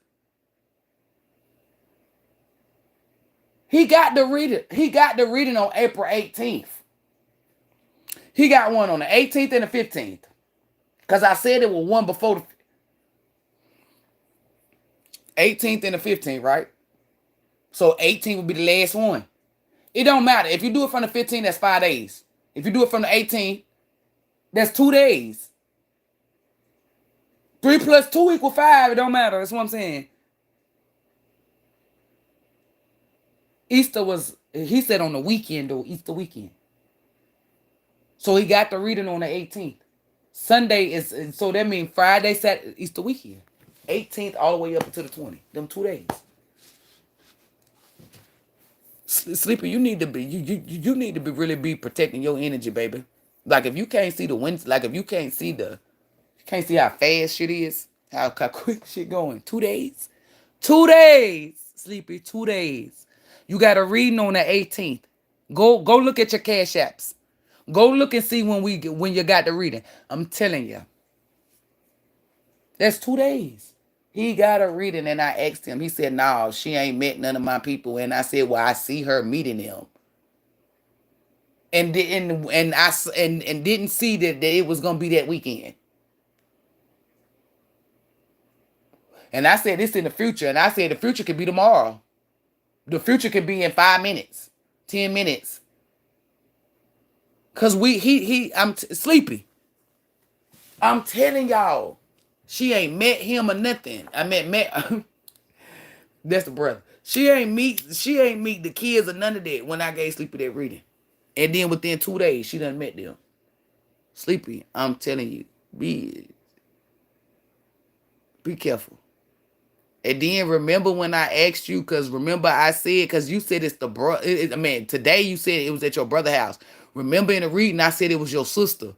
He got the reading. He got the reading on April 18th. He got one on the 18th and the 15th. Because I said it was one before the. 18th and the 15th, right? So 18th would be the last one. It don't matter. If you do it from the 15th, that's 5 days. If you do it from the 18th, that's 2 days. 3 plus 2 equals 5. It don't matter. That's what I'm saying. Easter was, he said on the weekend though, Easter weekend. So he got the reading on the 18th. Sunday is, so that means Friday, Saturday, Easter weekend. 18th all the way up until the 20th. Them 2 days. Sleeper, you need to be you need to be really be protecting your energy, baby. Like if you can't see the wind, like if you can't see how fast shit is, how quick shit going. 2 days, 2 days, Sleepy, 2 days. You got a reading on the 18th. Go look at your cash apps. Go look and see when you got the reading. I'm telling you, that's 2 days. He got a reading and I asked him. He said, "No, she ain't met none of my people." And I said, "Well, I see her meeting them." And didn't see that it was gonna be that weekend. And I said this in the future, and I said the future could be tomorrow. The future could be in 5 minutes, 10 minutes. Cause I'm sleepy. I'm telling y'all, she ain't met him or nothing. I met that's the brother. She ain't meet the kids or none of that when I gave Sleepy that reading. And then within 2 days, she done met them. Sleepy, I'm telling you, be careful. And then remember when I asked you, because remember I said, because you said it's the bro. I mean, today you said it was at your brother's house. Remember in the reading, I said it was your sister.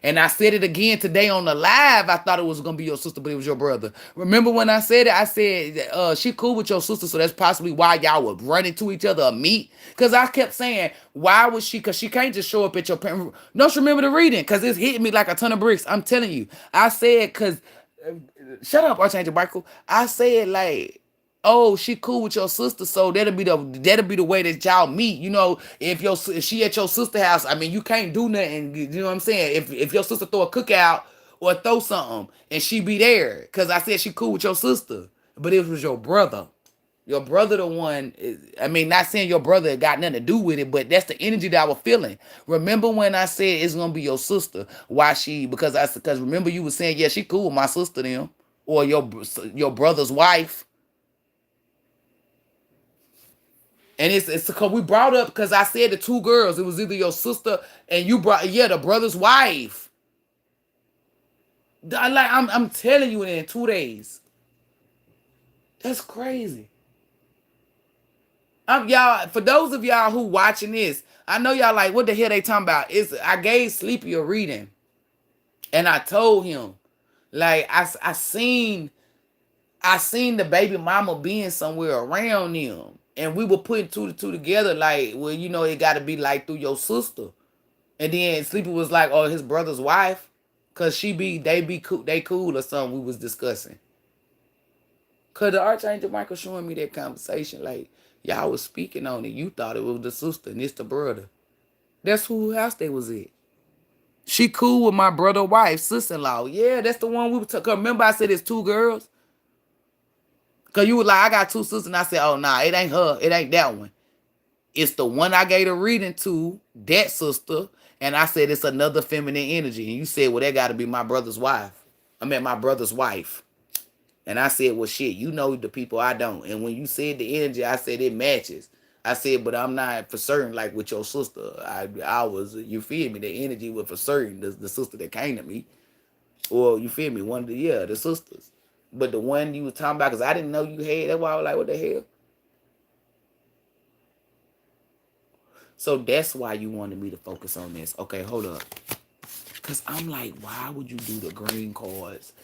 And I said it again today on the live. I thought it was going to be your sister, but it was your brother. Remember when I said it? I said, she cool with your sister, so that's possibly why y'all would run into each other or meet. Because I kept saying, why was she? Because she can't just show up at your parents. Don't you remember the reading? Because it's hitting me like a ton of bricks. I'm telling you. I said, because, shut up, Archangel Michael. I said, like, oh, she cool with your sister, so that'll be the way that y'all meet. You know, if she at your sister house, I mean, you can't do nothing. You know what I'm saying? If your sister throw a cookout or throw something and she be there, because I said she cool with your sister, but it was your brother. Your brother the one, I mean, not saying your brother got nothing to do with it, but that's the energy that I was feeling. Remember when I said it's gonna be your sister? Why because remember you was saying, yeah, she cool with my sister then, or your brother's wife. And it's because we brought up, because I said the two girls, it was either your sister and you brought, yeah, the brother's wife. I'm telling you, in 2 days. That's crazy. Y'all, for those of y'all who watching this, I know y'all like, what the hell they talking about? I gave Sleepy a reading, and I told him, like, I seen the baby mama being somewhere around them. And we were putting 2 to 2 together, like, well, you know, it got to be like through your sister. And then Sleepy was like, oh, his brother's wife, cause they cool or something. We was discussing. Cause the Archangel Michael showing me that conversation, like y'all was speaking on it. You thought it was the sister and it's the brother. That's who house they was at. She cool with my brother wife, sister-in-law. Yeah, that's the one we were talking. Remember I said it's 2 girls? Cause you were like, I got 2 sisters, and I said, oh nah, it ain't her. It ain't that one. It's the one I gave a reading to, that sister, and I said it's another feminine energy. And you said, well, that got to be my brother's wife. I meant my brother's wife. And I said, well, shit, you know the people I don't. And when you said the energy, I said it matches. I said, but I'm not for certain like with your sister. I was, you feel me? The energy was for certain, the sister that came to me. Or, you feel me? One of the sisters. But the one you was talking about, because I didn't know you had, that's why I was like, what the hell? So that's why you wanted me to focus on this. Okay, hold up. Because I'm like, why would you do the green cards?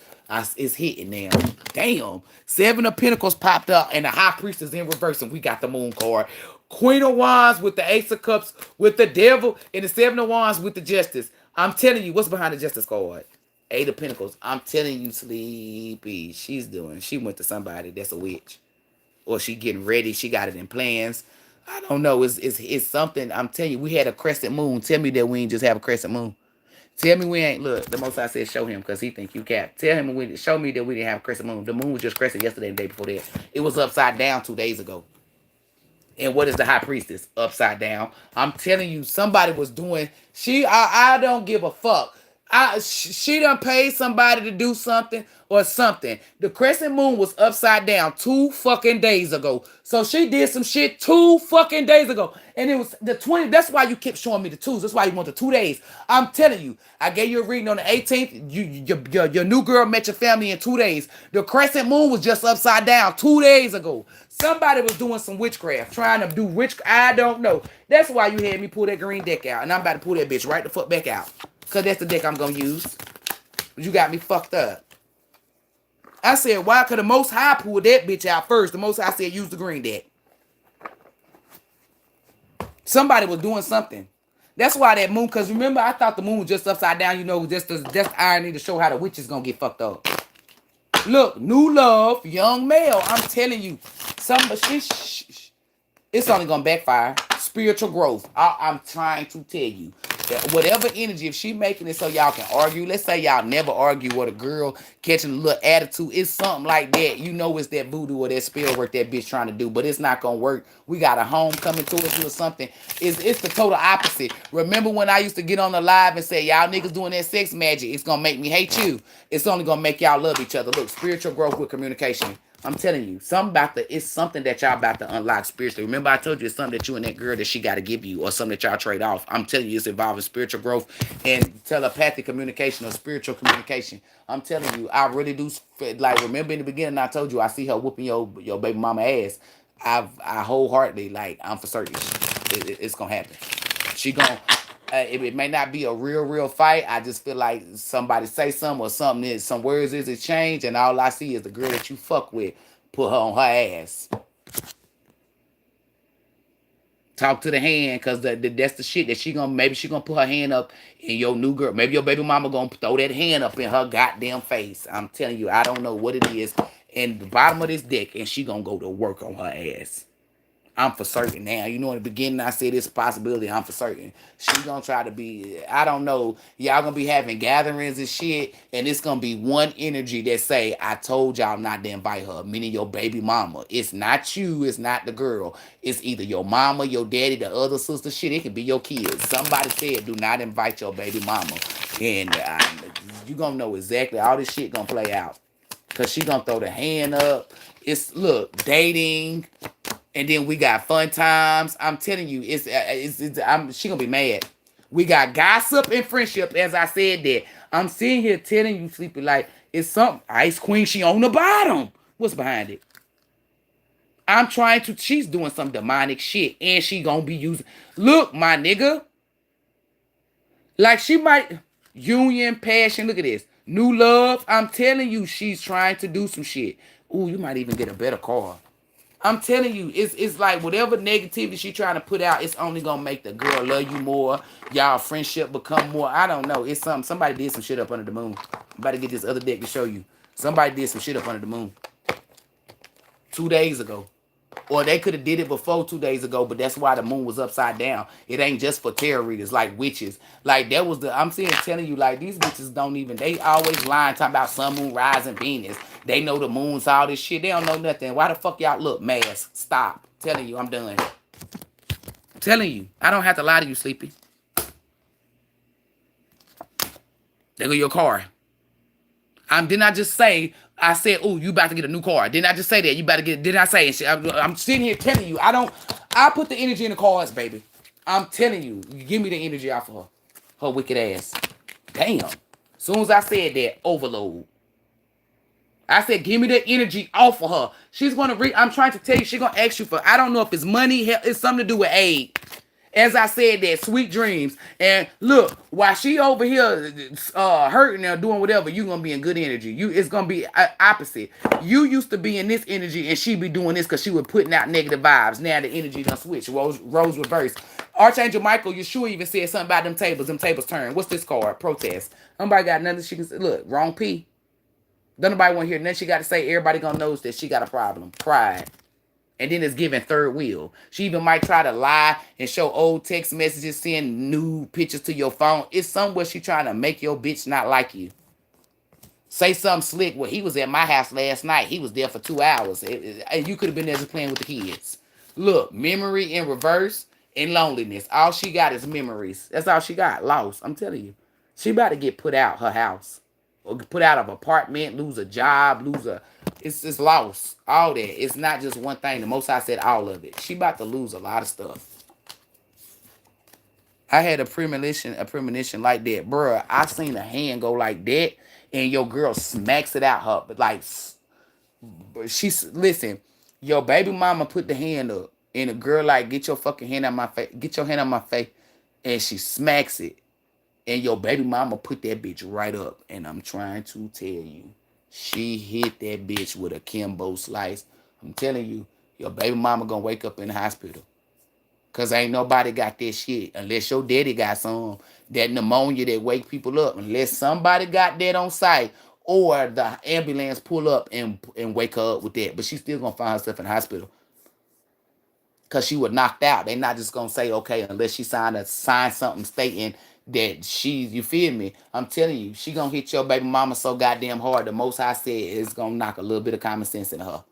It's hitting now. Damn. 7 of Pentacles popped up and the High Priestess in reverse, and we got the Moon card. Queen of Wands with the Ace of Cups with the Devil, and the 7 of Wands with the Justice. I'm telling you, what's behind the Justice card? 8 of Pentacles. I'm telling you, Sleepy. She went to somebody that's a witch. Or she getting ready. She got it in plans. I don't know. It's something. I'm telling you, we had a crescent moon. Tell me that we ain't just have a crescent moon. Tell me we ain't, look, the most I said show him because he think you cap. Tell him show me that we didn't have a crescent moon. The moon was just crescent yesterday and the day before that. It was upside down 2 days ago. And what is the high priestess? Upside down. I'm telling you, somebody was doing. I don't give a fuck. She done paid somebody to do something or something. The crescent moon was upside down 2 fucking days ago. So she did some shit 2 fucking days ago. And it was the 20. That's why you kept showing me the twos. That's why you want the 2 days. I'm telling you, I gave you a reading on the 18th. Your new girl met your family in 2 days. The crescent moon was just upside down 2 days ago. Somebody was doing some witchcraft, trying to do witchcraft. I don't know. That's why you had me pull that green deck out. And I'm about to pull that bitch right the fuck back out. Because that's the deck I'm going to use. You got me fucked up. I said, why could the Most High pull that bitch out first? The Most High said, use the green deck. Somebody was doing something. That's why that moon, because remember, I thought the moon was just upside down. You know, that's irony to show how the witch is going to get fucked up. Look, new love, young male. I'm telling you, it's only gonna backfire. Spiritual growth. I'm trying to tell you that whatever energy, if she making it so y'all can argue, let's say y'all never argue with a girl catching a little attitude, it's something like that. You know, it's that voodoo or that spell work that bitch trying to do, but it's not gonna work. We got a home coming to us or something. It's the total opposite. Remember when I used to get on the live and say y'all niggas doing that sex magic? It's gonna make me hate you. It's only gonna make y'all love each other. Look, spiritual growth with communication. I'm telling you, it's something that y'all about to unlock spiritually. Remember, I told you it's something that you and that girl that she got to give you, or something that y'all trade off. I'm telling you, it's involving spiritual growth and telepathic communication or spiritual communication. I'm telling you, I really do. Like, remember in the beginning, I told you I see her whooping your baby mama ass. I wholeheartedly, like, I'm for certain it's gonna happen. She gonna. It may not be a real fight. I just feel like somebody say something or something. Some words is exchanged, and all I see is the girl that you fuck with put her on her ass. Talk to the hand, cause that's the shit that she gonna put her hand up in your new girl. Maybe your baby mama gonna throw that hand up in her goddamn face. I'm telling you, I don't know what it is. In the bottom of this deck, and she gonna go to work on her ass. I'm for certain now. You know, in the beginning, I said it's a possibility. I'm for certain. She gonna try to be, I don't know. Y'all gonna be having gatherings and shit. And it's gonna be one energy that say, I told y'all not to invite her. Meaning your baby mama. It's not you. It's not the girl. It's either your mama, your daddy, the other sister. Shit, it could be your kids. Somebody said, do not invite your baby mama. And you gonna know exactly all this shit gonna play out. Because she gonna throw the hand up. Look, dating. And then we got fun times. I'm telling you, she gonna be mad. We got gossip and friendship, as I said that. I'm sitting here telling you, Sleepy, like, it's something. Ice Queen, she on the bottom. What's behind it? She's doing some demonic shit. And she gonna be using, look, my nigga. Like, she might, union, passion, look at this. New love, I'm telling you, she's trying to do some shit. Ooh, you might even get a better car. I'm telling you, it's like whatever negativity she trying to put out, it's only gonna make the girl love you more. Y'all friendship become more. I don't know. It's something. Somebody did some shit up under the moon. I'm about to get this other deck to show you. Somebody did some shit up under the moon 2 days ago. Or they could have did it before 2 days ago, but that's why the moon was upside down. It ain't just for tarot readers, like witches. Like, that was I'm telling you, like, these bitches don't even, they always lying, talking about sun, moon, rising, Venus. They know the moon's all this shit. They don't know nothing. Why the fuck y'all look, mask? Stop. Telling you, I'm done. Telling you. I don't have to lie to you, Sleepy. There go your car. Didn't I just say, I said, oh, you about to get a new car. Didn't I just say that? You about to get, didn't I say it? I'm sitting here telling you, I put the energy in the cars, baby. I'm telling you, give me the energy off of her wicked ass. Damn. As soon as I said that, overload. I said, give me the energy off of her. She's going to I'm trying to tell you, she's going to ask you for, I don't know if it's money, it's something to do with aid. As I said, that sweet dreams. And look, while she over here hurting or doing whatever, you're going to be in good energy. It's going to be opposite. You used to be in this energy and she be doing this because she was putting out negative vibes. Now the energy done switch. Roles reverse. Archangel Michael, Yeshua even said something about them tables. Them tables turn. What's this card? Protest. Nobody got nothing she can say. Look, wrong P. Don't nobody want to hear nothing she got to say. Everybody gonna knows that she got a problem. Pride. And then it's giving third wheel. She even might try to lie and show old text messages, send new pictures to your phone. It's somewhere she trying to make your bitch not like you. Say something slick. Well, he was at my house last night. He was there for 2 hours. And you could have been there just playing with the kids. Look, memory in reverse and loneliness. All she got is memories. That's all she got. Lost. I'm telling you. She about to get put out her house. Or put out of apartment, lose a job, lose a... It's lost. All that. It's not just one thing. The most I said all of it. She about to lose a lot of stuff. I had a premonition like that. Bruh, I seen a hand go like that and your girl smacks it out her. But like, she's, listen, your baby mama put the hand up and the girl like, get your fucking hand out my face. Get your hand out my face. And she smacks it. And your baby mama put that bitch right up. And I'm trying to tell you, she hit that bitch with a Kimbo slice. I'm telling you, your baby mama gonna wake up in the hospital. Cause ain't nobody got that shit unless your daddy got some. That pneumonia that wake people up. Unless somebody got that on site or the ambulance pull up and wake her up with that. But she still gonna find herself in the hospital. Cause she was knocked out. They not just gonna say, okay, unless she sign something stating that you feel me? I'm telling you, she gonna hit your baby mama so goddamn hard. The most I said is gonna knock a little bit of common sense in her.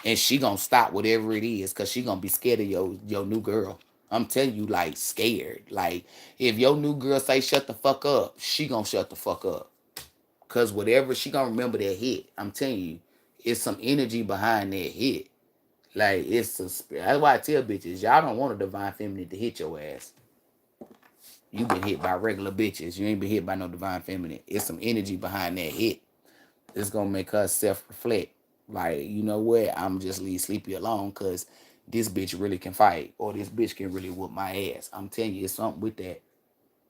And she gonna stop whatever it is because she gonna be scared of your new girl. I'm telling you, like, scared. Like, if your new girl say shut the fuck up, she gonna shut the fuck up. Because whatever, she gonna remember that hit. I'm telling you, it's some energy behind that hit. Like, it's a spirit. That's why I tell bitches, y'all don't want a divine feminine to hit your ass. You been hit by regular bitches. You ain't been hit by no divine feminine. It's some energy behind that hit. It's gonna make her self-reflect. Like, you know what? I'm just leave Sleepy alone because this bitch really can fight. Or this bitch can really whoop my ass. I'm telling you, it's something with that.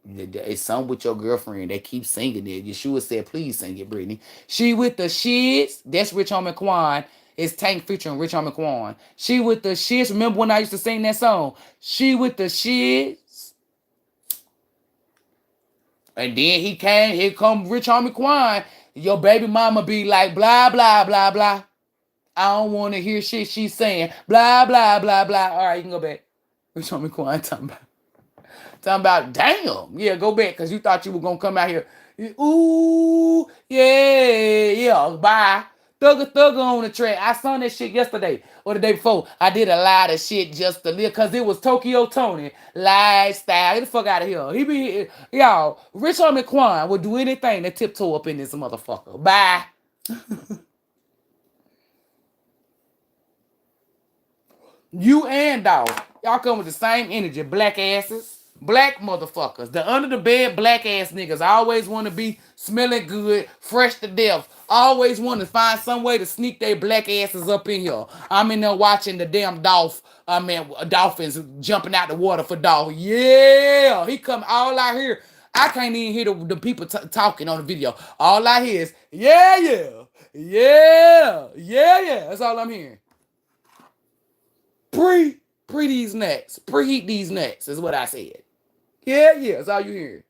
It's something with your girlfriend. They keep singing it. Yeshua said, please sing it, Brittany. She with the shits. That's Rich Homie Quan. It's Tank featuring Rich Homie Quan. She with the shits. Remember when I used to sing that song? She with the shits. And then here come Rich Homie Quan. Your baby mama be like, blah, blah, blah, blah. I don't want to hear shit she's saying. Blah, blah, blah, blah. All right, you can go back. Rich Homie Quan talking about, damn. Yeah, go back, because you thought you were going to come out here. Ooh, yeah, bye. Thugger on the track. I saw that shit yesterday or the day before. I did a lot of shit just to live because it was Tokyo Tony lifestyle. Get the fuck out of here. He be, y'all, Rich Homie Quan would do anything to tiptoe up in this motherfucker. Bye. You and dog. Y'all come with the same energy. Black asses. Black motherfuckers. The under the bed black ass niggas always want to be smelling good, fresh to death. Always want to find some way to sneak their black asses up in here. I'm in there watching the damn dolphins jumping out the water for dog. Yeah, he come all out here. I can't even hear the people talking on the video. All I hear is, yeah. That's all I'm hearing. Pre these nuts. Preheat these nuts is what I said. Yeah, that's all you hear.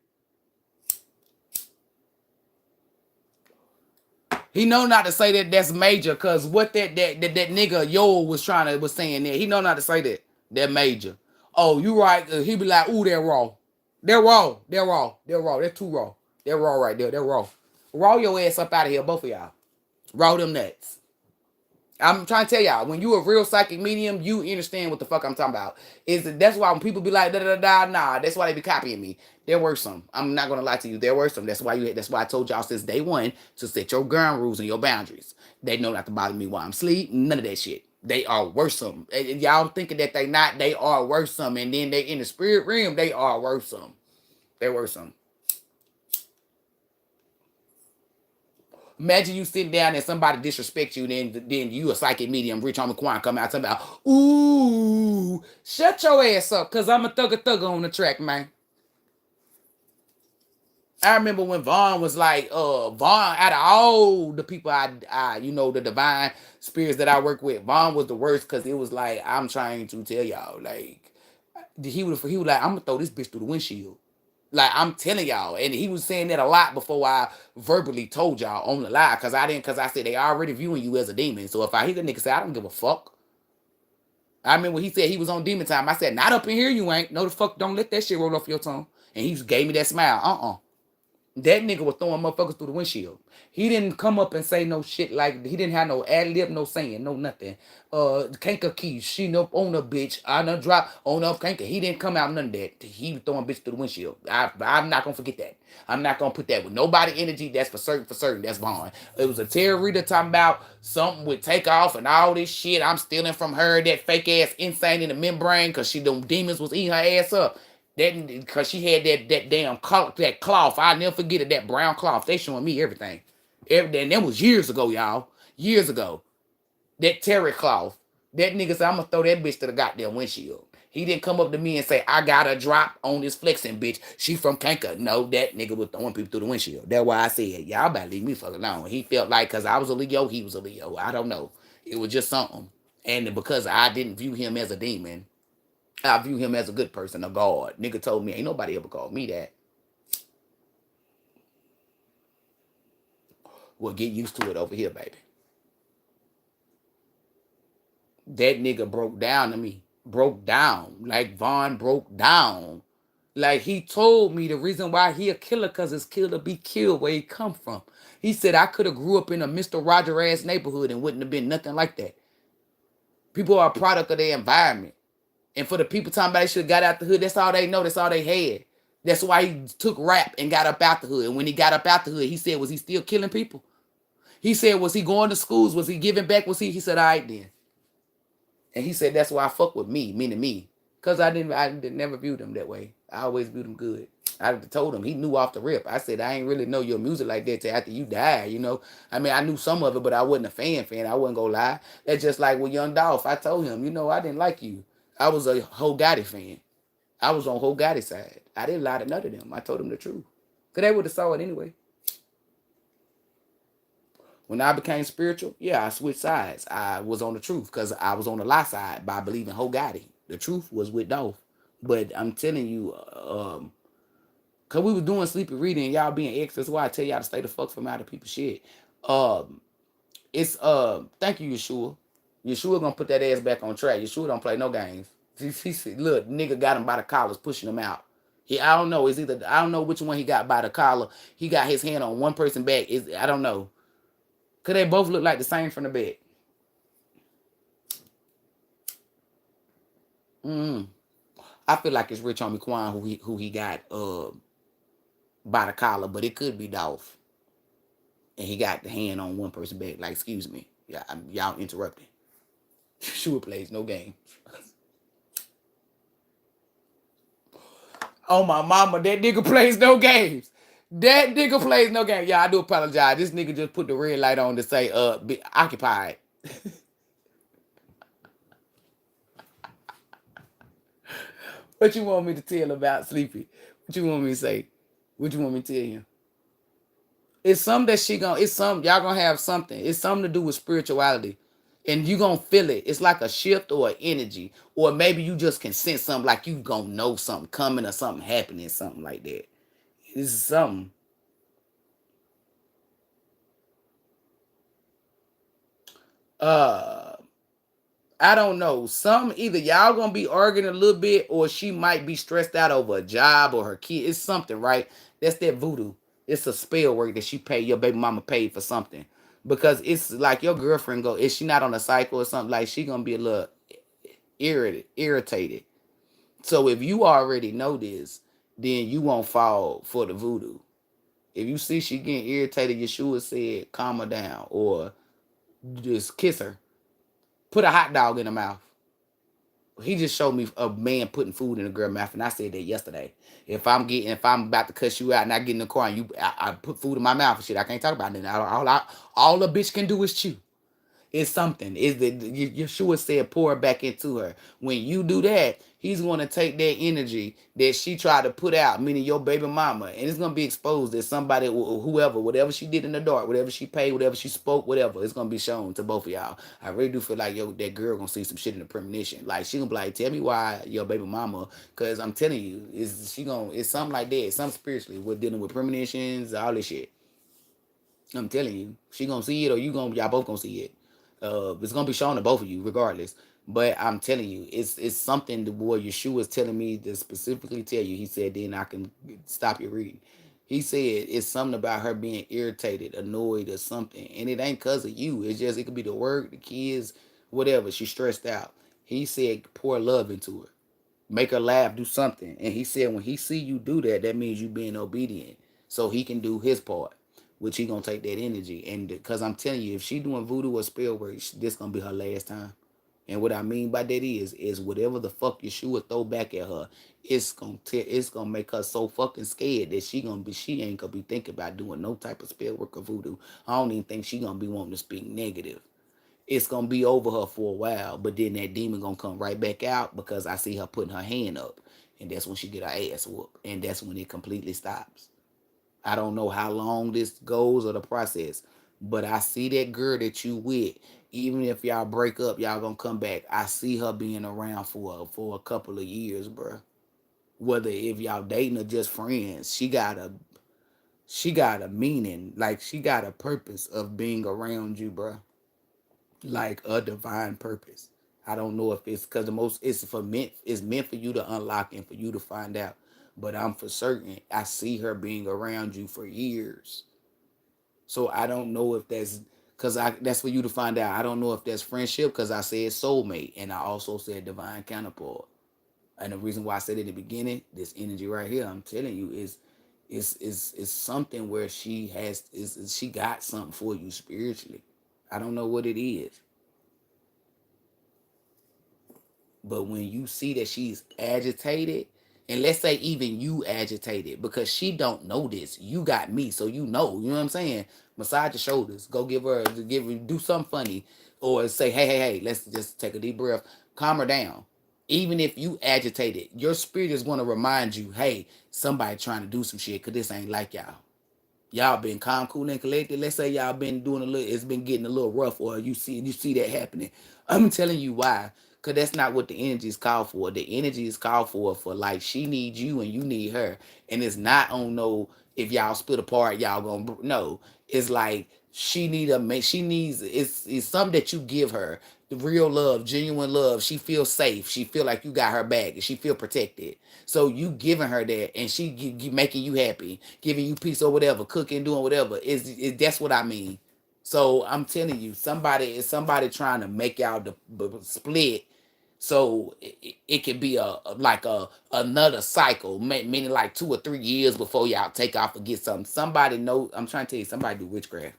He know not to say that that's major, cause what that nigga was saying there. He know not to say that. That major. Oh, you right. He be like, ooh, they're raw. They're raw. They're too raw. They're raw right there. They're raw. Raw your ass up out of here, both of y'all. Raw them nuts. I'm trying to tell y'all, when you a real psychic medium, you understand what the fuck I'm talking about. That's why when people be like, nah, that's why they be copying me. There were some. I'm not gonna lie to you. There were some. That's why I told y'all since day one to set your ground rules and your boundaries. They know not to bother me while I'm asleep. None of that shit. They are worrisome. Y'all thinking that they not, they are worrisome. And then they in the spirit realm, they are worrisome. They're worrisome. Imagine you sitting down and somebody disrespect you, then you a psychic medium, Rich Homie Quan, come out talking about, ooh, shut your ass up, cause I'm a thugger on the track, man. I remember when Vaughn was like, Vaughn, out of all the people I the divine spirits that I work with, Vaughn was the worst, cause it was like, I'm trying to tell y'all, like, he was like, I'm gonna throw this bitch through the windshield. Like, I'm telling y'all, and he was saying that a lot before I verbally told y'all on the live, cause I said they already viewing you as a demon. So if I hear the nigga say, I don't give a fuck, I remember when he said he was on demon time. I said, not up in here, you ain't. No, the fuck, don't let that shit roll off your tongue. And he gave me that smile. That nigga was throwing motherfuckers through the windshield. He didn't come up and say no shit like, he didn't have no ad lib, no saying, no nothing. Kanka Keys, she no on a bitch. I done drop on up Kanka. He didn't come out none of that. He was throwing bitch through the windshield. I'm not gonna forget that. I'm not gonna put that with nobody energy. That's for certain. That's Vaughn. It was a Terry Reader talking about something with Takeoff and all this shit. I'm stealing from her, that fake ass insane in the membrane, cause she them demons was eating her ass up. That because she had that damn cloth, that cloth. I'll never forget it, that brown cloth. They showing me everything. Everything. That was years ago, y'all. Years ago. That terry cloth. That nigga said, I'm gonna throw that bitch to the goddamn windshield. He didn't come up to me and say, I got a drop on this flexing bitch. She from Kanka. No, that nigga was throwing people through the windshield. That's why I said, y'all better leave me fucking alone. He felt like, because I was a Leo, he was a Leo. I don't know. It was just something. And because I didn't view him as a demon, I view him as a good person, a God. Nigga told me, ain't nobody ever called me that. Well, get used to it over here, baby. That nigga broke down to me. Broke down. Like Vaughn broke down. Like he told me the reason why he a killer, cause his killer be killed where he come from. He said I could have grew up in a Mr. Roger ass neighborhood and wouldn't have been nothing like that. People are a product of their environment. And for the people talking about they should have got out the hood, that's all they know. That's all they had. That's why he took rap and got up out the hood. And when he got up out the hood, he said, was he still killing people? He said, was he going to schools? Was he giving back? He said, all right then. And he said, that's why I fuck with me, meaning me. Because I never viewed him that way. I always viewed him good. I told him, he knew off the rip. I said, I ain't really know your music like that till after you died, you know. I mean, I knew some of it, but I wasn't a fan. I wasn't gonna lie. That's just like with Young Dolph. I told him, you know, I didn't like you. I was a Ho Gotti fan. I was on Ho Gotti's side. I didn't lie to none of them. I told them the truth. Because they would have saw it anyway. When I became spiritual, yeah, I switched sides. I was on the truth because I was on the lie side by believing Ho Gotti. The truth was with Dolph. But I'm telling you, because we was doing sleepy reading and y'all being extras, why I tell y'all to stay the fuck from out of people's shit. It's thank you, Yeshua. Yeshua gonna put that ass back on track. Yeshua don't play no games. He said, look, nigga got him by the collars, pushing him out. I don't know. I don't know which one he got by the collar. He got his hand on one person back. I don't know. Cause they both look like the same from the bed. I feel like it's Rich Homie Quan who he got by the collar, but it could be Dolph. And he got the hand on one person back. Like, excuse me. Yeah, y'all interrupting. Sure plays no game. Oh my mama, that nigga plays no games. That nigga plays no game. Yeah, I do apologize. This nigga just put the red light on to say be occupied. What you want me to tell about Sleepy? What you want me to say? What you want me to tell you? It's something that it's something, y'all gonna have something. It's something to do with spirituality. And you gonna feel it. It's like a shift or an energy. Or maybe you just can sense something like you gonna know something coming or something happening, something like that. This is something. I don't know. Either y'all gonna be arguing a little bit, or she might be stressed out over a job or her kid. It's something, right? That's that voodoo. It's a spell work that she paid, your baby mama paid for something. Because it's like your girlfriend is she not on a cycle or something? Like she gonna be a little irritated. So if you already know this, then you won't fall for the voodoo. If you see she getting irritated, Yeshua said, calm her down, or just kiss her. Put a hot dog in her mouth. He just showed me a man putting food in a girl's mouth, and I said that yesterday. If I'm about to cuss you out and I get in the car and I put food in my mouth and shit, I can't talk about it. All a bitch can do is chew. It's something. Is that Yeshua said pour it back into her. When you do that, he's going to take that energy that she tried to put out, meaning your baby mama, and it's going to be exposed that somebody, whoever, whatever she did in the dark, whatever she paid, whatever she spoke, whatever, it's going to be shown to both of y'all. I really do feel like that girl going to see some shit in the premonition. Like, she going to be like, tell me why your baby mama, because I'm telling you, it's something like that, something spiritually. We're dealing with premonitions, all this shit. I'm telling you, she going to see it, or y'all both going to see it. It's gonna be shown to both of you, regardless. But I'm telling you, it's something the boy Yeshua was telling me to specifically tell you. He said, then I can stop your reading. He said it's something about her being irritated, annoyed, or something. And it ain't because of you. It's just, it could be the work, the kids, whatever. She's stressed out. He said, pour love into her. Make her laugh, do something. And he said, when he see you do that, that means you being obedient. So he can do his part, which he gonna take that energy. And because I'm telling you, if she doing voodoo or spell work, this gonna be her last time. And what I mean by that is whatever the fuck Yeshua throw back at her, it's gonna make her so fucking scared that she ain't gonna be thinking about doing no type of spell work or voodoo. I don't even think she gonna be wanting to speak negative. It's gonna be over her for a while, but then that demon gonna come right back out because I see her putting her hand up, and that's when she get her ass whooped, and that's when it completely stops. I don't know how long this goes or the process, but I see that girl that you with. Even if y'all break up, y'all gonna come back. I see her being around for a couple of years, bro. Whether if y'all dating or just friends, she got a meaning, like she got a purpose of being around you, bro, like a divine purpose. I don't know if it's because the most it's meant for you to unlock and for you to find out. But I'm for certain I see her being around you for years. So I don't know if that's for you to find out. I don't know if that's friendship because I said soulmate and I also said divine counterpart. And the reason why I said in the beginning, this energy right here, I'm telling you, is something where she got something for you spiritually. I don't know what it is. But when you see that she's agitated, and let's say even you agitated, because she don't know this, you got me, so you know what I'm saying? Massage your shoulders, go do something funny, or say, hey, let's just take a deep breath, calm her down. Even if you agitated, your spirit is going to remind you, hey, somebody trying to do some shit, because this ain't like y'all been calm, cool, and collected. Let's say y'all been doing it's been getting a little rough, or you see that happening. I'm telling you why, cause that's not what the energy is called for. The energy is called for like she needs you and you need her, and it's not on no if y'all split apart, y'all gonna no. It's like she needs it's something that you give her, the real love, genuine love. She feels safe. She feel like you got her back, and she feel protected. So you giving her that, and she making you happy, giving you peace or whatever, cooking, doing whatever. Is that's what I mean. So I'm telling you, somebody trying to make y'all split. So it could be like a another cycle, meaning like 2 or 3 years before y'all take off and get something. Somebody know. I'm trying to tell you, somebody do witchcraft.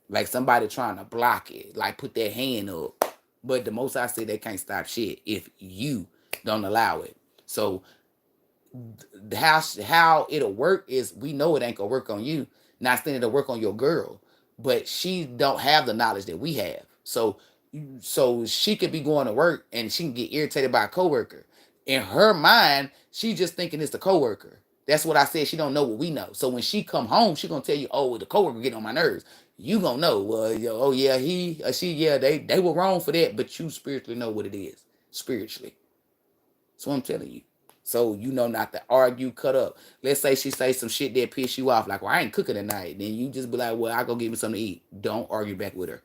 Like somebody trying to block it, like put their hand up. But the most I say, they can't stop shit if you don't allow it. So how it'll work is, we know it ain't gonna work on you. Not saying it'll work on your girl, but she don't have the knowledge that we have. So she could be going to work and she can get irritated by a coworker. In her mind, she just thinking it's the coworker. That's what I said. She don't know what we know. So when she come home, she gonna tell you, "Oh, the coworker getting on my nerves." You gonna know, well, oh yeah, he or she, yeah, they were wrong for that, but you spiritually know what it is spiritually. That's what I'm telling you. So you know not to argue, cut up. Let's say she say some shit that piss you off, like, "Well, I ain't cooking tonight." Then you just be like, "Well, I go get me something to eat." Don't argue back with her.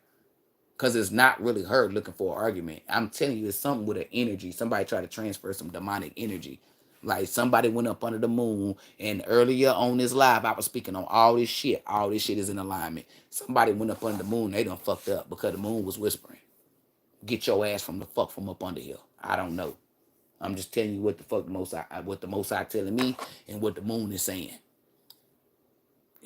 Because it's not really her looking for an argument. I'm telling you, it's something with an energy. Somebody tried to transfer some demonic energy. Like somebody went up under the moon, and earlier on this live, I was speaking on all this shit. All this shit is in alignment. Somebody went up under the moon, they done fucked up because the moon was whispering. Get your ass from the fuck from up under here. I don't know. I'm just telling you what the fuck what the most I telling me and what the moon is saying.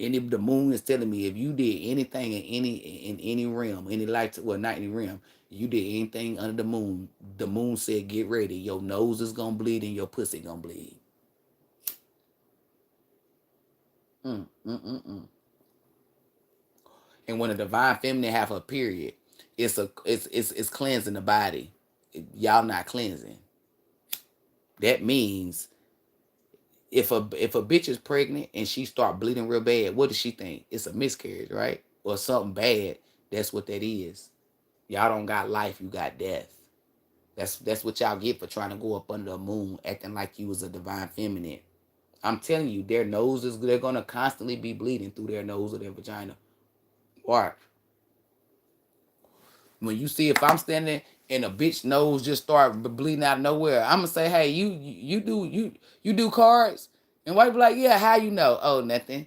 And if the moon is telling me, if you did anything in any realm, any life, well, not any realm, you did anything under the moon said, get ready. Your nose is gonna bleed and your pussy gonna bleed. Mm, mm, mm, mm. And when a divine feminine have her period, it's cleansing the body. Y'all not cleansing. That means if a bitch is pregnant and she start bleeding real bad, what does she think? It's a miscarriage, right? Or something bad. That's what that is. Y'all don't got life, you got death. That's what y'all get for trying to go up under the moon, acting like you was a divine feminine. I'm telling you, their noses, they're gonna constantly be bleeding through their nose or their vagina. Or when you see, if I'm standing and a bitch nose just start bleeding out of nowhere, I'm gonna say, hey, you do cards? And white be like, yeah, how you know? Oh, nothing.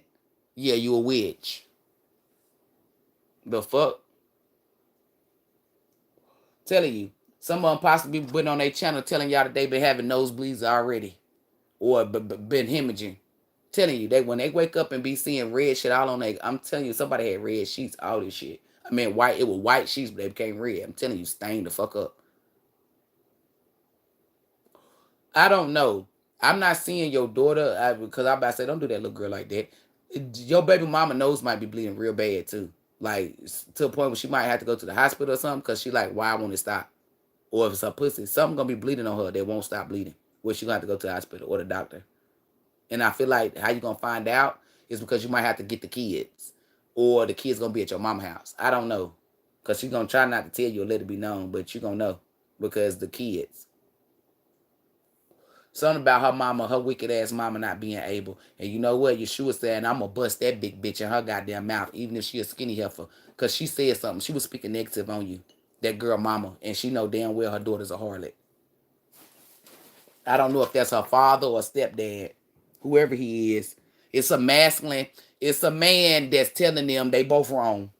Yeah, you a witch. The fuck? Telling you. Some of them possibly been on their channel telling y'all that they been having nosebleeds already. Or been hemorrhaging. Telling you, they when they wake up and be seeing red shit all on they, I'm telling you, somebody had red sheets, all this shit. I mean, white, it was white sheets, but they became red. I'm telling you, stained the fuck up. I don't know. I'm not seeing your daughter because I'm about to say, don't do that little girl like that. Your baby mama nose might be bleeding real bad too. Like to a point where she might have to go to the hospital or something because she like, why won't it stop? Or if it's her pussy, something gonna be bleeding on her that won't stop bleeding. Where she gonna have to go to the hospital or the doctor. And I feel like how you gonna find out is because you might have to get the kids. Or the kids gonna be at your mama's house. I don't know. Because she's gonna try not to tell you or let it be known, but you gonna know. Because the kids. Something about her mama, her wicked ass mama not being able. And you know what? Yeshua said, I'm going to bust that big bitch in her goddamn mouth, even if she a skinny heifer. Because she said something. She was speaking negative on you. That girl mama. And she know damn well her daughter's a harlot. I don't know if that's her father or stepdad. Whoever he is. It's a masculine. It's a man that's telling them they both wrong.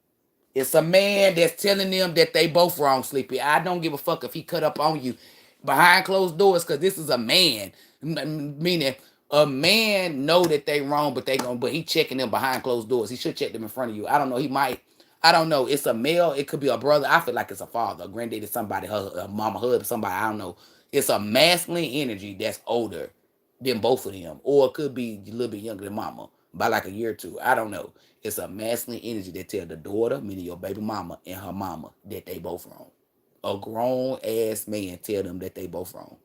It's a man that's telling them that they both wrong, Sleepy. I don't give a fuck if he cut up on you behind closed doors because this is a man. Meaning a man know that they wrong, but he checking them behind closed doors. He should check them in front of you. I don't know. He might. I don't know. It's a male. It could be a brother. I feel like it's a father, a granddaddy, somebody, her mama, husband, somebody. I don't know. It's a masculine energy that's older than both of them, or it could be a little bit younger than mama by like a year or two. I don't know. It's a masculine energy that tell the daughter, meaning your baby mama, and her mama that they both wrong. A grown ass man tell them that they both wrong.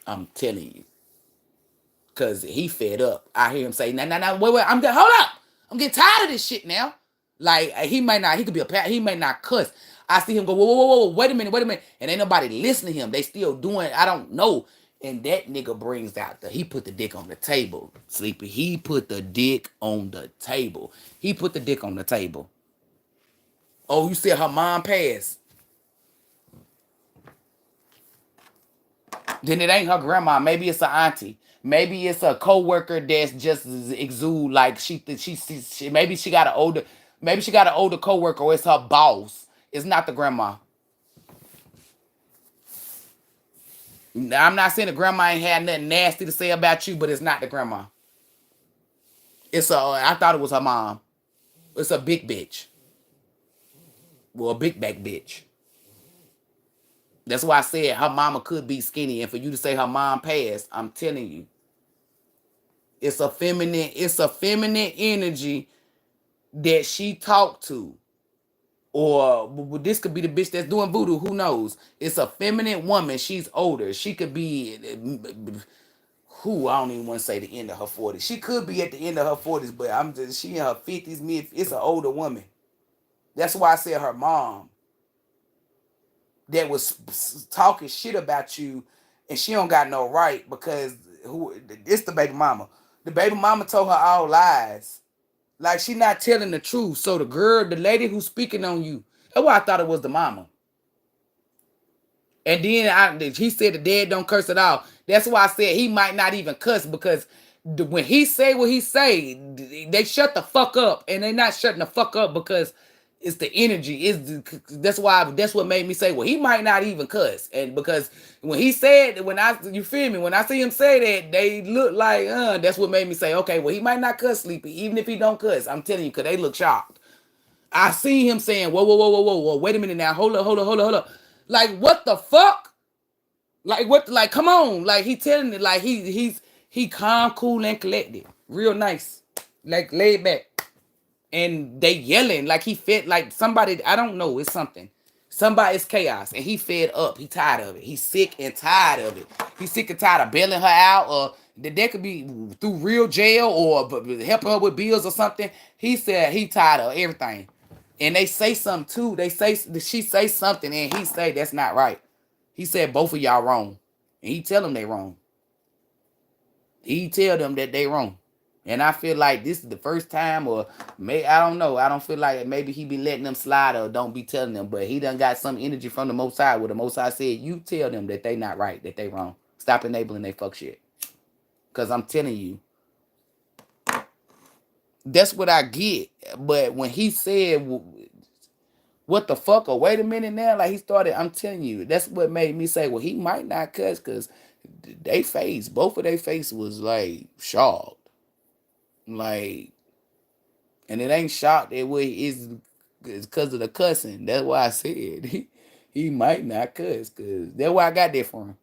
I'm telling you. Cause he fed up. I hear him say, nah, wait, hold up. I'm getting tired of this shit now. Like he could be he may not cuss. I see him go, whoa, wait a minute. And ain't nobody listening to him. They still doing, I don't know. And that nigga brings out he put the dick on the table, Sleepy. He put the dick on the table. Oh, you said her mom passed. Then it ain't her grandma. Maybe it's an auntie. Maybe it's a coworker that's just exude like she maybe she got an older coworker or it's her boss. It's not the grandma. I'm not saying the grandma ain't had nothing nasty to say about you, but it's not the grandma. I thought it was her mom. It's a big bitch. Well, a big back bitch. That's why I said her mama could be skinny. And for you to say her mom passed, I'm telling you. It's a feminine energy that she talked to. Or this could be the bitch that's doing voodoo. Who knows? It's a feminine woman. She's older. She could be I don't even want to say the end of her 40s. She could be at the end of her 40s, but she in her 50s, it's an older woman. That's why I said her mom that was talking shit about you, and she don't got no right because it's the baby mama. The baby mama told her all lies. Like she not telling the truth. So the lady who's speaking on you, that's why I thought it was the mama. And then he said the dad don't curse at all. That's why I said he might not even cuss because when he say what he say, they shut the fuck up. And they not shutting the fuck up because it's the energy. That's what made me say, well, he might not even cuss. And because when he said, you feel me? When I see him say that, they look like, that's what made me say, okay, well, he might not cuss, Sleepy, even if he don't cuss. I'm telling you, because they look shocked. I see him saying, whoa, wait a minute now. Hold up. Like, what the fuck? Like, what? Like, come on. Like, he telling it like he calm, cool, and collected. Real nice. Like, laid back. And they yelling like he fed, like somebody, I don't know, it's something. Somebody's chaos. And he fed up. He tired of it. He's sick and tired of it. He's sick and tired of bailing her out, or that could be through real jail or helping her with bills or something. He said he tired of everything. And they say something too. She say something and he say that's not right. He said both of y'all wrong. And he tell them they wrong. He tell them that they wrong. And I feel like this is the first time, or I don't know. I don't feel like maybe he be letting them slide or don't be telling them, but he done got some energy from the Most High where the Most High said, you tell them that they not right, that they wrong. Stop enabling they fuck shit. Because I'm telling you, that's what I get. But when he said, what the fuck, or wait a minute now, like he started, I'm telling you, that's what made me say, well, he might not cuss, because both of their face was like shocked. Like, and it ain't shocked that way it's because of the cussing. That's why I said he might not cuss, because that's why I got that from.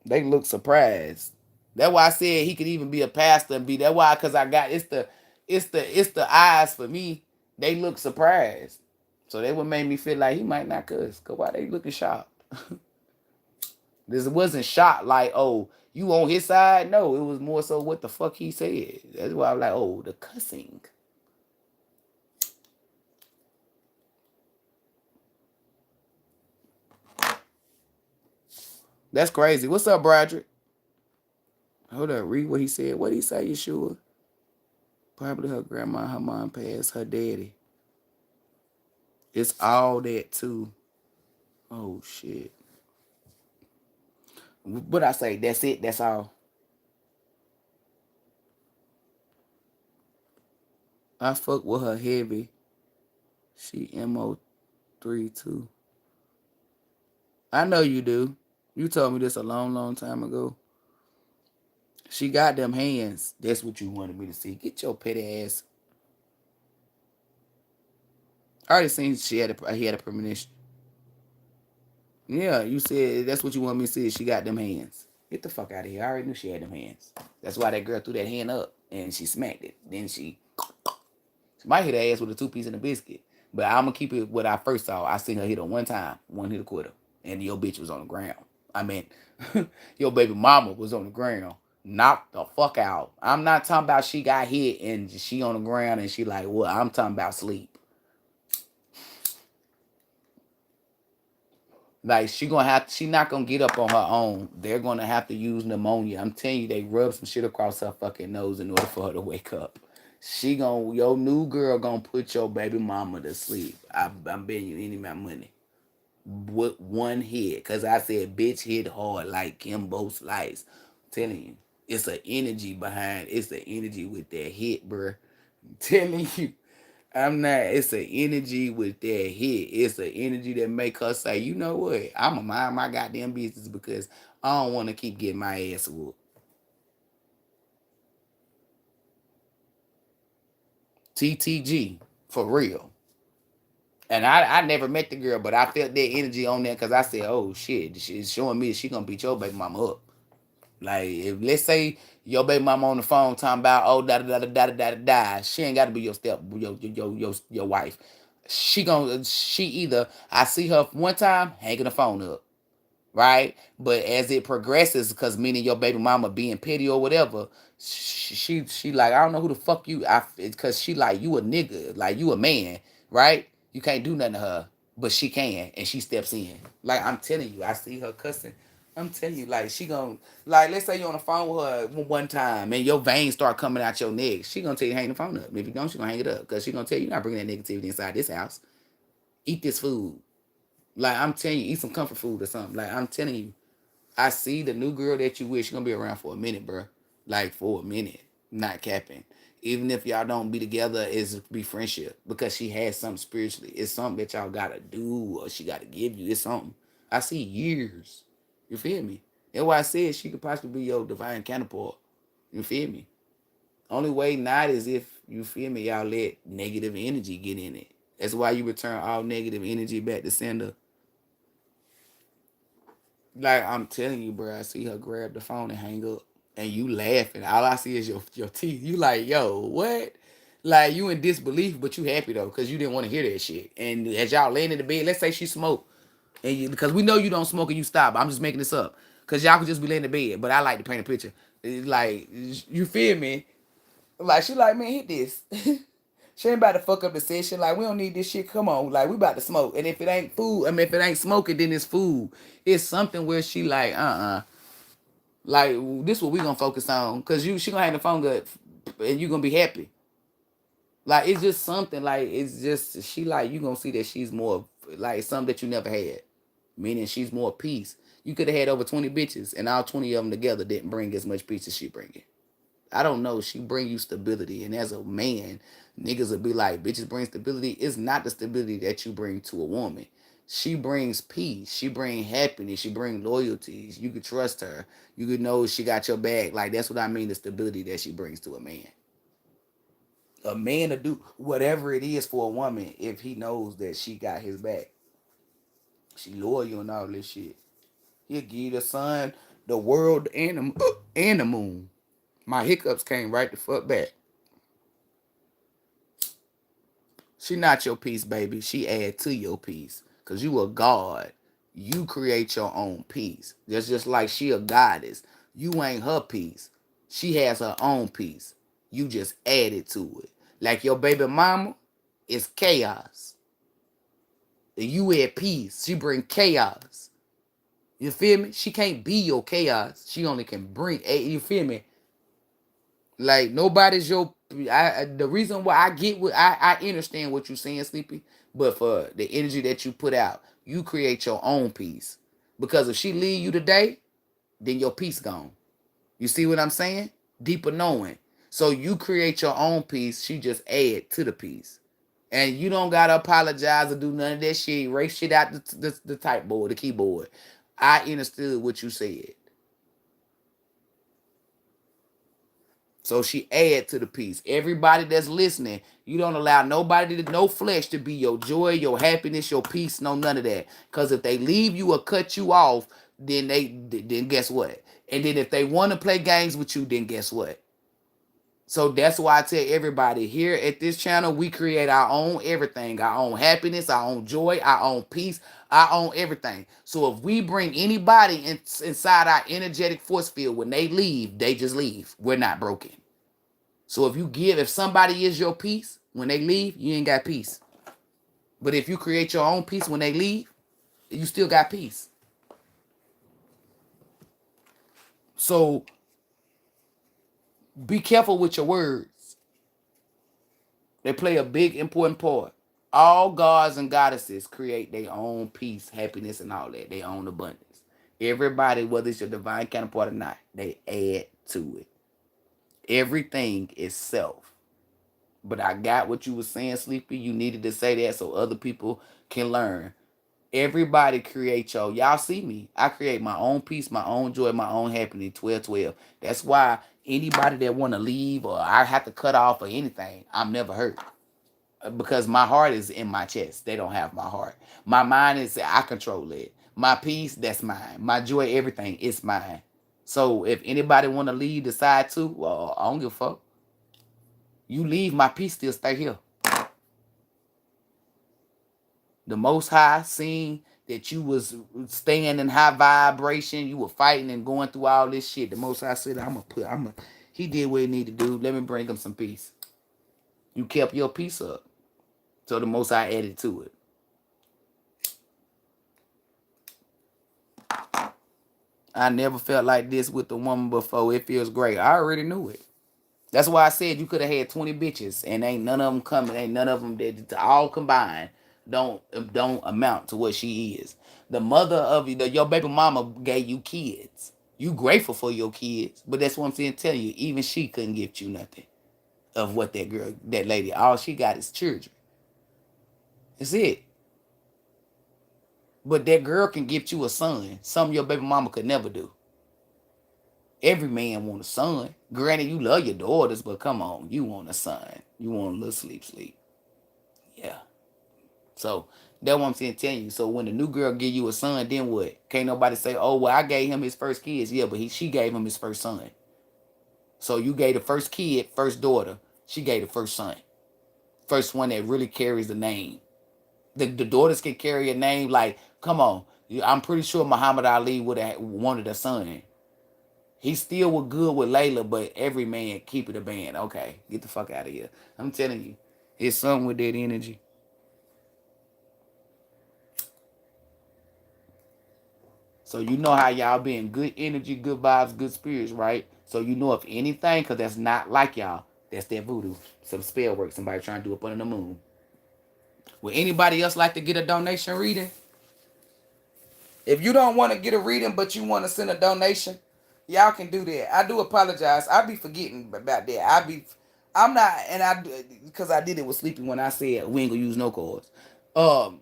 They look surprised. That's why I said he could even be a pastor and be. That's why, because I got it's the eyes for me. They look surprised, so that would make me feel like he might not cuss. Cause why they looking shocked? This wasn't shocked like, oh, you on his side. No, it was more so what the fuck he said. That's why I'm like, oh, the cussing. That's crazy. What's up, Broderick? Hold up, read what he said. What did he say, Yeshua? Probably her grandma, her mom passed, her daddy. It's all that too. Oh shit. What I say? That's it. That's all. I fuck with her heavy. She MO3 too. I know you do. You told me this a long, long time ago. She got them hands. That's what you wanted me to see. Get your petty ass. I already seen he had a premonition. Yeah, you said that's what you want me to see. She got them hands. Get the fuck out of here. I already knew she had them hands. That's why that girl threw that hand up and she smacked it. Then she might hit her ass with a 2-piece and a biscuit. But I'm gonna keep it what I first saw. I seen her hit her one time, one hit a quitter. And your bitch was on the ground. I mean, your baby mama was on the ground. Knocked the fuck out. I'm not talking about she got hit and she on the ground and she like, well, I'm talking about sleep. Like she not gonna get up on her own. They're gonna have to use pneumonia. I'm telling you, they rub some shit across her fucking nose in order for her to wake up. Your new girl gonna put your baby mama to sleep. I'm betting you any amount of money. With one hit, cause I said bitch hit hard like Kimbo Slice. I'm telling you, it's an energy behind. It's the energy with that hit, bruh. I'm telling you. I'm not. It's an energy with that hit. It's an energy that make her say, you know what? I'ma mind my goddamn business because I don't want to keep getting my ass whooped. TTG for real. And I never met the girl, but I felt that energy on there because I said, oh shit, she's showing me she gonna beat your baby mama up. Like if let's say your baby mama on the phone talking about oh da da da da da da da, she ain't got to be your wife. She either I see her one time hanging the phone up, right? But as it progresses, because meaning your baby mama being petty or whatever, she like I don't know who the fuck you. Because she like you a nigga, like you a man, right? You can't do nothing to her, but she can, and she steps in. Like I'm telling you, I see her cussing. I'm telling you, like she gonna like let's say you on the phone with her one time and your veins start coming out your neck. She gonna tell you hang the phone up. If you don't, she gonna hang it up because she gonna tell you not bringing that negativity inside this house. Eat this food. Like I'm telling you, eat some comfort food or something. Like I'm telling you, I see the new girl that you wish gonna be around for a minute, bro. Like for a minute, not capping. Even if y'all don't be together, it's be friendship because she has something spiritually. It's something that y'all gotta do or she gotta give you. It's something. I see years. You feel me? That's why I said she could possibly be your divine counterpart. You feel me? Only way not is if you feel me, y'all let negative energy get in it. That's why you return all negative energy back to sender. Like I'm telling you, bro, I see her grab the phone and hang up, and you laughing. All I see is your teeth. You like, yo, what? Like you in disbelief, but you happy though, cause you didn't want to hear that shit. And as y'all laying in the bed, let's say she smoked, and because we know you don't smoke and you stop. I'm just making this up, cause y'all could just be laying in the bed. But I like to paint a picture. It's like you feel me? Like she like, man, hit this. She ain't about to fuck up the session. Like, we don't need this shit. Come on. Like, we about to smoke. And if it ain't food, I mean, if it ain't smoking, then it's food. It's something where she like, like, this what we gonna focus on. Cause she gonna have the phone good. and you're gonna be happy. Like it's just something like it's just she like you gonna see that she's more like something that you never had. Meaning she's more peace. You could have had over 20 bitches and all 20 of them together didn't bring as much peace as she bringing. I don't know. She bring you stability, and as a man, niggas will be like, bitches bring stability. It's not the stability that you bring to a woman. She brings peace. She bring happiness. She bring loyalties. You could trust her. You could know she got your back. Like that's what I mean. The stability that she brings to a man. A man to do whatever it is for a woman if he knows that she got his back. She loyal and all this shit. He'll give you the sun, the world, and the moon. My hiccups came right the fuck back. She not your peace, baby. She add to your peace. Cause you a god. You create your own peace. Just like she a goddess. You ain't her peace. She has her own peace. You just added to it. Like your baby mama is chaos. You at peace. She bring chaos. You feel me? She can't be your chaos. She only can bring. You feel me? Like nobody's your. The reason why I get what I understand what you're saying, Sleepy, but for the energy that you put out, you create your own peace. Because if she leave you today, then your peace gone. You see what I'm saying? Deeper knowing. So you create your own peace. She just add to the peace. And you don't gotta apologize or do none of that shit. Erase shit out the type board, the keyboard. I understood what you said. So she add to the piece. Everybody that's listening, you don't allow nobody no flesh to be your joy, your happiness, your peace, no none of that. Because if they leave you or cut you off, then guess what? And then if they want to play games with you, then guess what? So that's why I tell everybody here at this channel, we create our own everything, our own happiness, our own joy, our own peace, our own everything. So if we bring anybody inside our energetic force field, when they leave, they just leave. We're not broken. So if somebody is your peace, when they leave, you ain't got peace. But if you create your own peace when they leave, you still got peace. So be careful with your words. They play a big, important part. All gods and goddesses create their own peace, happiness, and all that. Their own abundance. Everybody, whether it's your divine counterpart or not, they add to it. Everything is self. But I got what you were saying, Sleepy. You needed to say that so other people can learn. Everybody create y'all see me. I create my own peace, my own joy, my own happiness, 12-12. That's why anybody that want to leave or I have to cut off or anything, I'm never hurt. Because my heart is in my chest. They don't have my heart. My mind is, I control it. My peace, that's mine. My joy, everything, is mine. So if anybody want to leave, decide to, well, I don't give a fuck. You leave, my peace still stay here. The Most High seen that you was staying in high vibration, you were fighting and going through all this shit. The Most High said, he did what he needed to do. Let me bring him some peace. You kept your peace up. So the Most High added to it. I never felt like this with the woman before. It feels great. I already knew it. That's why I said you could have had 20 bitches and ain't none of them coming. Ain't none of them that all combined don't amount to what she is. The mother of your baby mama gave you kids. You grateful for your kids, but that's what I'm saying. Telling you, even she couldn't give you nothing of what that lady, all she got is children. That's it. But that girl can give you a son. Something your baby mama could never do. Every man want a son. Granted, you love your daughters, but come on, you want a son. You want a little sleep. Yeah. So that's what I'm saying, telling you. So when the new girl give you a son, then what? Can't nobody say, oh, well, I gave him his first kids. Yeah, but she gave him his first son. So you gave the first kid, first daughter. She gave the first son. First one that really carries the name. The daughters can carry a name like, come on. I'm pretty sure Muhammad Ali would have wanted a son. He still was good with Layla, but every man keep it a band. Okay, get the fuck out of here. I'm telling you. It's something with that energy. So you know how y'all be in good energy, good vibes, good spirits, right? So you know if anything, because that's not like y'all. That's that voodoo. Some spell work. Somebody trying to do up under the moon. Would anybody else like to get a donation reading? If you don't want to get a reading, but you want to send a donation, y'all can do that. I do apologize. I be forgetting about that. I'm not, and because I did it with Sleepy when I said we ain't gonna use no cards. Um,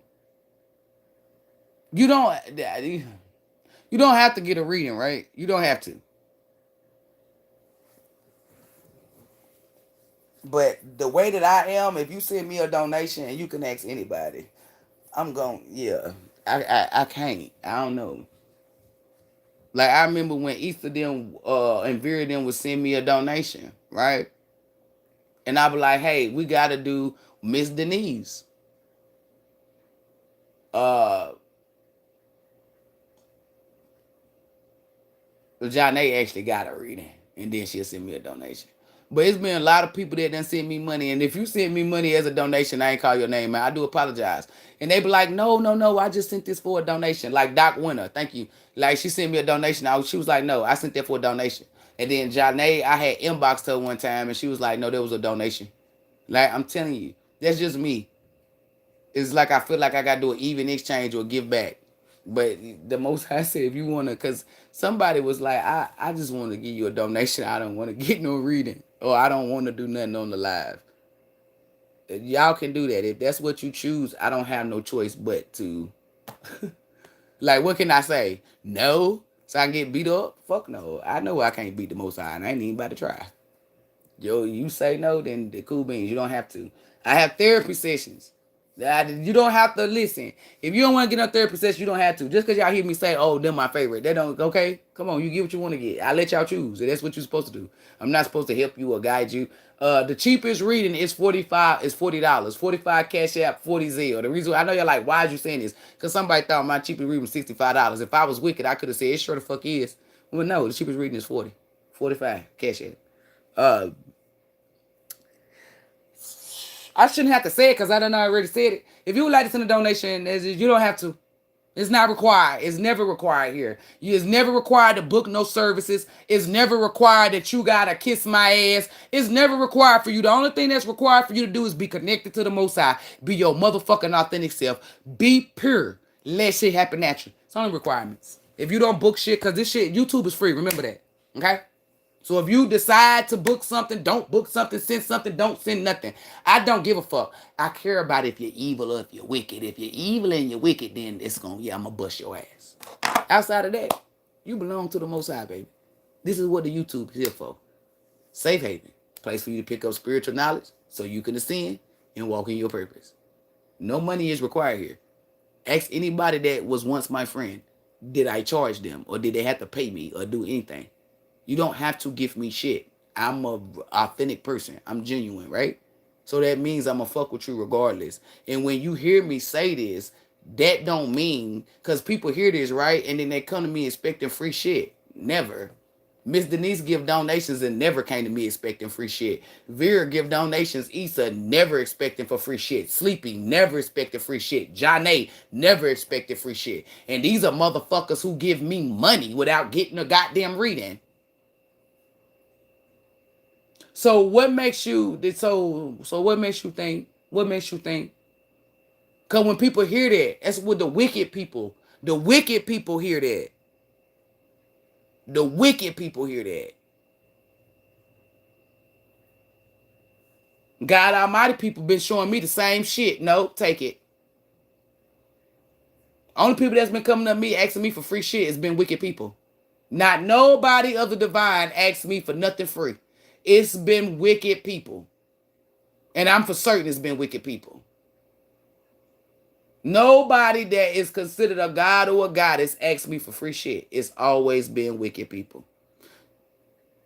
you don't, you don't have to get a reading, right? You don't have to. But the way that I am, if you send me a donation, and you can ask anybody, I'm going, yeah. I can't. I don't know. Like I remember when Easter them and Vera them would send me a donation, right? And I be like, hey, we gotta do Miss Denise. Uh Johnny actually got a reading. And then she'll send me a donation. But it's been a lot of people that done send me money. And if you send me money as a donation, I ain't call your name, man. I do apologize. And they be like, no. I just sent this for a donation. Like Doc Winter, thank you. Like she sent me a donation. She was like, no, I sent that for a donation. And then Janae, I had inboxed her one time and she was like, no, there was a donation. Like I'm telling you, that's just me. It's like I feel like I gotta do an even exchange or give back. But the most I said, if you wanna, cause somebody was like, I just want to give you a donation. I don't want to get no reading, or I don't want to do nothing on the live. Y'all can do that if that's what you choose. I don't have no choice but to. Like, what can I say? No, so I can get beat up? Fuck no. I know I can't beat the Most High, and I ain't even about to try. Yo, you say no, then the cool beans. You don't have to. I have therapy sessions. You don't have to listen. If you don't want to get on therapy session, you don't have to. Just because y'all hear me say, oh, they're my favorite. They don't, okay? Come on, you get what you want to get. I let y'all choose. That's what you're supposed to do. I'm not supposed to help you or guide you. The cheapest reading is $40. 45 Cash App, 40 Zelle. The reason I know y'all like, why is you saying this? Because somebody thought my cheapest reading was $65. If I was wicked, I could have said, it sure the fuck is. Well, no, the cheapest reading is 40. 45 Cash App. I shouldn't have to say it because I done already said it. If you would like to send a donation, you don't have to. It's not required. It's never required here. It's never required to book no services. It's never required that you gotta kiss my ass. It's never required for you. The only thing that's required for you to do is be connected to the Most High. Be your motherfucking authentic self. Be pure. Let shit happen naturally. It's only requirements. If you don't book shit, because this shit, YouTube is free. Remember that. Okay? So if you decide to book something, don't book something, send something, don't send nothing. I don't give a fuck. I care about if you're evil or if you're wicked. If you're evil and you're wicked, then it's I'm gonna bust your ass. Outside of that, you belong to the Most High, baby. This is what the YouTube is here for. Safe haven. Place for you to pick up spiritual knowledge so you can ascend and walk in your purpose. No money is required here. Ask anybody that was once my friend. Did I charge them or did they have to pay me or do anything? You don't have to give me shit. I'm a authentic person. I'm genuine, right? So that means I'm going to fuck with you regardless. And when you hear me say this, that don't mean, because people hear this, right? And then they come to me expecting free shit. Never. Miss Denise give donations and never came to me expecting free shit. Vera give donations, Issa never expecting for free shit. Sleepy never expected free shit. Johnny never expected free shit. And these are motherfuckers who give me money without getting a goddamn reading. So what makes you what makes you think? What makes you think? Because when people hear that, that's what the wicked people hear that. The wicked people hear that. God Almighty people been showing me the same shit. No, take it. Only people that's been coming to me asking me for free shit has been wicked people. Not nobody of the divine asked me for nothing free. It's been wicked people. And I'm for certain it's been wicked people. Nobody that is considered a god or a goddess asked me for free shit. It's always been wicked people.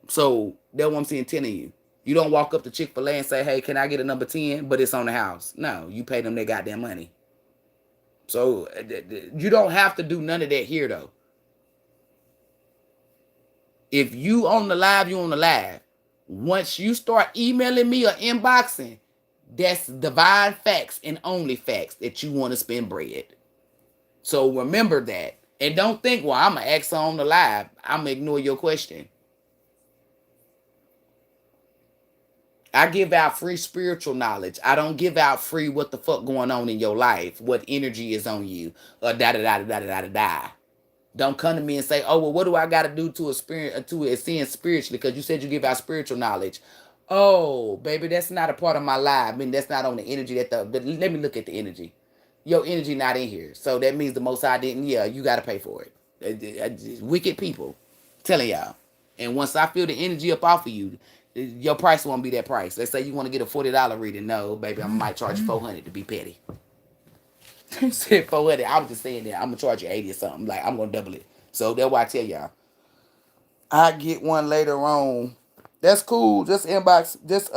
So that's what I'm saying, telling you. You don't walk up to Chick-fil-A and say, hey, can I get a number 10? But it's on the house. No, you pay them their goddamn money. So you don't have to do none of that here, though. If you on the live, you on the live. Once you start emailing me or inboxing, that's divine facts and only facts that you want to spend bread. So remember that. And don't think, well, I'm going to ask on the live. I'm going to ignore your question. I give out free spiritual knowledge. I don't give out free what the fuck going on in your life, what energy is on you, or da da da da da da da da. Don't come to me and say, "Oh, well, what do I got to do to ascend spiritually?" Because you said you give out spiritual knowledge. Oh, baby, that's not a part of my life. I mean, that's not on the energy let me look at the energy. Your energy not in here, so that means the Most High didn't. Yeah, you got to pay for it. Wicked people, telling y'all. And once I feel the energy up off of you, your price won't be that price. Let's say you want to get a $40 reading. No, baby, I might charge you 400 to be petty. Said 400. I was just saying that I'm gonna charge you 80 or something. Like I'm gonna double it. So that's why I tell y'all. I get one later on. That's cool. Just inbox. Just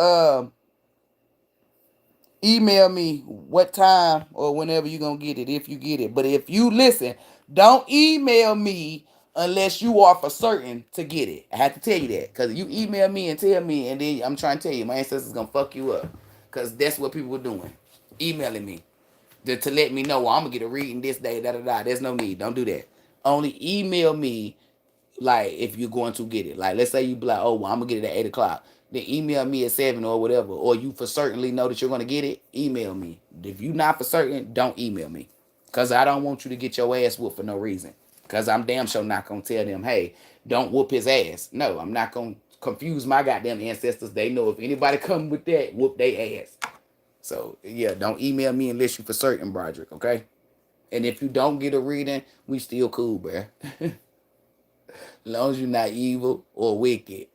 email me what time or whenever you gonna get it, if you get it. But if you listen, don't email me unless you are for certain to get it. I have to tell you that. Because you email me and tell me, and then I'm trying to tell you, my ancestors gonna fuck you up. Because that's what people were doing. Emailing me. To let me know, well, I'm gonna get a reading this day, da da da. There's no need. Don't do that. Only email me like if you're going to get it. Like let's say you be like, oh well, I'm gonna get it at 8 o'clock. Then email me at 7 or whatever. Or you for certainly know that you're gonna get it, email me. If you not for certain, don't email me. Cause I don't want you to get your ass whooped for no reason. Cause I'm damn sure not gonna tell them, hey, don't whoop his ass. No, I'm not gonna confuse my goddamn ancestors. They know if anybody come with that, whoop their ass. So yeah, don't email me unless you for certain, Broderick, okay? And if you don't get a reading, we still cool, bruh. As long as you're not evil or wicked.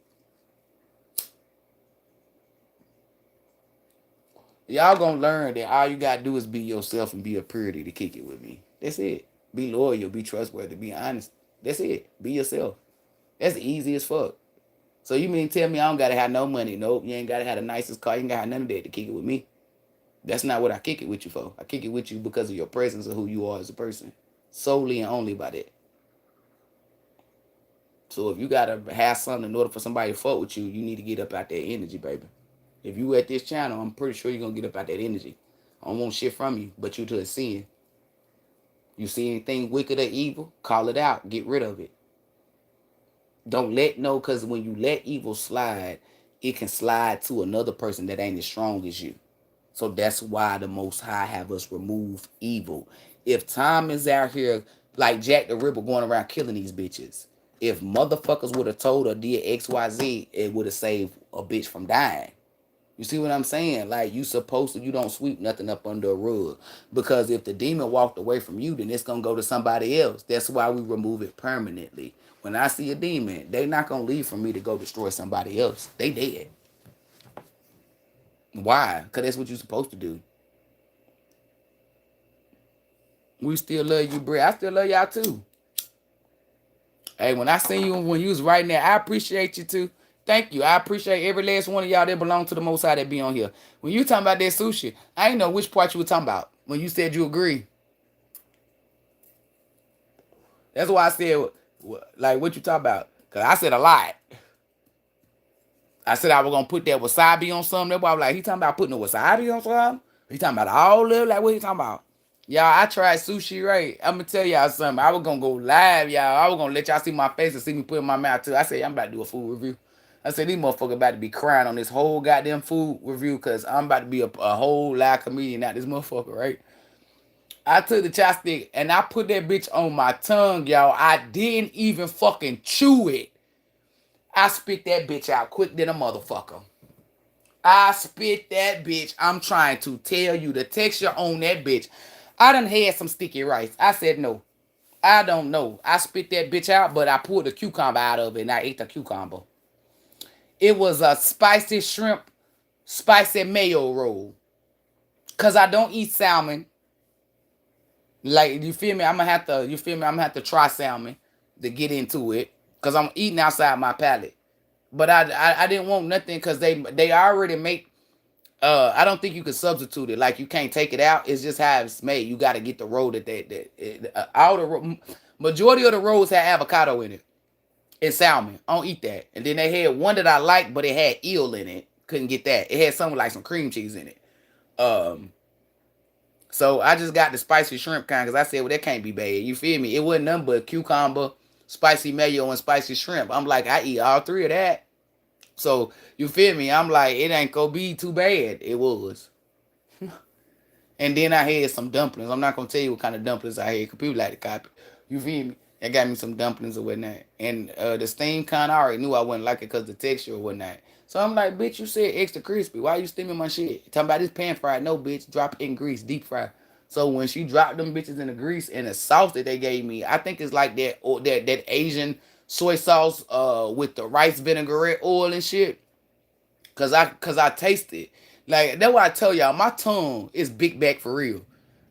Y'all gonna learn that all you gotta do is be yourself and be a purity to kick it with me. That's it. Be loyal, be trustworthy, be honest. That's it. Be yourself. That's easy as fuck. So you mean tell me I don't gotta have no money? Nope, you ain't gotta have the nicest car. You ain't gotta have none of that to kick it with me. That's not what I kick it with you for. I kick it with you because of your presence of who you are as a person. Solely and only by that. So if you gotta have something in order for somebody to fuck with you, you need to get up out that energy, baby. If you at this channel, I'm pretty sure you're gonna get up out that energy. I don't want shit from you, but you to a sin. You see anything wicked or evil, call it out. Get rid of it. Don't let no, because when you let evil slide, it can slide to another person that ain't as strong as you. So that's why the Most High have us remove evil. If Tom is out here like Jack the Ripper going around killing these bitches, if motherfuckers would have told her did XYZ, it would have saved a bitch from dying. You see what I'm saying? Like you don't sweep nothing up under a rug. Because if the demon walked away from you, then it's gonna go to somebody else. That's why we remove it permanently. When I see a demon, they not gonna leave from me to go destroy somebody else. They dead. Why? Because that's what you're supposed to do. We still love you, Bri. I still love y'all too. Hey, when I seen you when you was writing that, I appreciate you too. Thank you. I appreciate every last one of y'all that belong to the Most High that be on here. When you talking about that sushi, I ain't know which part you were talking about. When you said you agree. That's why I said, like, what you talking about? Because I said a lot. I said I was going to put that wasabi on something. That's why I was like, he talking about putting the wasabi on something? He talking about all of it? Like, what he talking about? Y'all, I tried sushi, right? I'm going to tell y'all something. I was going to go live, y'all. I was going to let y'all see my face and see me put in my mouth, too. I said, I'm about to do a food review. I said, these motherfuckers about to be crying on this whole goddamn food review because I'm about to be a whole live comedian out this motherfucker, right? I took the chopstick and I put that bitch on my tongue, y'all. I didn't even fucking chew it. I spit that bitch out quick than a motherfucker. I spit that bitch. I'm trying to tell you the texture on that bitch. I done had some sticky rice. I said no. I don't know. I spit that bitch out, but I pulled the cucumber out of it and I ate the cucumber. It was a spicy shrimp, spicy mayo roll. Cause I don't eat salmon. Like, you feel me? I'm gonna have to try salmon to get into it. Cause I'm eating outside my palate. But I didn't want nothing because they already make I don't think you can substitute it. Like you can't take it out. It's just how it's made. You got to get the roll all the majority of the rolls have avocado in it and salmon. I don't eat that. And then they had one that I liked, but it had eel in it. Couldn't get that. It had something like some cream cheese in it. So I just got the spicy shrimp kind because I said, well, that can't be bad. You feel me? It wasn't nothing but cucumber, spicy mayo, and spicy shrimp. I'm like, I eat all three of that. So you feel me? I'm like, it ain't gonna be too bad. It was. And then I had some dumplings. I'm not gonna tell you what kind of dumplings I had, cause people like to copy. You feel me? I got me some dumplings or whatnot. And the steam kind, I already knew I wouldn't like it because the texture or whatnot. So I'm like, bitch, you said extra crispy. Why you steaming my shit? Talking about this pan fried. No, bitch, drop it in grease, deep fry. So when she dropped them bitches in the grease and the sauce that they gave me, I think it's like that or that Asian soy sauce with the rice vinaigrette oil and shit. Cause I tasted. Like that's why I tell y'all, my tongue is big back for real.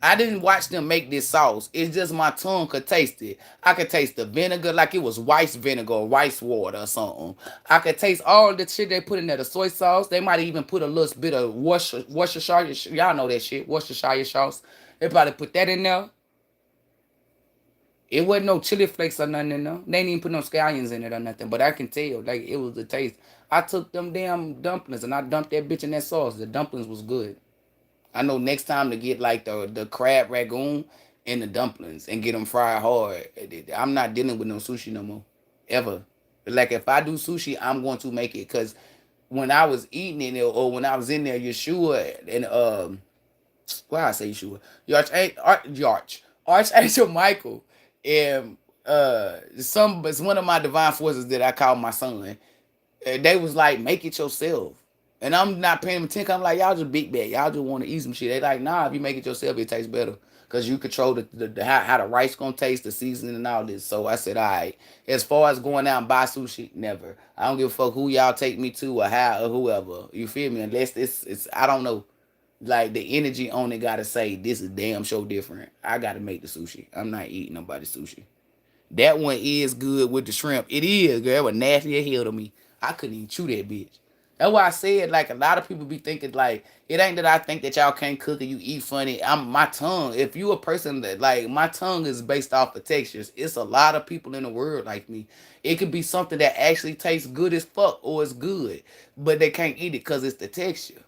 I didn't watch them make this sauce. It's just my tongue could taste it. I could taste the vinegar like it was rice vinegar or rice water or something. I could taste all the shit they put in there, the soy sauce. They might even put a little bit of Worcestershire. Y'all know that shit, Worcestershire sauce. They probably put that in there. It wasn't no chili flakes or nothing in there. They didn't even put no scallions in it or nothing. But I can tell, like, it was the taste. I took them damn dumplings and I dumped that bitch in that sauce. The dumplings was good. I know next time to get like the crab ragoon and the dumplings and get them fried hard. I'm not dealing with no sushi no more, ever. Like if I do sushi, I'm going to make it because when I was eating it or when I was in there, Yeshua and why I say Yeshua, Archangel Michael and it's one of my divine forces that I call my son. They was like, make it yourself. And I'm not paying them attention. I'm like, y'all just big bag. Y'all just want to eat some shit. They like, nah, if you make it yourself, it tastes better. Because you control how the rice going to taste, the seasoning and all this. So I said, all right. As far as going out and buy sushi, never. I don't give a fuck who y'all take me to or how or whoever. You feel me? Unless it's I don't know. Like the energy on it got to say, this is damn show different. I got to make the sushi. I'm not eating nobody's sushi. That one is good with the shrimp. It is, girl. It was nasty as hell to me. I couldn't even chew that bitch. That's why I said, like, a lot of people be thinking, like, it ain't that I think that y'all can't cook and you eat funny. My tongue, if you a person that, like, my tongue is based off of textures. It's a lot of people in the world like me. It could be something that actually tastes good as fuck or it's good, but they can't eat it because it's the texture.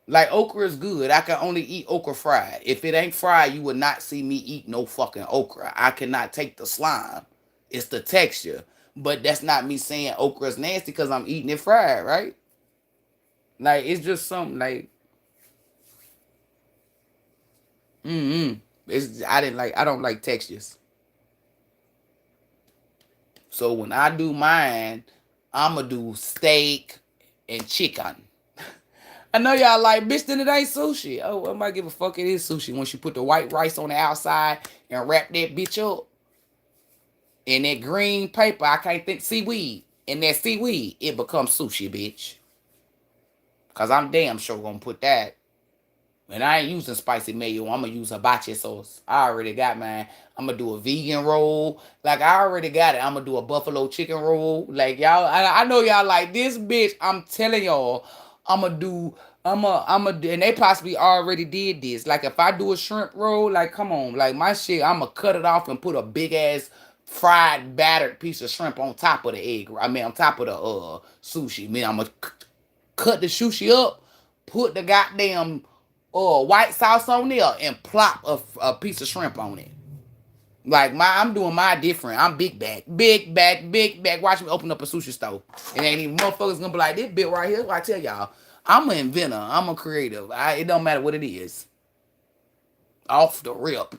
Like okra is good. I can only eat okra fried. If it ain't fried, you would not see me eat no fucking okra. I cannot take the slime. It's the texture. But that's not me saying okra is nasty because I'm eating it fried, right? Like it's just something like it's I don't like textures. So when I do mine, I'ma do steak and chicken. I know y'all like, bitch, then it ain't sushi. Oh, I might give a fuck, it is sushi. Once you put the white rice on the outside and wrap that bitch up in that green paper, I can't think seaweed. And that seaweed, it becomes sushi, bitch. Cause I'm damn sure gonna put that. And I ain't using spicy mayo. I'm gonna use hibachi sauce. I already got mine. I'm gonna do a vegan roll. Like I already got it. I'm gonna do a buffalo chicken roll. Like y'all, I know y'all like this bitch. I'm telling y'all, I'm gonna do. And they possibly already did this. Like if I do a shrimp roll, like come on, like my shit, I'm gonna cut it off and put a big ass fried battered piece of shrimp on top of the egg. I mean, on top of the sushi. Man, I'm gonna cut the sushi up, put the goddamn white sauce on there, and plop a piece of shrimp on it. Like I'm doing my different. I'm big back, big back, big back. Watch me open up a sushi store. It ain't even motherfuckers gonna be like this bit right here. What I tell y'all, I'm an inventor. I'm a creative. It don't matter what it is. Off the rip.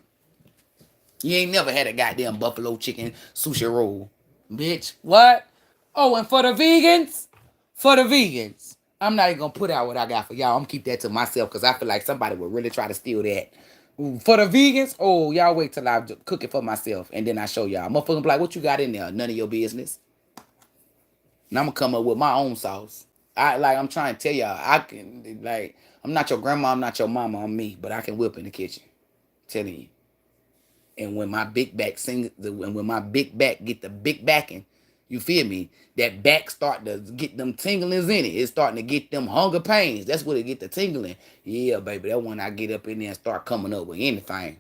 You ain't never had a goddamn buffalo chicken sushi roll, bitch. What? Oh, and for the vegans, I'm not even gonna put out what I got for y'all. I'm gonna keep that to myself because I feel like somebody would really try to steal that. For the vegans, oh, y'all wait till I cook it for myself and then I show y'all. Motherfucker be like, what you got in there? None of your business. And I'm gonna come up with my own sauce. I'm trying to tell y'all, I can I'm not your grandma, I'm not your mama, I'm me, but I can whip in the kitchen. Telling you. And when my big back when my big back get the big backing, you feel me? That back start to get them tinglings in it. It's starting to get them hunger pains. That's what it get the tingling. Yeah, baby, that when I get up in there and start coming up with anything.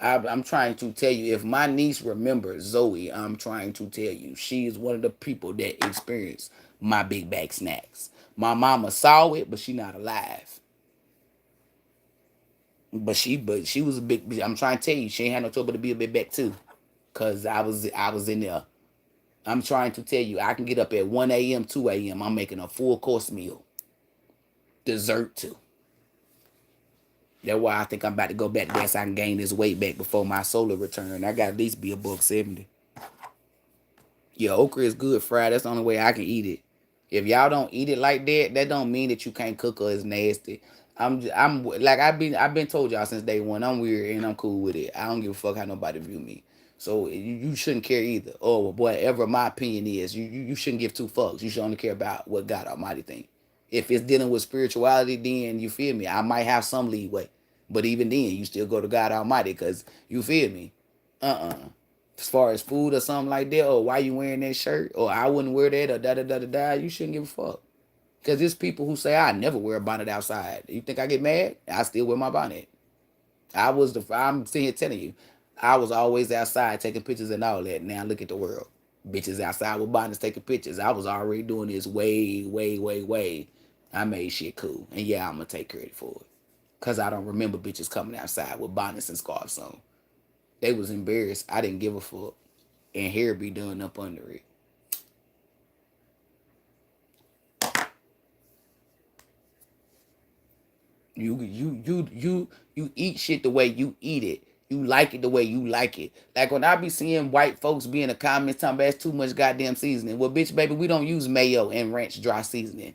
I'm trying to tell you, if my niece remembers Zoe, I'm trying to tell you, she is one of the people that experienced my big back snacks. My mama saw it, but she not alive. But she was a big. I'm trying to tell you, she ain't had no trouble to be a big back too, cause I was in there. I'm trying to tell you, I can get up at 1 a.m., 2 a.m. I'm making a full course meal. Dessert too. That's why I think I'm about to go back there so I can gain this weight back before my solar return. I got at least be $170. Yeah, okra is good fried. That's the only way I can eat it. If y'all don't eat it like that, that don't mean that you can't cook or it's nasty. I'm like I've been told y'all since day one. I'm weird and I'm cool with it. I don't give a fuck how nobody view me. So you shouldn't care either. Or whatever my opinion is, you shouldn't give two fucks. You should only care about what God Almighty think. If it's dealing with spirituality, then you feel me. I might have some leeway, but even then, you still go to God Almighty because you feel me. As far as food or something like that, or why you wearing that shirt, or I wouldn't wear that, or da da da da da, you shouldn't give a fuck. Because there's people who say I never wear a bonnet outside. You think I get mad? I still wear my bonnet. I'm sitting here telling you, I was always outside taking pictures and all that. Now look at the world. Bitches outside with bonnets taking pictures. I was already doing this way, way, way, way. I made shit cool. And yeah, I'm going to take credit for it. Because I don't remember bitches coming outside with bonnets and scarves on. They was embarrassed. I didn't give a fuck. And hair be done up under it. You eat shit the way you eat it. You like it the way you like it. Like when I be seeing white folks be in the comments talking about it's too much goddamn seasoning. Well, bitch, baby, we don't use mayo and ranch dry seasoning.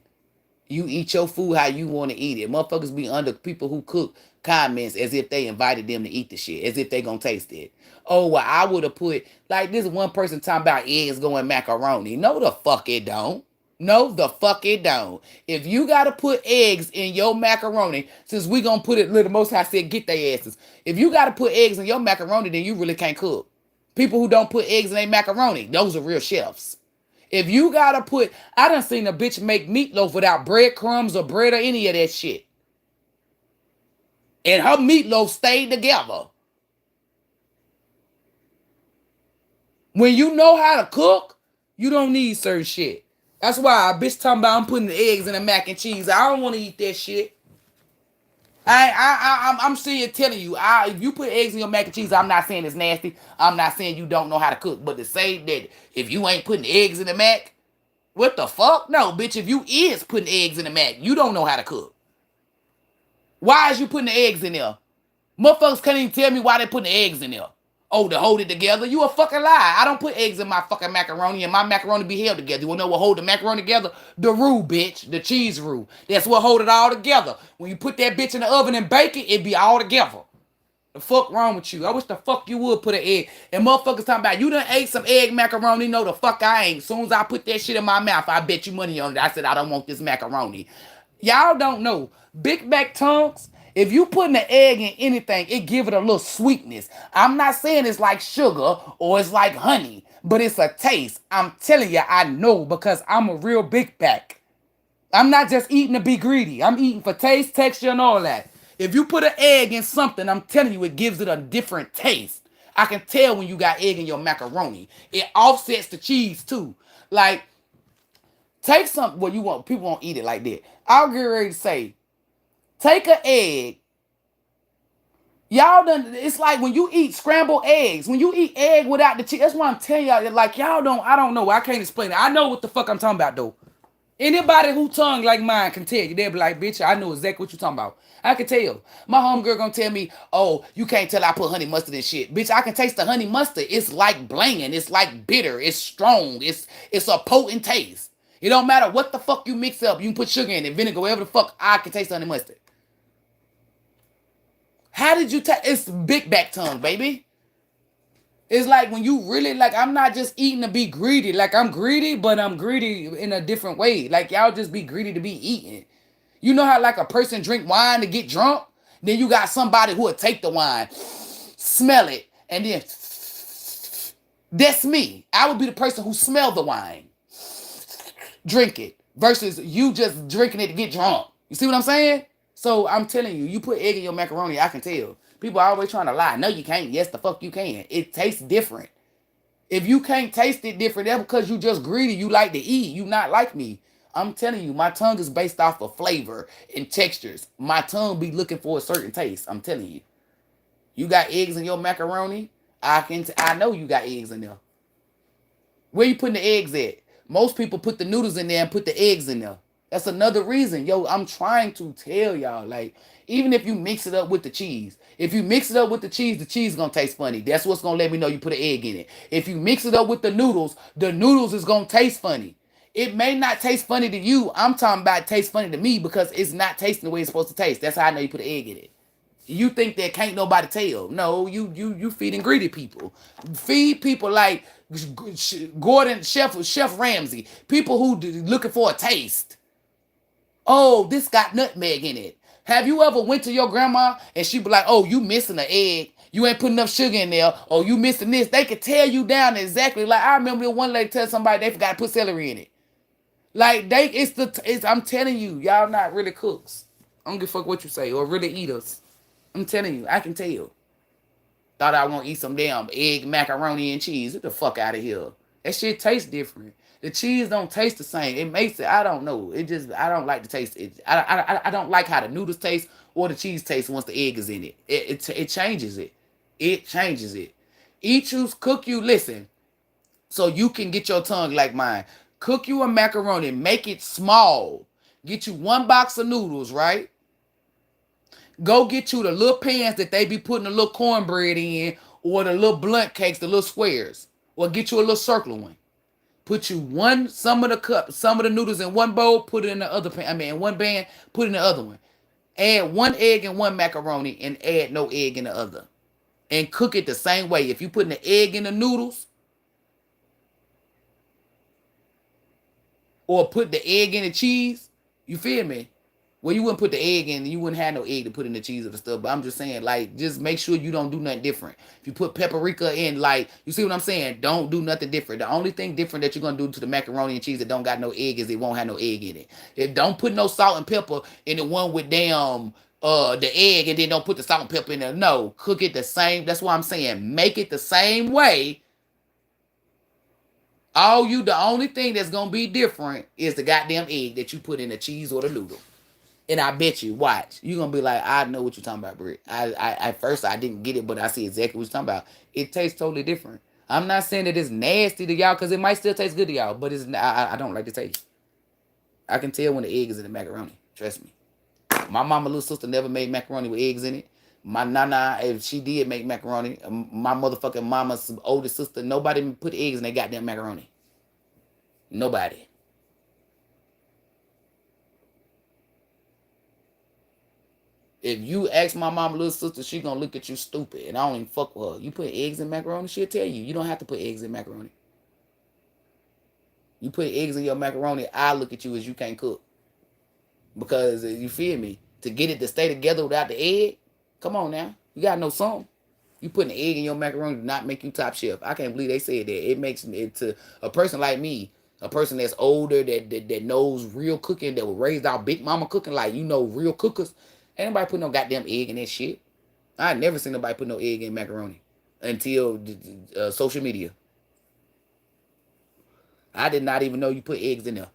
You eat your food how you want to eat it. Motherfuckers be under people who cook comments as if they invited them to eat the shit, as if they gonna taste it. Oh, well, I would have put, like this one person talking about eggs going macaroni. No, the fuck it don't. No, the fuck it don't. If you gotta put eggs in your macaroni, since we gonna put it, little most I said, get their asses. If you gotta put eggs in your macaroni, then you really can't cook. People who don't put eggs in their macaroni, those are real chefs. If you gotta put, I done seen a bitch make meatloaf without breadcrumbs or bread or any of that shit. And her meatloaf stayed together. When you know how to cook, you don't need certain shit. That's why a bitch talking about I'm putting the eggs in the mac and cheese. I don't want to eat that shit. I'm serious telling you. If you put eggs in your mac and cheese, I'm not saying it's nasty. I'm not saying you don't know how to cook. But to say that if you ain't putting eggs in the mac, what the fuck? No, bitch, if you is putting eggs in the mac, you don't know how to cook. Why is you putting the eggs in there? Motherfuckers can't even tell me why they putting the eggs in there. Oh, to hold it together? You a fucking lie. I don't put eggs in my fucking macaroni and my macaroni be held together. You wanna know what hold the macaroni together? The roux, bitch. The cheese roux. That's what hold it all together. When you put that bitch in the oven and bake it, it be all together. The fuck wrong with you? I wish the fuck you would put an egg. And motherfuckers talking about, you done ate some egg macaroni? No, the fuck I ain't. As soon as I put that shit in my mouth, I bet you money on it. I said, I don't want this macaroni. Y'all don't know. Big back tongues, if you putting an egg in anything, it give it a little sweetness. I'm not saying it's like sugar or it's like honey, but it's a taste. I'm telling you, I know because I'm a real big back. I'm not just eating to be greedy. I'm eating for taste, texture, and all that. If you put an egg in something, I'm telling you, it gives it a different taste. I can tell when you got egg in your macaroni. It offsets the cheese too. Like, take something, well, you want, people won't eat it like that. I'll get ready to say, take an egg. Y'all done, it's like when you eat scrambled eggs, when you eat egg without the cheese, that's why I'm telling y'all, like, y'all don't, I don't know, I can't explain it. I know what the fuck I'm talking about, though. Anybody who tongue like mine can tell you. They'll be like, bitch, I know exactly what you're talking about. I can tell. My homegirl gonna tell me, oh, you can't tell I put honey mustard and shit. Bitch, I can taste the honey mustard. It's like bland. It's like bitter. It's strong. It's a potent taste. It don't matter what the fuck you mix up. You can put sugar in it, vinegar, whatever the fuck. I can taste the honey mustard. How did you taste? It's big back tongue, baby. It's like when you really, like, I'm not just eating to be greedy. Like, I'm greedy, but I'm greedy in a different way. Like, y'all just be greedy to be eating. You know how, like, a person drink wine to get drunk? Then you got somebody who will take the wine, smell it, and then, that's me. I would be the person who smelled the wine, drink it, versus you just drinking it to get drunk. You see what I'm saying? So, I'm telling you, you put egg in your macaroni, I can tell. People are always trying to lie. No, you can't. Yes, the fuck you can. It tastes different. If you can't taste it different, that's because you just greedy. You like to eat. You not like me. I'm telling you, my tongue is based off of flavor and textures. My tongue be looking for a certain taste. I'm telling you. You got eggs in your macaroni? I know you got eggs in there. Where you putting the eggs at? Most people put the noodles in there and put the eggs in there. That's another reason. Yo, I'm trying to tell y'all, like, even if you mix it up with the cheese, if you mix it up with the cheese gonna taste funny. That's what's gonna let me know you put an egg in it. If you mix it up with the noodles is gonna taste funny. It may not taste funny to you. I'm talking about taste funny to me because it's not tasting the way it's supposed to taste. That's how I know you put an egg in it. You think that can't nobody tell? No, you feed and greedy people. Feed people like Gordon Chef Ramsay. People who looking for a taste. Oh, this got nutmeg in it. Have you ever went to your grandma and she be like, "Oh, you missing an egg. You ain't putting enough sugar in there. Oh, you missing this." They could tell you down exactly. Like I remember one lady tell somebody they forgot to put celery in it. Like I'm telling you, y'all not really cooks. I don't give a fuck what you say or really eaters. I'm telling you, I can tell. Thought I was gonna eat some damn egg, macaroni, and cheese. Get the fuck out of here. That shit tastes different. The cheese don't taste the same. It makes it. I don't know. It just. I don't like the taste. I don't like how the noodles taste or the cheese tastes once the egg is in it. It changes it. It changes it. Eat you, cook you. Listen, so you can get your tongue like mine. Cook you a macaroni. Make it small. Get you one box of noodles, right? Go get you the little pans that they be putting the little cornbread in, or the little blunt cakes, the little squares, or get you a little circular one. Put you some of the cup, some of the noodles in one bowl, put it in the other pan. I mean, in one pan, put it in the other one. Add one egg in one macaroni and add no egg in the other. And cook it the same way. If you put the egg in the noodles, or put the egg in the cheese, you feel me? Well, you wouldn't put the egg in, you wouldn't have no egg to put in the cheese or the stuff. But I'm just saying, like, just make sure you don't do nothing different. If you put paprika in, like, you see what I'm saying? Don't do nothing different. The only thing different that you're gonna do to the macaroni and cheese that don't got no egg is it won't have no egg in it. It don't put no salt and pepper in the one with damn the egg, and then don't put the salt and pepper in there. No, cook it the same. That's what I'm saying. Make it the same way. The only thing that's gonna be different is the goddamn egg that you put in the cheese or the noodle. And I bet you, watch, you're gonna be like, I know what you're talking about, Britt. At first I didn't get it, but I see exactly what you're talking about. It tastes totally different. I'm not saying that it's nasty to y'all, because it might still taste good to y'all, but I don't like the taste. I can tell when the egg is in the macaroni. Trust me. My mama little sister never made macaroni with eggs in it. My nana, if she did make macaroni, my motherfucking mama's older sister, nobody put eggs in their goddamn macaroni. Nobody. If you ask my mama little sister, she gonna look at you stupid, and I don't even fuck with her. You put eggs in macaroni, she'll tell you. You don't have to put eggs in macaroni. You put eggs in your macaroni, I look at you as you can't cook. Because you feel me? To get it to stay together without the egg, come on now. You gotta know something. You putting an egg in your macaroni to not make you top chef. I can't believe they said that. It makes it to a person like me, a person that's older, that knows real cooking, that was raised out big mama cooking, like real cookers. Ain't nobody put no goddamn egg in that shit. I never seen nobody put no egg in macaroni until social media. I did not even know you put eggs in there.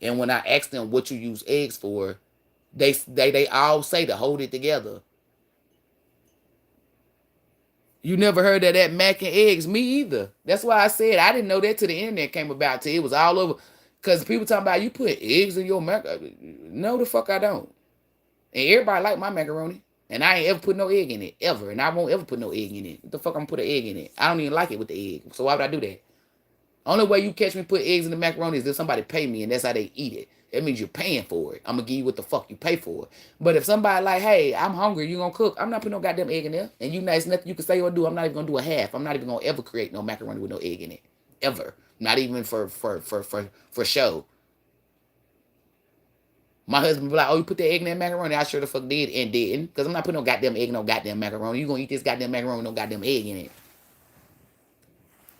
And when I asked them what you use eggs for, they all say to hold it together. You never heard of that mac and eggs? Me either. That's why I said I didn't know that till the internet came about. Till it was all over. Because people talking about you put eggs in your mac. No, the fuck I don't. And everybody like my macaroni. And I ain't ever put no egg in it. Ever. And I won't ever put no egg in it. What the fuck I'm gonna put an egg in it? I don't even like it with the egg. So why would I do that? Only way you catch me put eggs in the macaroni is if somebody pay me and that's how they eat it. That means you're paying for it. I'm gonna give you what the fuck you pay for it. But if somebody like, hey, I'm hungry, you gonna cook? I'm not putting no goddamn egg in there. And there's nothing you can say or do. I'm not even gonna do a half. I'm not even gonna ever create no macaroni with no egg in it. Ever. Not even for show. My husband be like, oh, you put the egg in that macaroni? I sure the fuck did and didn't. Because I'm not putting no goddamn egg in no goddamn macaroni. You gonna eat this goddamn macaroni with no goddamn egg in it.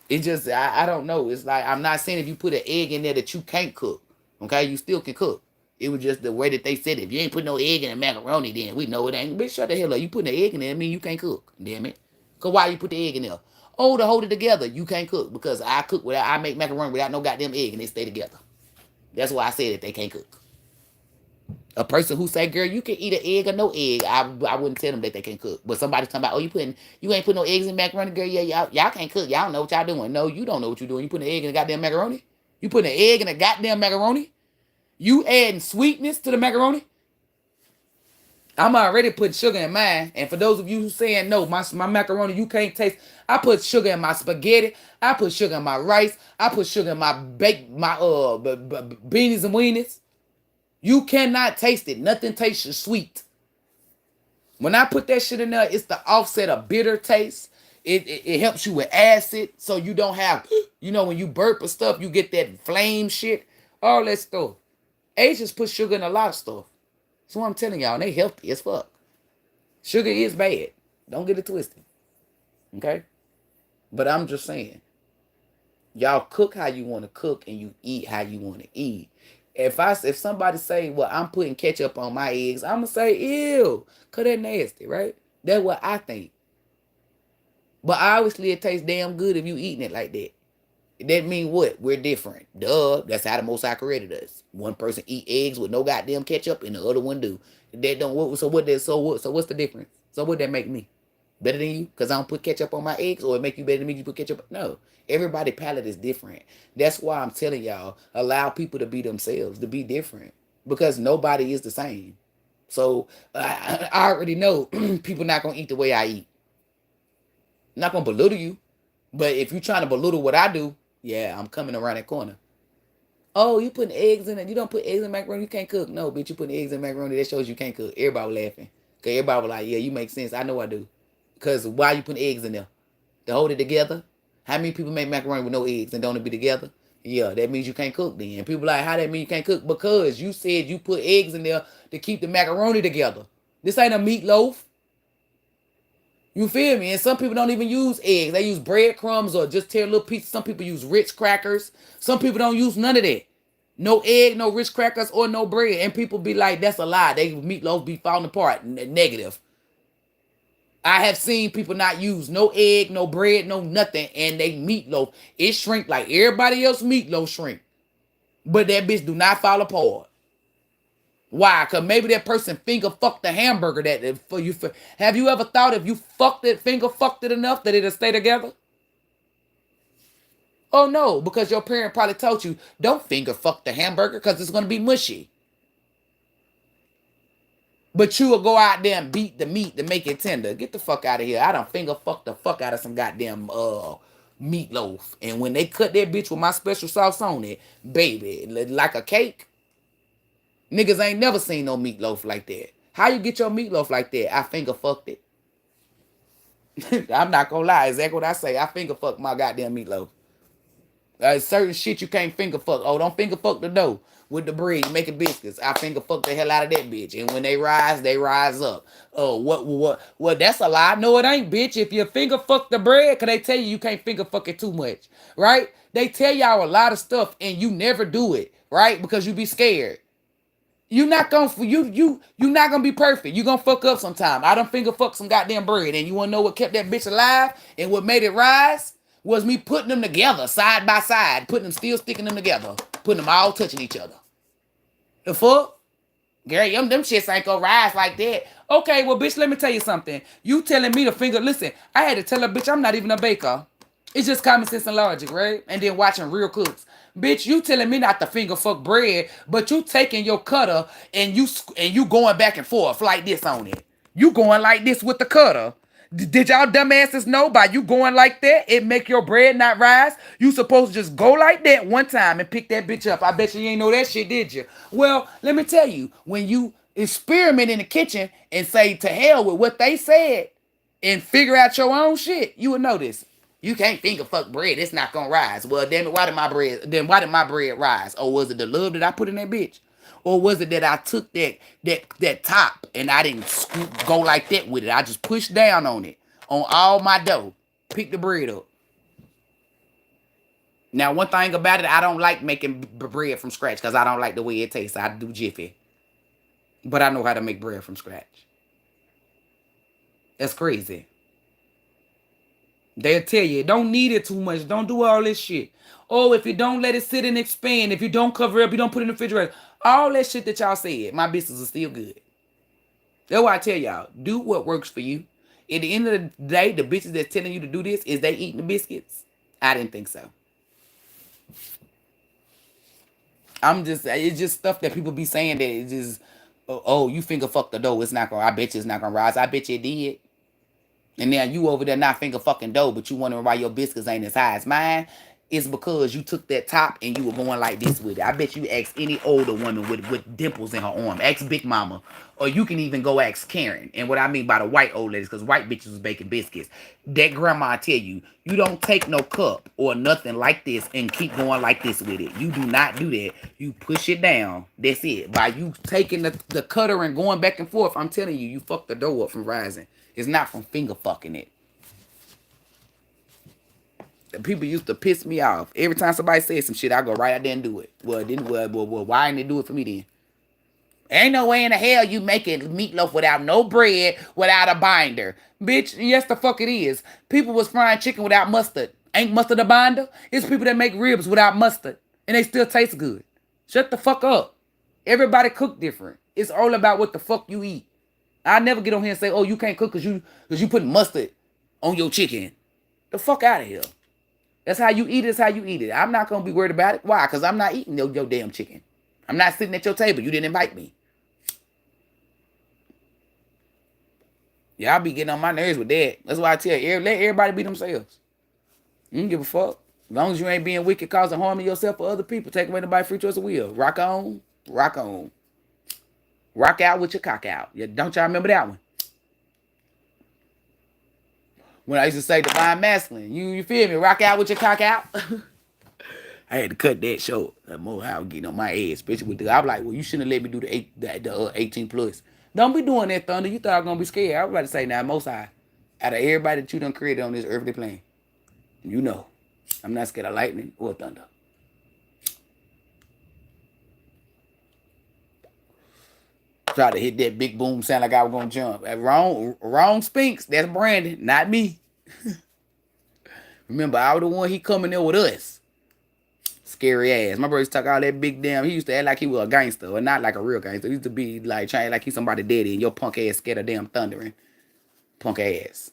It just, I don't know. It's like, I'm not saying if you put an egg in there that you can't cook. Okay? You still can cook. It was just the way that they said it. If you ain't put no egg in a macaroni, then we know it ain't. Bitch, shut the hell up. You putting the egg in there, I mean you can't cook. Damn it. Because why you put the egg in there? Oh, to hold it together. You can't cook. Because I make macaroni without no goddamn egg and they stay together. That's why I said that they can't cook. A person who say, girl, you can eat an egg or no egg, I wouldn't tell them that they can cook. But somebody talking about, oh, you ain't putting no eggs in macaroni, girl. Yeah, y'all can't cook. Y'all don't know what y'all doing. No, you don't know what you're doing. You putting an egg in the goddamn macaroni? You putting an egg in the goddamn macaroni? You adding sweetness to the macaroni? I'm already putting sugar in mine. And for those of you who saying no, my macaroni you can't taste. I put sugar in my spaghetti. I put sugar in my rice. I put sugar in my beanies and weenies. You cannot taste it. Nothing tastes sweet. When I put that shit in there, it's the offset of bitter taste. It helps you with acid, so you don't have, when you burp or stuff, you get that flame shit, all that stuff. Asians put sugar in a lot of stuff. That's what I'm telling y'all. And they healthy as fuck. Sugar is bad. Don't get it twisted. Okay? But I'm just saying, y'all cook how you want to cook and you eat how you want to eat. If somebody say, well, I'm putting ketchup on my eggs, I'm gonna say, ew, cause that nasty, right? That's what I think. But obviously it tastes damn good if you eating it like that. That mean what? We're different. Duh. That's how the Most High created us. One person eat eggs with no goddamn ketchup and the other one do. That don't work. So what's the difference? So what that make me? Better than you? Because I don't put ketchup on my eggs, or it make you better than me you put ketchup? No. Everybody palate is different. That's why I'm telling y'all, allow people to be themselves, to be different. Because nobody is the same. So I already know people not gonna eat the way I eat. I'm not gonna belittle you. But if you're trying to belittle what I do, yeah, I'm coming around that corner. Oh, you putting eggs in it. You don't put eggs in macaroni, you can't cook. No, bitch, you putting eggs in macaroni, that shows you can't cook. Everybody was laughing. Because everybody was like, yeah, you make sense. I know I do. Because why you putting eggs in there? To hold it together? How many people make macaroni with no eggs and don't it be together? Yeah, that means you can't cook then. And people like, how that mean you can't cook? Because you said you put eggs in there to keep the macaroni together. This ain't a meatloaf. You feel me? And some people don't even use eggs. They use breadcrumbs or just tear little pieces. Some people use Ritz crackers. Some people don't use none of that. No egg, no Ritz crackers, or no bread. And people be like, that's a lie. They meatloaf be falling apart. Negative. I have seen people not use no egg, no bread, no nothing, and they meatloaf. It shrink like everybody else meatloaf shrink. But that bitch do not fall apart. Why? Because maybe that person finger fucked the hamburger that for you. Have you ever thought if you fucked it, finger fucked it enough that it'll stay together? Oh no, because your parent probably told you, don't finger fuck the hamburger because it's going to be mushy. But you will go out there and beat the meat to make it tender. Get the fuck out of here. I done finger fuck the fuck out of some goddamn meatloaf. And when they cut that bitch with my special sauce on it, baby, like a cake. Niggas ain't never seen no meatloaf like that. How you get your meatloaf like that? I finger fucked it. I'm not gonna lie. Exactly what I say. I finger fuck my goddamn meatloaf. Certain shit you can't finger fuck. Oh, don't finger fuck the dough with the bread. You making biscuits. I finger fuck the hell out of that bitch. And when they rise up. Oh, what? Well, that's a lie. No, it ain't, bitch. If you finger fuck the bread, cause they tell you can't finger fuck it too much, right? They tell y'all a lot of stuff and you never do it, right? Because you be scared. You not gonna you not gonna be perfect. You gonna fuck up sometime. I done finger fuck some goddamn bread, and you wanna know what kept that bitch alive and what made it rise was me putting them together side by side, putting them still sticking them together, putting them all touching each other. The fuck, Gary, them shits ain't gonna rise like that. Okay, well, bitch, let me tell you something. You telling me to finger? Listen, I had to tell her, bitch, I'm not even a baker. It's just common sense and logic, right? And then watching real cooks. Bitch, you telling me not to finger fuck bread, but you taking your cutter and you going back and forth like this on it. You going like this with the cutter. Did y'all dumbasses know by you going like that, it make your bread not rise? You supposed to just go like that one time and pick that bitch up. I bet you ain't know that shit, did you? Well, let me tell you, when you experiment in the kitchen and say to hell with what they said and figure out your own shit, you will know this. You can't finger fuck bread. It's not gonna rise. Well, damn it, why did my bread rise? Or was it the love that I put in that bitch? Or was it that I took that top and I didn't go like that with it? I just pushed down on it on all my dough. Pick the bread up. Now, one thing about it, I don't like making bread from scratch because I don't like the way it tastes. I do Jiffy. But I know how to make bread from scratch. That's crazy. They'll tell you, don't need it too much. Don't do all this shit. Oh, if you don't let it sit and expand, if you don't cover it up, you don't put it in the refrigerator. All that shit that y'all said, my business is still good. That's why I tell y'all, do what works for you. At the end of the day, the bitches that's telling you to do this, is they eating the biscuits? I didn't think so. It's just stuff that people be saying that it's just, oh, you finger fuck the dough. It's not gonna, I bet you it's not gonna rise. I bet you it did. And now you over there not finger fucking dough, but you wondering why your biscuits ain't as high as mine. It's because you took that top and you were going like this with it. I bet you ask any older woman with dimples in her arm. Ask Big Mama. Or you can even go ask Karen. And what I mean by the white old ladies, because white bitches was baking biscuits. That grandma tell you, you don't take no cup or nothing like this and keep going like this with it. You do not do that. You push it down. That's it. By you taking the cutter and going back and forth, I'm telling you, you fuck the dough up from rising. It's not from finger fucking it. The people used to piss me off. Every time somebody said some shit, I go right out there and do it. Well, why didn't they do it for me then? Ain't no way in the hell you making meatloaf without no bread, without a binder. Bitch, yes the fuck it is. People was frying chicken without mustard. Ain't mustard a binder? It's people that make ribs without mustard. And they still taste good. Shut the fuck up. Everybody cook different. It's all about what the fuck you eat. I never get on here and say, oh, you can't cook because you put mustard on your chicken. The fuck out of here. That's how you eat it. That's how you eat it. I'm not going to be worried about it. Why? Because I'm not eating your damn chicken. I'm not sitting at your table. You didn't invite me. Y'all be getting on my nerves with that. That's why I tell you, let everybody be themselves. You don't give a fuck. As long as you ain't being wicked, causing harm to yourself or other people, take away nobody's free choice of will. Rock on. Rock on. Rock out with your cock out. Yeah, don't y'all remember that one? When I used to say divine masculine, you feel me? Rock out with your cock out. I had to cut that short. More how getting on my ass, especially with the. I'm like, well, you shouldn't have let me do the 18 plus. Don't be doing that, Thunder. You thought I was gonna be scared. I was about to say now, most high, out of everybody that you done created on this earthly plane, you know, I'm not scared of lightning or thunder. Try to hit that big boom, sound like I was gonna jump. Wrong Spinks. That's Brandon, not me. Remember, I was the one he coming there with us. Scary ass. My brother used to talk all that big damn. He used to act like he was a gangster, or not like a real gangster. He used to be like trying like he's somebody daddy, and your punk ass scared of damn thundering. Punk ass.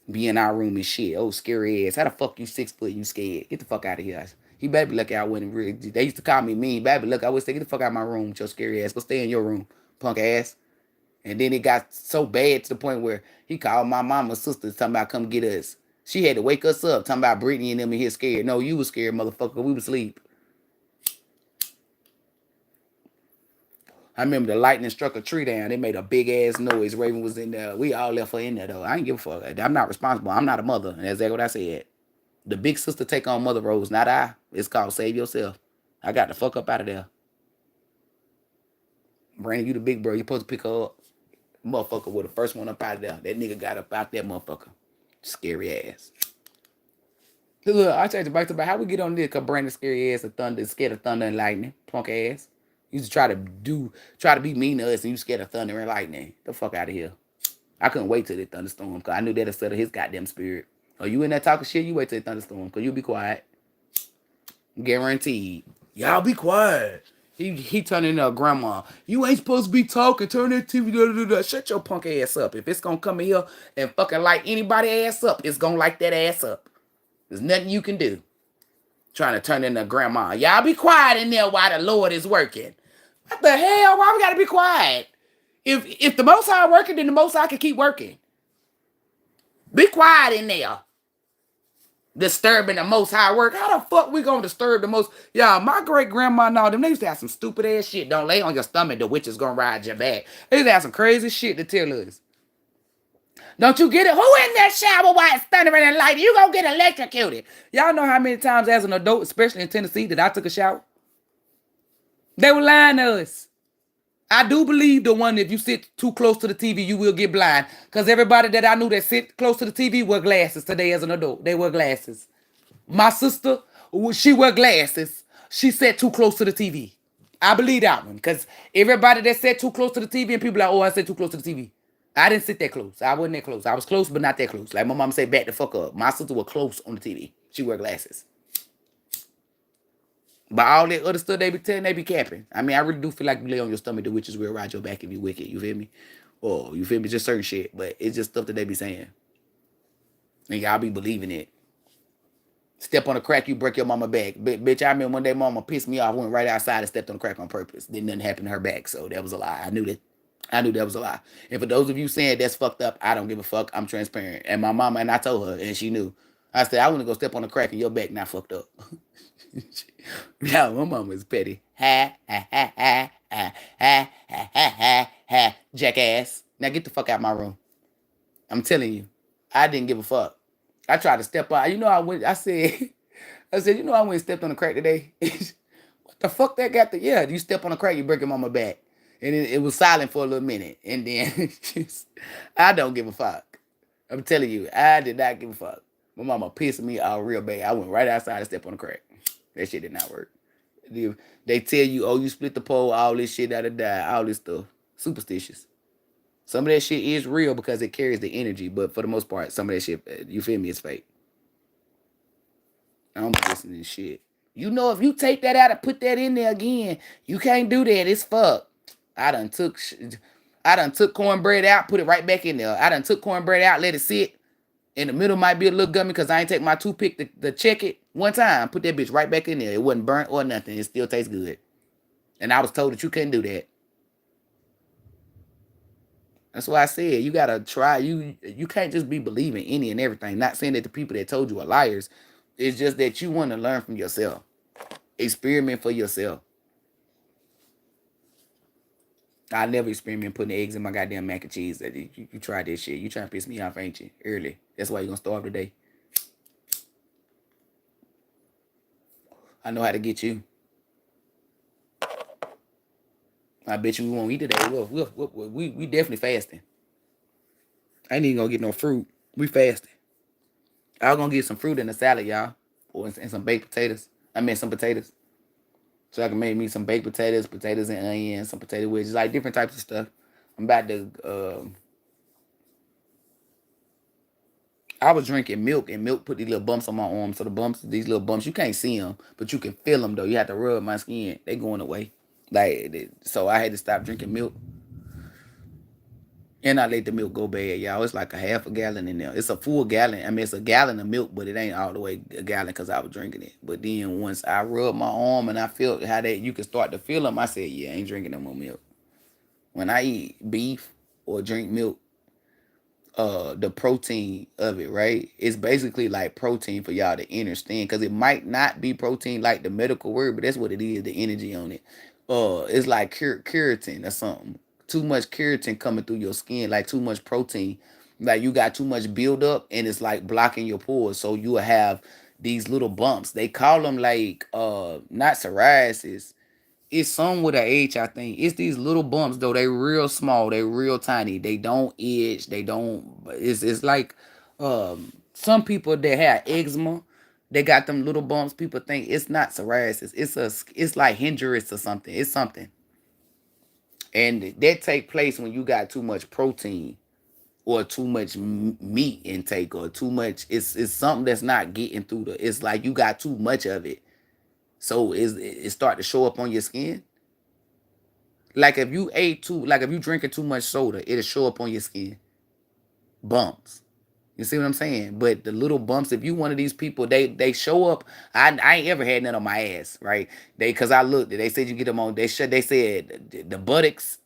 Be in our room and shit. Oh, scary ass. How the fuck you 6 foot? You scared? Get the fuck out of here. He better be lucky I wasn't really. They used to call me mean. Baby, look, I would say, get the fuck out of my room with your scary ass. Go stay in your room, punk ass. And then it got so bad to the point where he called my mama's sister talking about come get us. She had to wake us up talking about Brittany and them in here scared. No, you was scared, motherfucker. We was asleep. I remember the lightning struck a tree down. It made a big ass noise. Raven was in there. We all left her in there though. I ain't give a fuck. I'm not responsible. I'm not a mother. And that's exactly what I said. The big sister take on mother roles, not I. It's called save yourself. I got the fuck up out of there. Brandon, you the big bro. You supposed to pick her up. Motherfucker was the first one up out of there. That nigga got up out that motherfucker. Scary ass. Look, I changed it back to about how we get on this because Brandon scary ass of thunder, scared of thunder and lightning. Punk ass. You used to try to be mean to us and you scared of thunder and lightning. The fuck out of here. I couldn't wait till the thunderstorm because I knew that'd settle his goddamn spirit. Or you in there talking shit, you wait till the thunderstorm because you'll be quiet. Guaranteed. Y'all be quiet. He turned into a grandma. You ain't supposed to be talking. Turn that TV. Shut your punk ass up. If it's gonna come in here and fucking light anybody ass up, it's gonna light that ass up. There's nothing you can do. Trying to turn into a grandma. Y'all be quiet in there while the Lord is working. What the hell? Why we gotta be quiet? If the Most High working, then the Most High can keep working. Be quiet in there. Disturbing the Most High work. How the fuck we gonna disturb the most? Y'all, my great grandma and all them, they used to have some stupid ass shit. Don't lay on your stomach, the witch is gonna ride your back. They used to have some crazy shit to tell us. Don't you get it? Who in that shower while it's thundering and lightning? You gonna get electrocuted. Y'all know how many times as an adult, especially in Tennessee, that I took a shower? They were lying to us. I do believe the one, if you sit too close to the TV, you will get blind. Because everybody that I knew that sit close to the TV wear glasses today as an adult. They wear glasses. My sister, she wear glasses. She sat too close to the TV. I believe that one. Because everybody that sat too close to the TV and people like, oh, I sat too close to the TV. I didn't sit that close. I wasn't that close. I was close, but not that close. Like my mom said, back the fuck up. My sister was close on the TV. She wear glasses. But all that other stuff they be telling, they be capping. I mean, I really do feel like you lay on your stomach, the witches will ride your back if you wicked. You feel me? Or you feel me? Just certain shit. But it's just stuff that they be saying. And y'all be believing it. Step on a crack, you break your mama back. Bitch, I remember one day mama pissed me off, went right outside and stepped on the crack on purpose. Then nothing happened to her back. So that was a lie. I knew that. I knew that was a lie. And for those of you saying that's fucked up, I don't give a fuck. I'm transparent. And my mama, and I told her, and she knew. I said, I want to go step on the crack and your back not fucked up. Yeah, my mama is petty. Ha, ha, ha, ha, ha, ha, ha, ha, ha, jackass. Now get the fuck out of my room. I'm telling you, I didn't give a fuck. I tried to step out. You know, I said, you know, I went and stepped on the crack today. What the fuck that got to, yeah, you step on the crack, you break your mama back. And it was silent for a little minute. And then, I don't give a fuck. I'm telling you, I did not give a fuck. My mama pissed me off real bad. I went right outside and stepped on the crack. That shit did not work. They tell you, oh, you split the pole, all this shit, all this stuff. Superstitious. Some of that shit is real because it carries the energy, but for the most part, some of that shit, you feel me, is fake. I don't be listening to shit. You know, if you take that out and put that in there again, you can't do that. It's fucked. I done took cornbread out, put it right back in there. I done took cornbread out, let it sit. In the middle might be a little gummy because I ain't take my toothpick to check it one time. Put that bitch right back in there. It wasn't burnt or nothing. It still tastes good. And I was told that you couldn't do that. That's why I said you gotta try. You can't just be believing any and everything. Not saying that the people that told you are liars. It's just that you want to learn from yourself. Experiment for yourself. I never experiment putting eggs in my goddamn mac and cheese. You tried this shit. You trying to piss me off, ain't you? Early. That's why you gonna starve today. I know how to get you. I bet you we won't eat today. We definitely fasting. I ain't even gonna get no fruit. We fasting. I was gonna get some fruit in the salad, y'all. Or and some baked potatoes. I meant some potatoes. So I can make me some baked potatoes and onions, some potato wedges, like different types of stuff. I'm about to. I was drinking milk, and milk put these little bumps on my arm. So these little bumps, you can't see them, but you can feel them though. You have to rub my skin. They going away. So I had to stop drinking milk. And I let the milk go bad, y'all. It's like a half a gallon in there. It's a full gallon. I mean, it's a gallon of milk, but it ain't all the way a gallon because I was drinking it. But then once I rubbed my arm and I felt how that you can start to feel them, I said, yeah, I ain't drinking no more milk. When I eat beef or drink milk, the protein of it, right? It's basically like protein for y'all to understand because it might not be protein like the medical word, but that's what it is, the energy on it. It's like keratin or something. Too much keratin coming through your skin, like too much protein. Like you got too much buildup and it's like blocking your pores. So you will have these little bumps. They call them like not psoriasis, it's some with a H, I think. It's these little bumps though. They real small. They real tiny. They don't itch. They don't. It's like some people that have eczema. They got them little bumps. People think it's not psoriasis. It's like hindrance or something. It's something, and that take place when you got too much protein or too much meat intake or too much. It's something that's not getting through the. It's like you got too much of it, so it start to show up on your skin. Like if you drinking too much soda, it'll show up on your skin. Bumps. You see what I'm saying? But the little bumps, if you one of these people, they show up. I ain't ever had none on my ass, right? Cause I looked, they said you get them on. They said the buttocks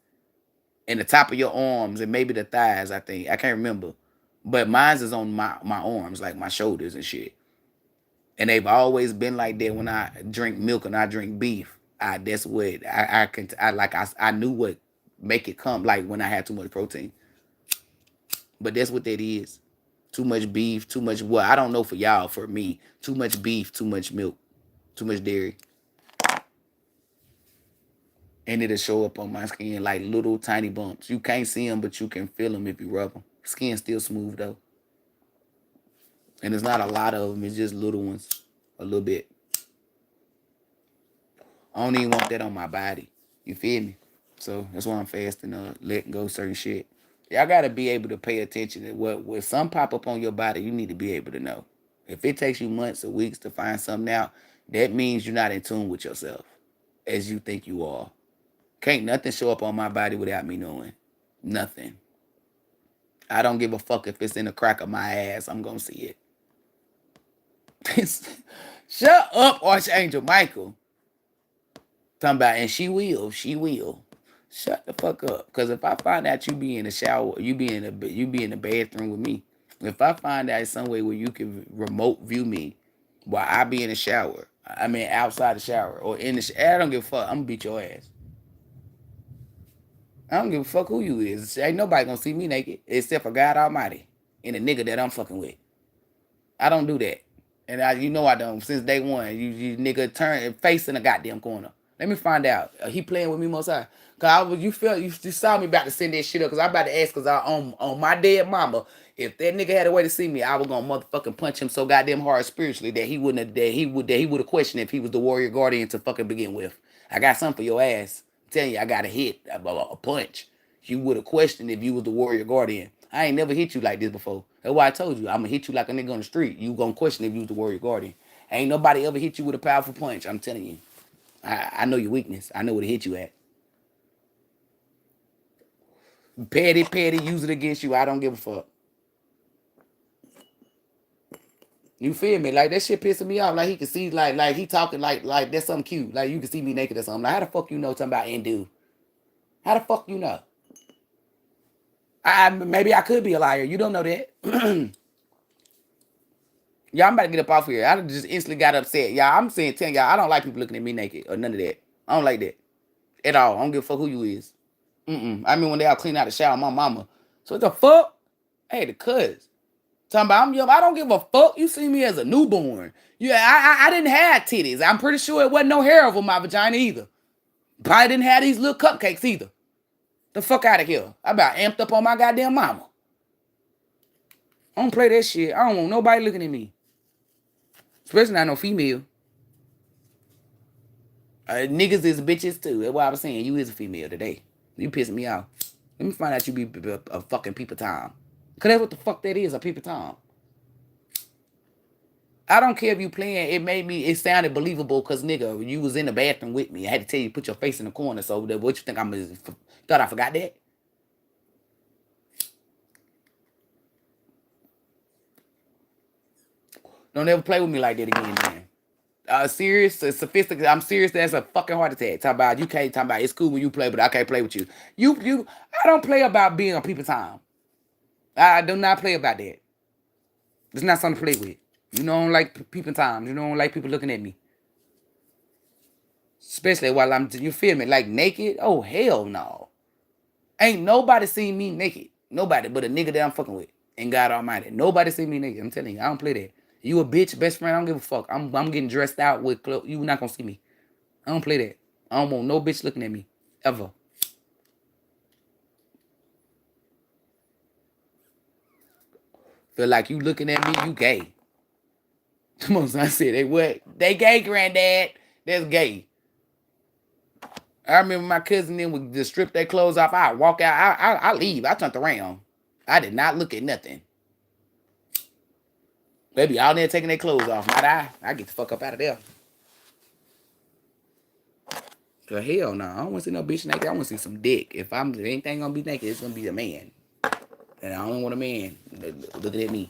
and the top of your arms and maybe the thighs. I think I can't remember, but mine's is on my arms, like my shoulders and shit. And they've always been like that when I drink milk and I drink beef. That's what I knew what make it come like when I had too much protein. But that's what that is. Too much beef, too much what I don't know for y'all, for me. Too much beef, too much milk, too much dairy. And it'll show up on my skin like little tiny bumps. You can't see them, but you can feel them if you rub them. Skin still smooth though. And it's not a lot of them, it's just little ones. A little bit. I don't even want that on my body. You feel me? So that's why I'm fasting, letting go certain shit. Y'all gotta be able to pay attention to what some pop up on your body, you need to be able to know. If it takes you months or weeks to find something out, That means you're not in tune with yourself as you think you are. Can't nothing show up on my body without me knowing. Nothing. I don't give a fuck if it's in the crack of my ass. I'm gonna see it. Shut up, Archangel Michael. Talking about, and she will. She will. Shut the fuck up. Cause if I find out you be in the shower, you be in the bathroom with me. If I find out some way where you can remote view me while I be in the shower, I mean outside the shower or in the shower, I don't give a fuck. I'm gonna beat your ass. I don't give a fuck who you is. Ain't nobody gonna see me naked except for God Almighty and the nigga that I'm fucking with. I don't do that. And you know I don't. Since day one, you nigga turn face in the goddamn corner. Let me find out. He playing with me most time. Cause you saw me about to send that shit up. Cause I about to ask. Cause on my dead mama, if that nigga had a way to see me, I was gonna motherfucking punch him so goddamn hard spiritually that he would have questioned if he was the warrior guardian to fucking begin with. I got something for your ass. I'm telling you, I got a hit, a punch. You would have questioned if you was the warrior guardian. I ain't never hit you like this before. That's why I told you, I'm gonna hit you like a nigga on the street. You gonna question if you was the warrior guardian. Ain't nobody ever hit you with a powerful punch. I'm telling you. I know your weakness. I know where to hit you at. Petty, use it against you. I don't give a fuck. You feel me? Like that shit pissing me off. Like he can see, like he talking like that's something cute. Like you can see me naked or something. Like how the fuck you know talking about and do? How the fuck you know? Maybe I could be a liar. You don't know that. Y'all, I'm about to get up off here. I just instantly got upset. Y'all, I'm saying, telling y'all, I don't like people looking at me naked or none of that. I don't like that at all. I don't give a fuck who you is. I mean, when they all clean out the shower, my mama. So what the fuck? Hey, the cuz. Talking about I'm young. I don't give a fuck. You see me as a newborn. Yeah, I didn't have titties. I'm pretty sure it wasn't no hair over my vagina either. Probably didn't have these little cupcakes either. The fuck out of here. I about amped up on my goddamn mama. I don't play that shit. I don't want nobody looking at me. Especially not no female. Niggas is bitches too. That's why I was saying you is a female today. You pissing me off. Let me find out you be a fucking people time. Cause that's what the fuck that is, a people time. I don't care if you playing. It sounded believable because nigga, you was in the bathroom with me. I had to tell you put your face in the corner. So what you think thought I forgot that? Don't ever play with me like that again, man. Serious, sophisticated. I'm serious. That's a fucking heart attack. Talk about you can't talk about it's cool when you play, but I can't play with you. I don't play about being a people time. I do not play about that. It's not something to play with. You don't like people times. You don't like people looking at me. Especially while you feel me, like naked? Oh, hell no. Ain't nobody seen me naked. Nobody but a nigga that I'm fucking with. And God Almighty. Nobody seen me naked. I'm telling you, I don't play that. You a bitch, best friend, I don't give a fuck. I'm getting dressed out with clothes. You not gonna see me. I don't play that. I don't want no bitch looking at me. Ever. Feel like you looking at me, you gay. Come on, son. I said, they what? They gay, granddad. That's gay. I remember my cousin then would just strip their clothes off. I walk out. I leave. I turned around. I did not look at nothing. Baby, all there taking their clothes off. Not I get the fuck up out of there. Cause hell no. I don't want to see no bitch naked. I want to see some dick. If anything gonna be naked, it's gonna be a man. And I don't want a man looking at me.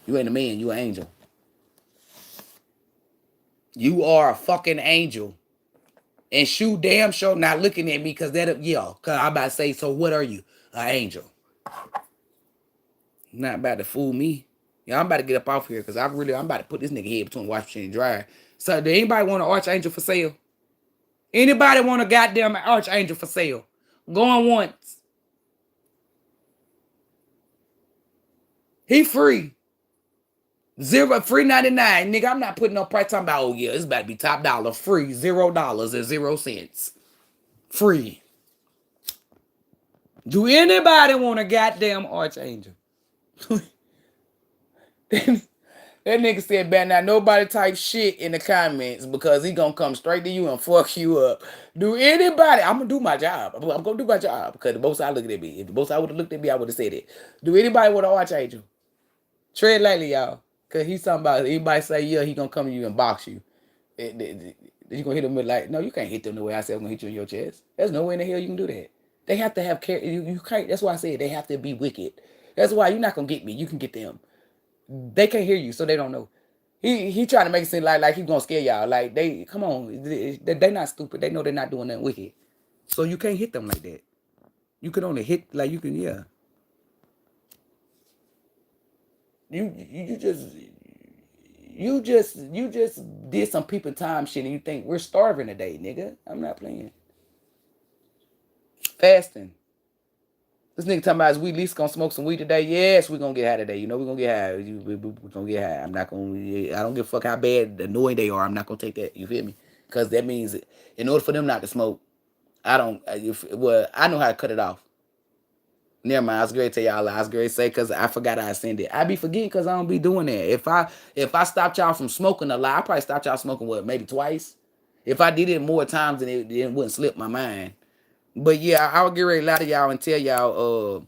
You ain't a man. You an angel. You are a fucking angel. And shoot damn sure not looking at me because cause I'm about to say, so what are you? An angel. Not about to fool me. Yeah, I'm about to get up off here because I'm about to put this nigga head between the wash machine and dryer. So, do anybody want an archangel for sale? Anybody want a goddamn archangel for sale? Going once. He free. Free 99. Nigga, I'm not putting no price. Talking about, oh yeah, it's about to be top dollar. Free. $0.00. Free. Do anybody want a goddamn archangel? That nigga said, better not nobody type shit in the comments because he gonna come straight to you and fuck you up. Do anybody? I'm gonna do my job. I'm gonna do my job because the both sides looking at me. If the both sides would have looked at me, I would have said it. Do anybody want an archangel? Tread lightly, y'all. Cause he's talking about anybody say yeah, he gonna come to you and box you. You gonna hit them with like, no, you can't hit them the way I said I'm gonna hit you in your chest. There's no way in the hell you can do that. They have to have care. You can't. That's why I said they have to be wicked. That's why you're not gonna get me. You can get them. They can't hear you, so they don't know. He trying to make it seem like he's gonna scare y'all. Like they come on, they not stupid. They know they're not doing nothing wicked. So you can't hit them like that. You can only hit like you can. Yeah. You just you just did some people time shit and you think we're starving today, nigga. I'm not playing. Fasting. This nigga talking about is we at least gonna smoke some weed today? Yes, we gonna get high today. You know we gonna get high. We gonna get high. I'm not gonna. I don't give a fuck how bad annoying they are. I'm not gonna take that. You feel me? Because that means in order for them not to smoke, I don't. Well, I know how to cut it off. Never mind. I was great to tell y'all. I was great to say because I forgot I sent it. I be forgetting because I don't be doing that. If I stopped y'all from smoking a lot, I probably stopped y'all smoking what maybe twice. If I did it more times, then it wouldn't slip my mind. But yeah, I would get ready to lie to y'all and tell y'all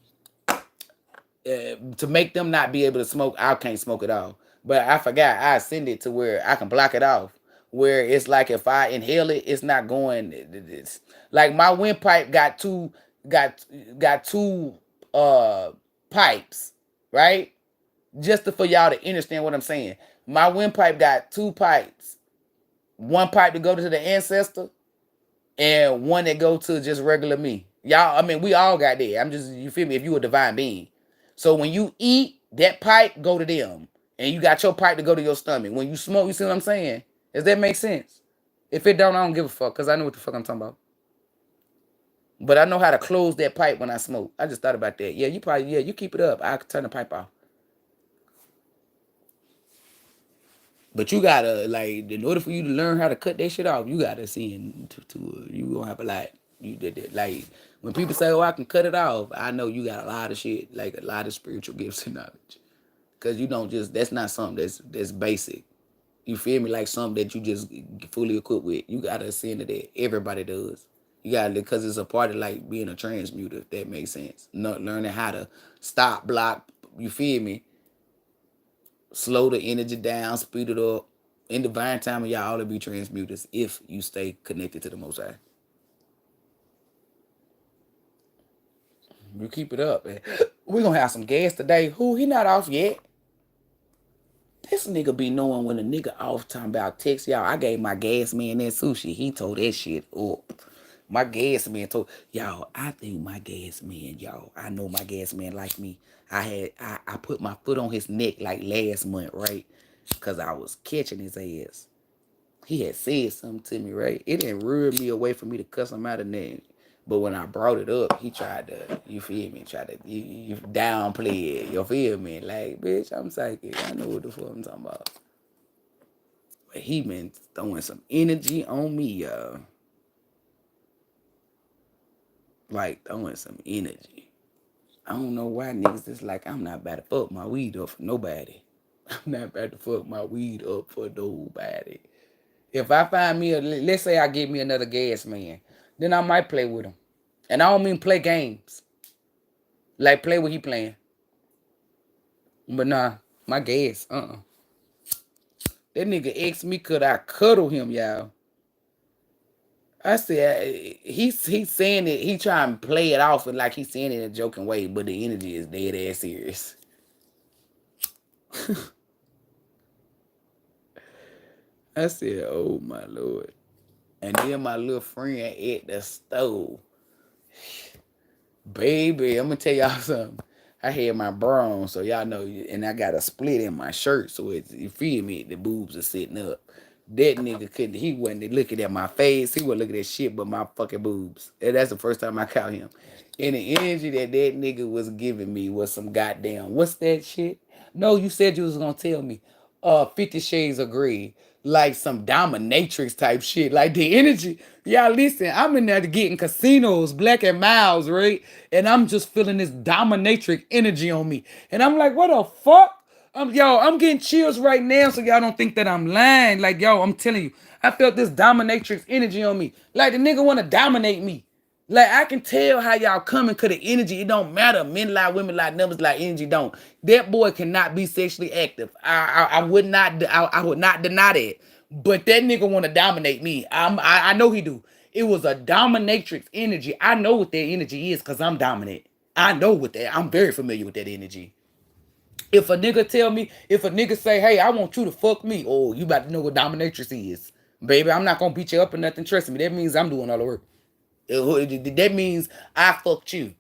to make them not be able to smoke. I can't smoke it off. But I forgot I send it to where I can block it off. Where it's like if I inhale it, it's not going. It's like my windpipe got got two pipes, right? Just for y'all to understand what I'm saying. My windpipe got two pipes. One pipe to go to the ancestor, and one that go to just regular me. Y'all, I mean, we all got that. I'm just, you feel me? If you a divine being. So when you eat, that pipe go to them. And you got your pipe to go to your stomach. When you smoke, you see what I'm saying? Does that make sense? If it don't, I don't give a fuck, because I know what the fuck I'm talking about. But I know how to close that pipe when I smoke. I just thought about that. Yeah, you keep it up. I can turn the pipe off. But you gotta, like, in order for you to learn how to cut that shit off, you gotta see you gonna have a lot. You did it. Like, when people say, oh, I can cut it off, I know you got a lot of shit, like a lot of spiritual gifts and knowledge. Cause you don't just, that's not something that's basic. You feel me? Like something that you just fully equipped with. You gotta ascend to that. Everybody does. You gotta, because it's a part of like being a transmuter, if that makes sense. Not learning how to stop, block, you feel me? Slow the energy down, speed it up. In divine time, y'all ought to be transmuters if you stay connected to the Most High. You keep it up, man. We're gonna have some gas today. Who? He not off yet. This nigga be knowing when a nigga off talking about text. Y'all, I gave my gas man that sushi. He told that shit up. My gas man told y'all, I think my gas man, y'all, I know my gas man like me. I put my foot on his neck like last month, right? Cause I was catching his ass. He had said something to me, right? It didn't rule me away for me to cuss him out of name. But when I brought it up, he tried to, you feel me, you downplay it, you feel me? Like, bitch, I'm psychic. I know what the fuck I'm talking about. But he been throwing some energy on me, y'all. Like, throwing some energy. I don't know why niggas is like, I'm not about to fuck my weed up for nobody. I'm not about to fuck my weed up for nobody. If I find me let's say I get me another gas man, then I might play with him. And I don't mean play games. Like play what he playing. But nah, my gas, That nigga asked me could I cuddle him, y'all. I said he's saying it, he trying to play it off and like he's saying it in a joking way, but the energy is dead ass serious. I said, oh my Lord. And then my little friend at the stove. Baby, I'm gonna tell y'all something. I had my bra on, so y'all know, and I got a split in my shirt, so it's, you feel me, the boobs are sitting up. That nigga couldn't, he wasn't looking at my face, he wasn't looking at shit but my fucking boobs. And that's the first time I caught him. And the energy that nigga was giving me was some goddamn, what's that shit? No, you said you was gonna tell me. 50 Shades of Grey. Like some dominatrix type shit. Like the energy. Y'all listen, I'm in there getting casinos, Black and Miles, right? And I'm just feeling this dominatrix energy on me. And I'm like, what the fuck? I'm getting chills right now, so y'all don't think that I'm lying. Like, yo, I'm telling you, I felt this dominatrix energy on me. Like the nigga wanna dominate me. Like, I can tell how y'all coming because the energy, it don't matter. Men lie, women lie, numbers lie, energy don't. That boy cannot be sexually active. I would not I would not deny that. But that nigga want to dominate me. I know he do. It was a dominatrix energy. I know what that energy is because I'm dominant. I know what that. I'm very familiar with that energy. If a nigga tell me, if a nigga say, hey, I want you to fuck me, oh, you about to know what dominatrix is. Baby, I'm not gonna beat you up or nothing. Trust me, that means I'm doing all the work. That means I fucked you,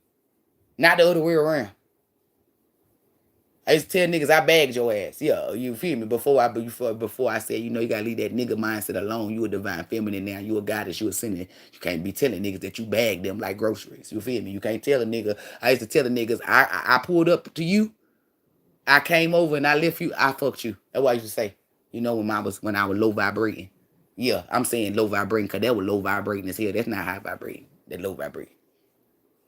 not the other way around. I used to tell niggas I bagged your ass. Yeah, you feel me? Before I said, you gotta leave that nigga mindset alone. You a divine feminine now. You a goddess. You a sinner. You can't be telling niggas that you bagged them like groceries. You feel me? You can't tell a nigga. I used to tell the niggas I pulled up to you. I came over and I left you. I fucked you. That's what I used to say. When I was low vibrating. Yeah, I'm saying low vibrating because that was low vibrating as hell. That's not high vibrating. That low vibrating.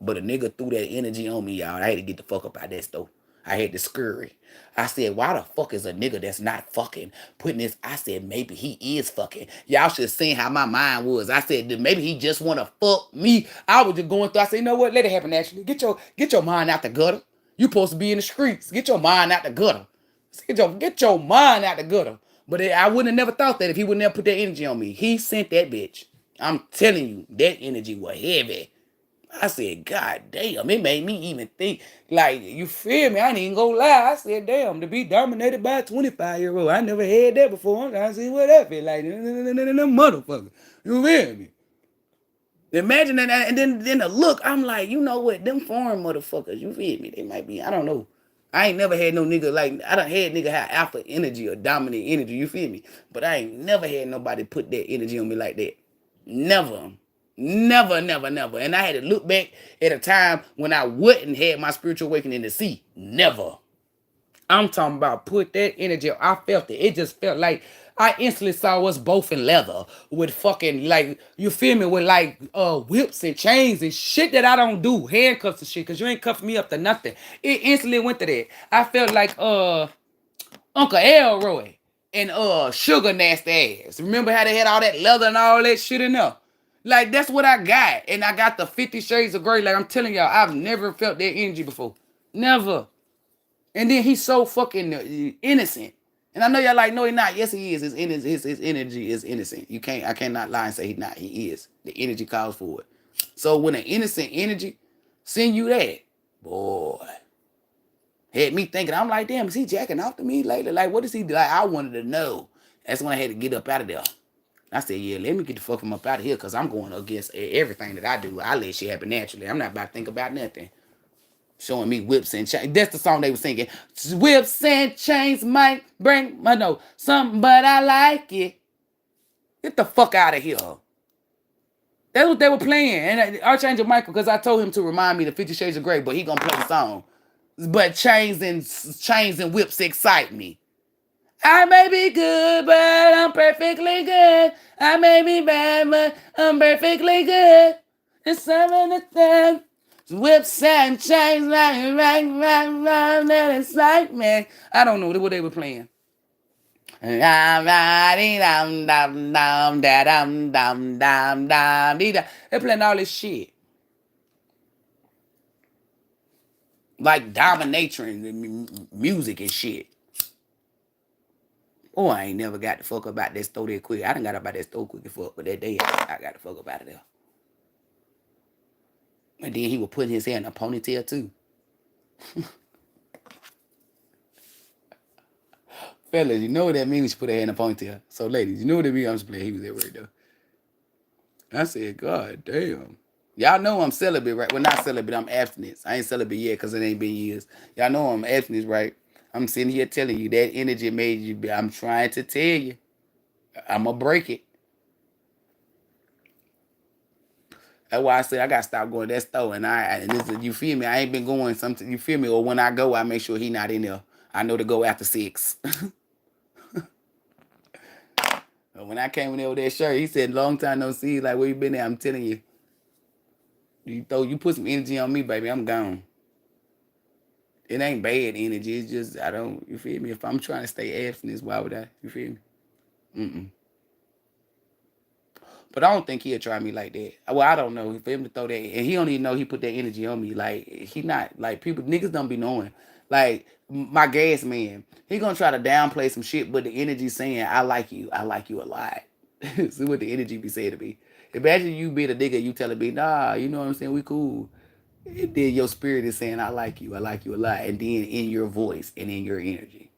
But a nigga threw that energy on me, y'all. I had to get the fuck up out that stove. I had to scurry. I said, why the fuck is a nigga that's not fucking putting this? I said, maybe he is fucking. Y'all should have seen how my mind was. I said, maybe he just want to fuck me. I was just going through. I said, you know what? Let it happen naturally. Get your mind out the gutter. You supposed to be in the streets. Get your mind out the gutter. Get your mind out the gutter. But I wouldn't have never thought that if he would never put that energy on me. He sent that bitch. I'm telling you, that energy was heavy. I said, God damn, it made me even think, like, you feel me? I ain't even gonna lie. I said, damn, to be dominated by a 25-year-old. I never had that before. I'm trying to see what that feel like. Motherfucker. You feel me? Imagine that, and then the look, I'm like, you know what? Them foreign motherfuckers, you feel me? They might be, I don't know. I ain't never had no nigga like, I done had nigga have alpha energy or dominant energy, you feel me? But I ain't never had nobody put that energy on me like that. Never. Never, never, never. And I had to look back at a time when I wouldn't had my spiritual awakening to see. Never. I'm talking about put that energy. I felt it. It just felt like I instantly saw us both in leather with fucking like, you feel me, with like whips and chains and shit that I don't do, handcuffs and shit, cause you ain't cuffing me up to nothing. It instantly went to that. I felt like Uncle Elroy and Sugar Nasty Ass. Remember how they had all that leather and all that shit in there? Like, that's what I got. And I got the 50 Shades of Grey. Like, I'm telling y'all, I've never felt that energy before. Never. And then he's so fucking innocent. And I know y'all like, no, he's not. Yes, he is. His energy is innocent. I cannot lie and say he's not. He is. The energy calls for it. So when an innocent energy send you that, boy, had me thinking, I'm like, damn, is he jacking off to me lately? Like, what is he like? I wanted to know. That's when I had to get up out of there. I said, yeah, let me get the fuck from up out of here because I'm going against everything that I do. I let shit happen naturally. I'm not about to think about nothing. Showing me whips and chains. That's the song they were singing. Whips and chains might bring my no something, but I like it. Get the fuck out of here. That's what they were playing. And Archangel Michael, because I told him to remind me the 50 Shades of Grey, but he gonna play the song. But chains and whips excite me. I may be good, but I'm perfectly good. I may be bad, but I'm perfectly good. It's some of the things. Whips and chains, that excitement. I don't know what they were playing. They're playing all this shit. Like dominatrix music and shit. Oh, I ain't never got the fuck about that store that quick. I done got about that store quick as fuck, but that day I got the fuck up out of there. And then he was putting his hair in a ponytail too. Fellas, you know what that means? Put a hair in a ponytail. So, ladies, you know what that means? I'm just playing. He was there right though. I said, God damn. Y'all know I'm celibate, right? Well, not celibate. I'm abstinence. I ain't celibate yet because it ain't been years. Y'all know I'm abstinence, right? I'm sitting here telling you that energy made you. I'm trying to tell you. I'm gonna break it. That's why I said I gotta stop going to that store. And this is, you feel me? I ain't been going something. You feel me? Or when I go, I make sure he not in there. I know to go after 6. When I came in there with that shirt, he said, long time no see. Like, where you been at? I'm telling you. You put some energy on me, baby, I'm gone. It ain't bad energy. It's just, I don't, you feel me? If I'm trying to stay abstinent, why would I? You feel me? Mm-mm. But I don't think he'll try me like that. Well, I don't know. For him to throw that, and he don't even know he put that energy on me. Like he not like people niggas don't be knowing. Like my gas man, he gonna try to downplay some shit, but the energy saying I like you a lot. See what the energy be saying to me. Imagine you being a nigga, you telling me, nah, you know what I'm saying, we cool. And then your spirit is saying, I like you a lot. And then in your voice and in your energy.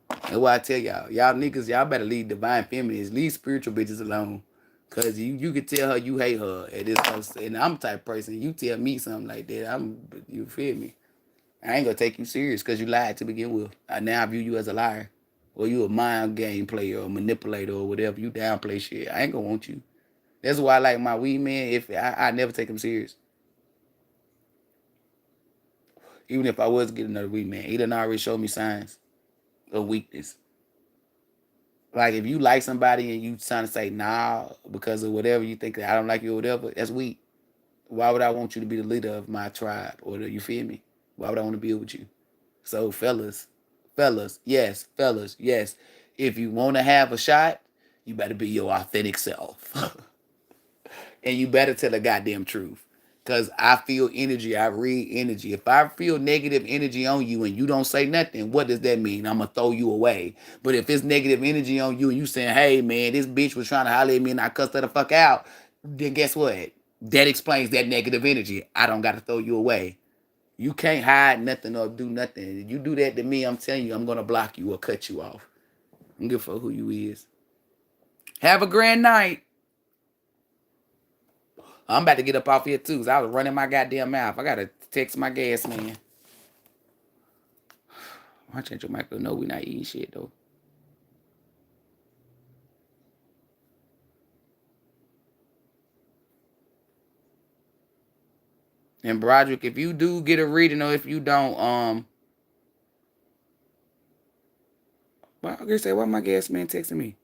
That's why I tell y'all niggas, y'all better leave divine feminists, leave spiritual bitches alone. Cause you could tell her you hate her at this house. And I'm the type of person, you tell me something like that, you feel me? I ain't gonna take you serious because you lied to begin with. I now view you as a liar. Or you a mind game player or manipulator or whatever. You downplay shit. I ain't gonna want you. That's why I like my weed man. If I never take him serious. Even if I was getting another weed man, he done already showed me signs of weakness. Like if you like somebody and you trying to say nah because of whatever you think that I don't like you or whatever, that's weak. Why would I want you to be the leader of my tribe or you feel me? Why would I want to be with you? So fellas, yes. If you want to have a shot, you better be your authentic self. And you better tell the goddamn truth. Cause I feel energy, I read energy. If I feel negative energy on you and you don't say nothing, what does that mean? I'm gonna throw you away. But if it's negative energy on you and you saying, hey man, this bitch was trying to holler at me and I cussed her the fuck out, then guess what? That explains that negative energy. I don't gotta throw you away. You can't hide nothing or do nothing. If you do that to me, I'm telling you, I'm gonna block you or cut you off. I don't give a fuck who you is. Have a grand night. I'm about to get up off here too, cause I was running my goddamn mouth. I gotta text my gas man. Why change your micro? No, we not eating shit though. And Broderick, if you do get a reading or if you don't, well, I gonna say, why my gas man texting me?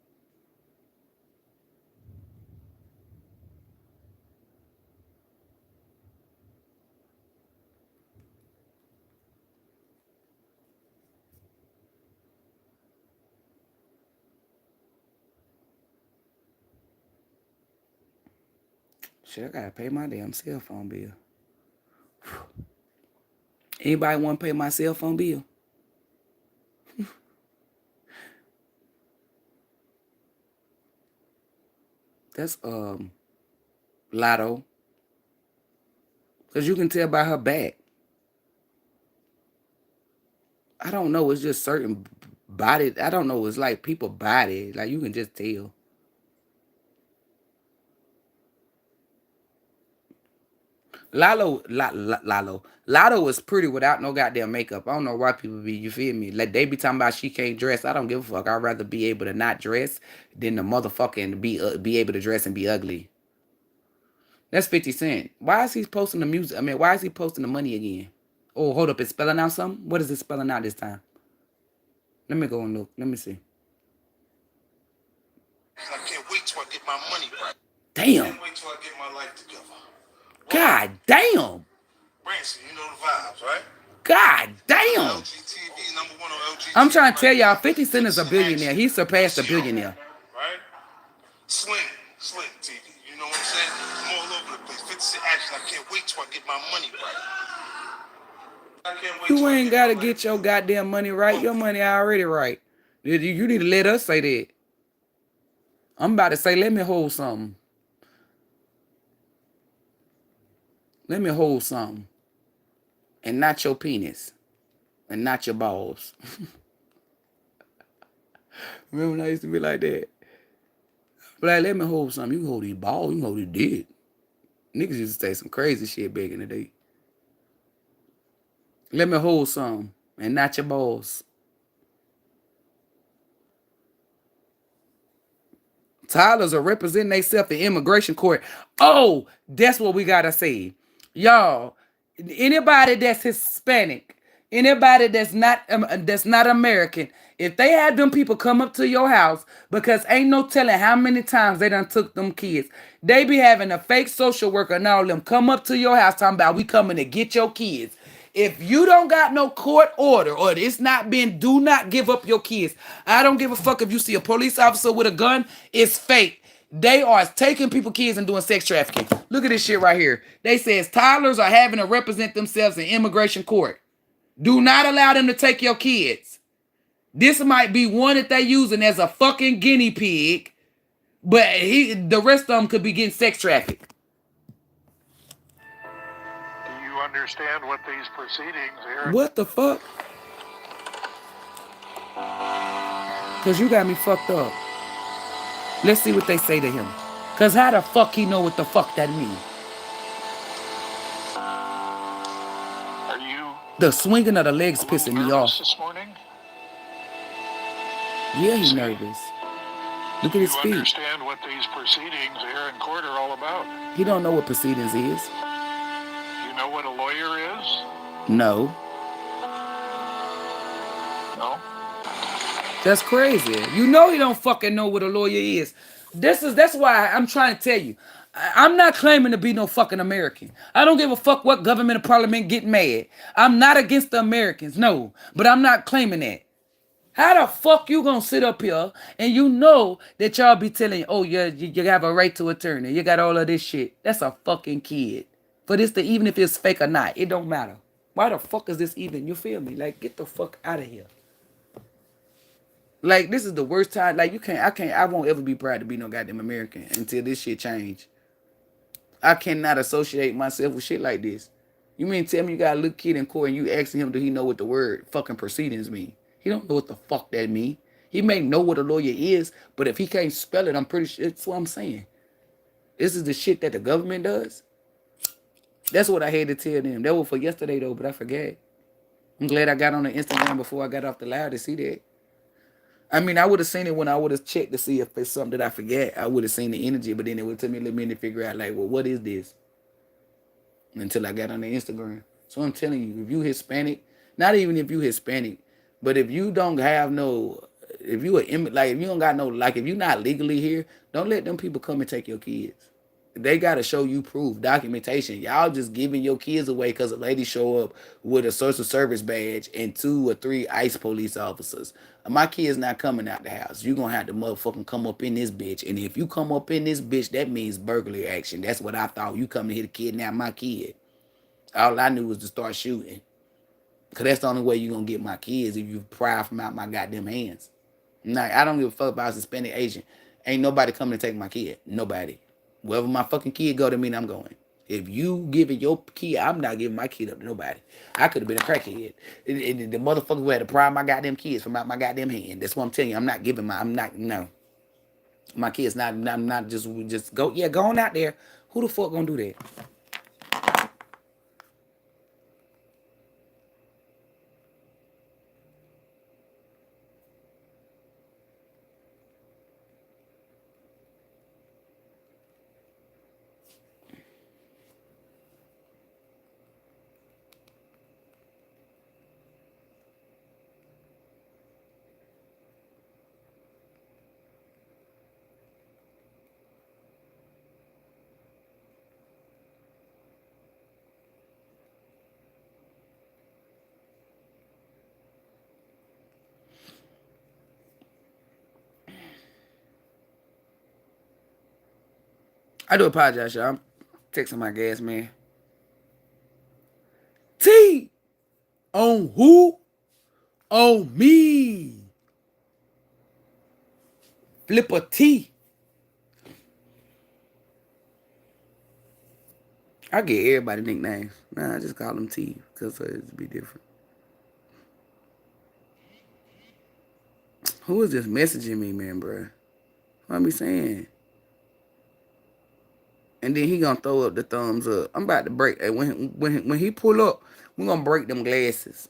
Shit, I gotta pay my damn cell phone bill. Anybody want to pay my cell phone bill? That's Lotto. Cause you can tell by her back. I don't know. It's just certain body. I don't know. It's like people body. Like you can just tell. Lotto is pretty without no goddamn makeup. I don't know why people be, you feel me? Like they be talking about she can't dress. I don't give a fuck. I'd rather be able to not dress than the motherfucking be able to dress and be ugly. That's 50 Cent. Why is he posting the music? I mean, why is he posting the money again? Oh, hold up. It's spelling out something? What is it spelling out this time? Let me go and look. Let me see. I can't wait till I get my money right. Damn. I can't wait till I get my life together. God damn. Branson, you know the vibes, right? God damn. LGTV, number one on LGTV. I'm trying to tell y'all, 50 Cent is a billionaire. He surpassed a billionaire. Right? Sling TV. You know what I'm saying? I'm all over the place. 50 Cent action. I can't wait till I get my money right. You ain't got to get your goddamn money right. Your money already right. You need to let us say that. I'm about to say, let me hold something. Let me hold something. And not your penis. And not your balls. Remember when I used to be like that? Like, let me hold something. You can hold these balls. You can hold your dick. Niggas used to say some crazy shit back in the day. Let me hold something. And not your balls. Tyler's are representing themselves in immigration court. Oh, that's what we gotta say. Y'all, anybody that's Hispanic, anybody that's not American, if they had them people come up to your house, because ain't no telling how many times they done took them kids. They be having a fake social worker and all them come up to your house talking about we coming to get your kids. If you don't got no court order or it's not been, do not give up your kids. I don't give a fuck if you see a police officer with a gun. It's fake. They are taking people, kids, and doing sex trafficking. Look at this shit right here. They says toddlers are having to represent themselves in immigration court. Do not allow them to take your kids. This might be one that they using as a fucking guinea pig, but the rest of them could be getting sex trafficked. Do you understand what these proceedings here? What the fuck? Cause you got me fucked up. Let's see what they say to him. Cause how the fuck he know what the fuck that mean? Are you The swinging of the legs pissing me off. this morning? Yeah, he's nervous. Look at his feet. Do you understand what these proceedings here in court are all about? He don't know what proceedings is. You know what a lawyer is? No. No? That's crazy. You know he don't fucking know what a lawyer is. That's why I'm trying to tell you. I'm not claiming to be no fucking American. I don't give a fuck what government or parliament get mad. I'm not against the Americans, no. But I'm not claiming that. How the fuck you gonna sit up here and you know that y'all be telling, oh, yeah, you have a right to attorney. You got all of this shit. That's a fucking kid. For this to, even if it's fake or not, it don't matter. Why the fuck is this even? You feel me? Like, get the fuck out of here. Like, this is the worst time. Like, I won't ever be proud to be no goddamn American until this shit change. I cannot associate myself with shit like this. You mean tell me you got a little kid in court and you asking him, do he know what the word fucking proceedings mean? He don't know what the fuck that mean. He may know what a lawyer is, but if he can't spell it, I'm pretty sure that's what I'm saying. This is the shit that the government does. That's what I had to tell them. That was for yesterday though, but I forgot. I'm glad I got on the Instagram before I got off the live to see that. I mean, I would have seen it when I would have checked to see if it's something that I forget. I would have seen the energy, but then it would take me a little minute to figure out, like, well, what is this? Until I got on the Instagram. So I'm telling you, if you Hispanic, not even if you Hispanic, but if you don't have no, if you like, if you don't got no, like, if you're not legally here, don't let them people come and take your kids. They got to show you proof, documentation. Y'all just giving your kids away because a lady show up with a social service badge and 2 or 3 ICE police officers. My kid's not coming out the house. You going to have to motherfucking come up in this bitch. And if you come up in this bitch, that means burglary action. That's what I thought. You coming here to kidnap my kid. All I knew was to start shooting. Because that's the only way you're going to get my kids if you pry from out my goddamn hands. Nah, I don't give a fuck about Hispanic Asian. Ain't nobody coming to take my kid. Nobody. Wherever my fucking kid go, that mean I'm going. If you giving your kid, I'm not giving my kid up to nobody. I could have been a crackhead. The motherfucker who had to pry my goddamn kids from out my goddamn hand. That's what I'm telling you. I'm not giving no. My kids not just go, yeah, go on out there. Who the fuck gonna do that? I do apologize, y'all. I'm texting my gas man. T on who? On me. Flip a T. I get everybody nicknames. Nah, I just call them T because it'd be different. Who is this messaging me, man, bro? What am I saying? And then he gonna throw up the thumbs up. I'm about to break. When he pull up, we gonna break them glasses.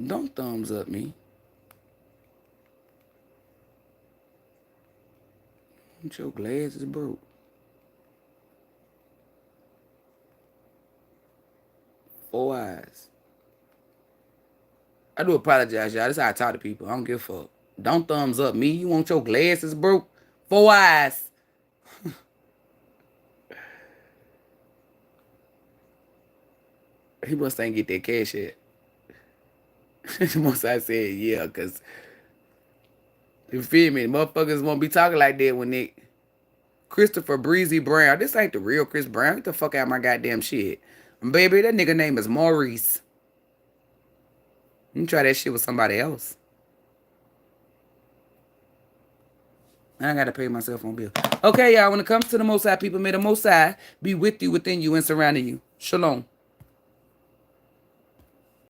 Don't thumbs up me. Your glasses broke. 4 eyes. I do apologize, y'all. This is how I talk to people. I don't give a fuck. Don't thumbs up me. You want your glasses broke? 4 eyes. He must ain't get that cash yet. Most I said, yeah, because, you feel me? Motherfuckers won't be talking like that when they... Christopher Breezy Brown. This ain't the real Chris Brown. Get the fuck out of my goddamn shit. Baby, that nigga name is Maurice. You can try that shit with somebody else. I gotta pay my cell phone bill. Okay, y'all, when it comes to the Most High people, may the Most High be with you, within you, and surrounding you. Shalom.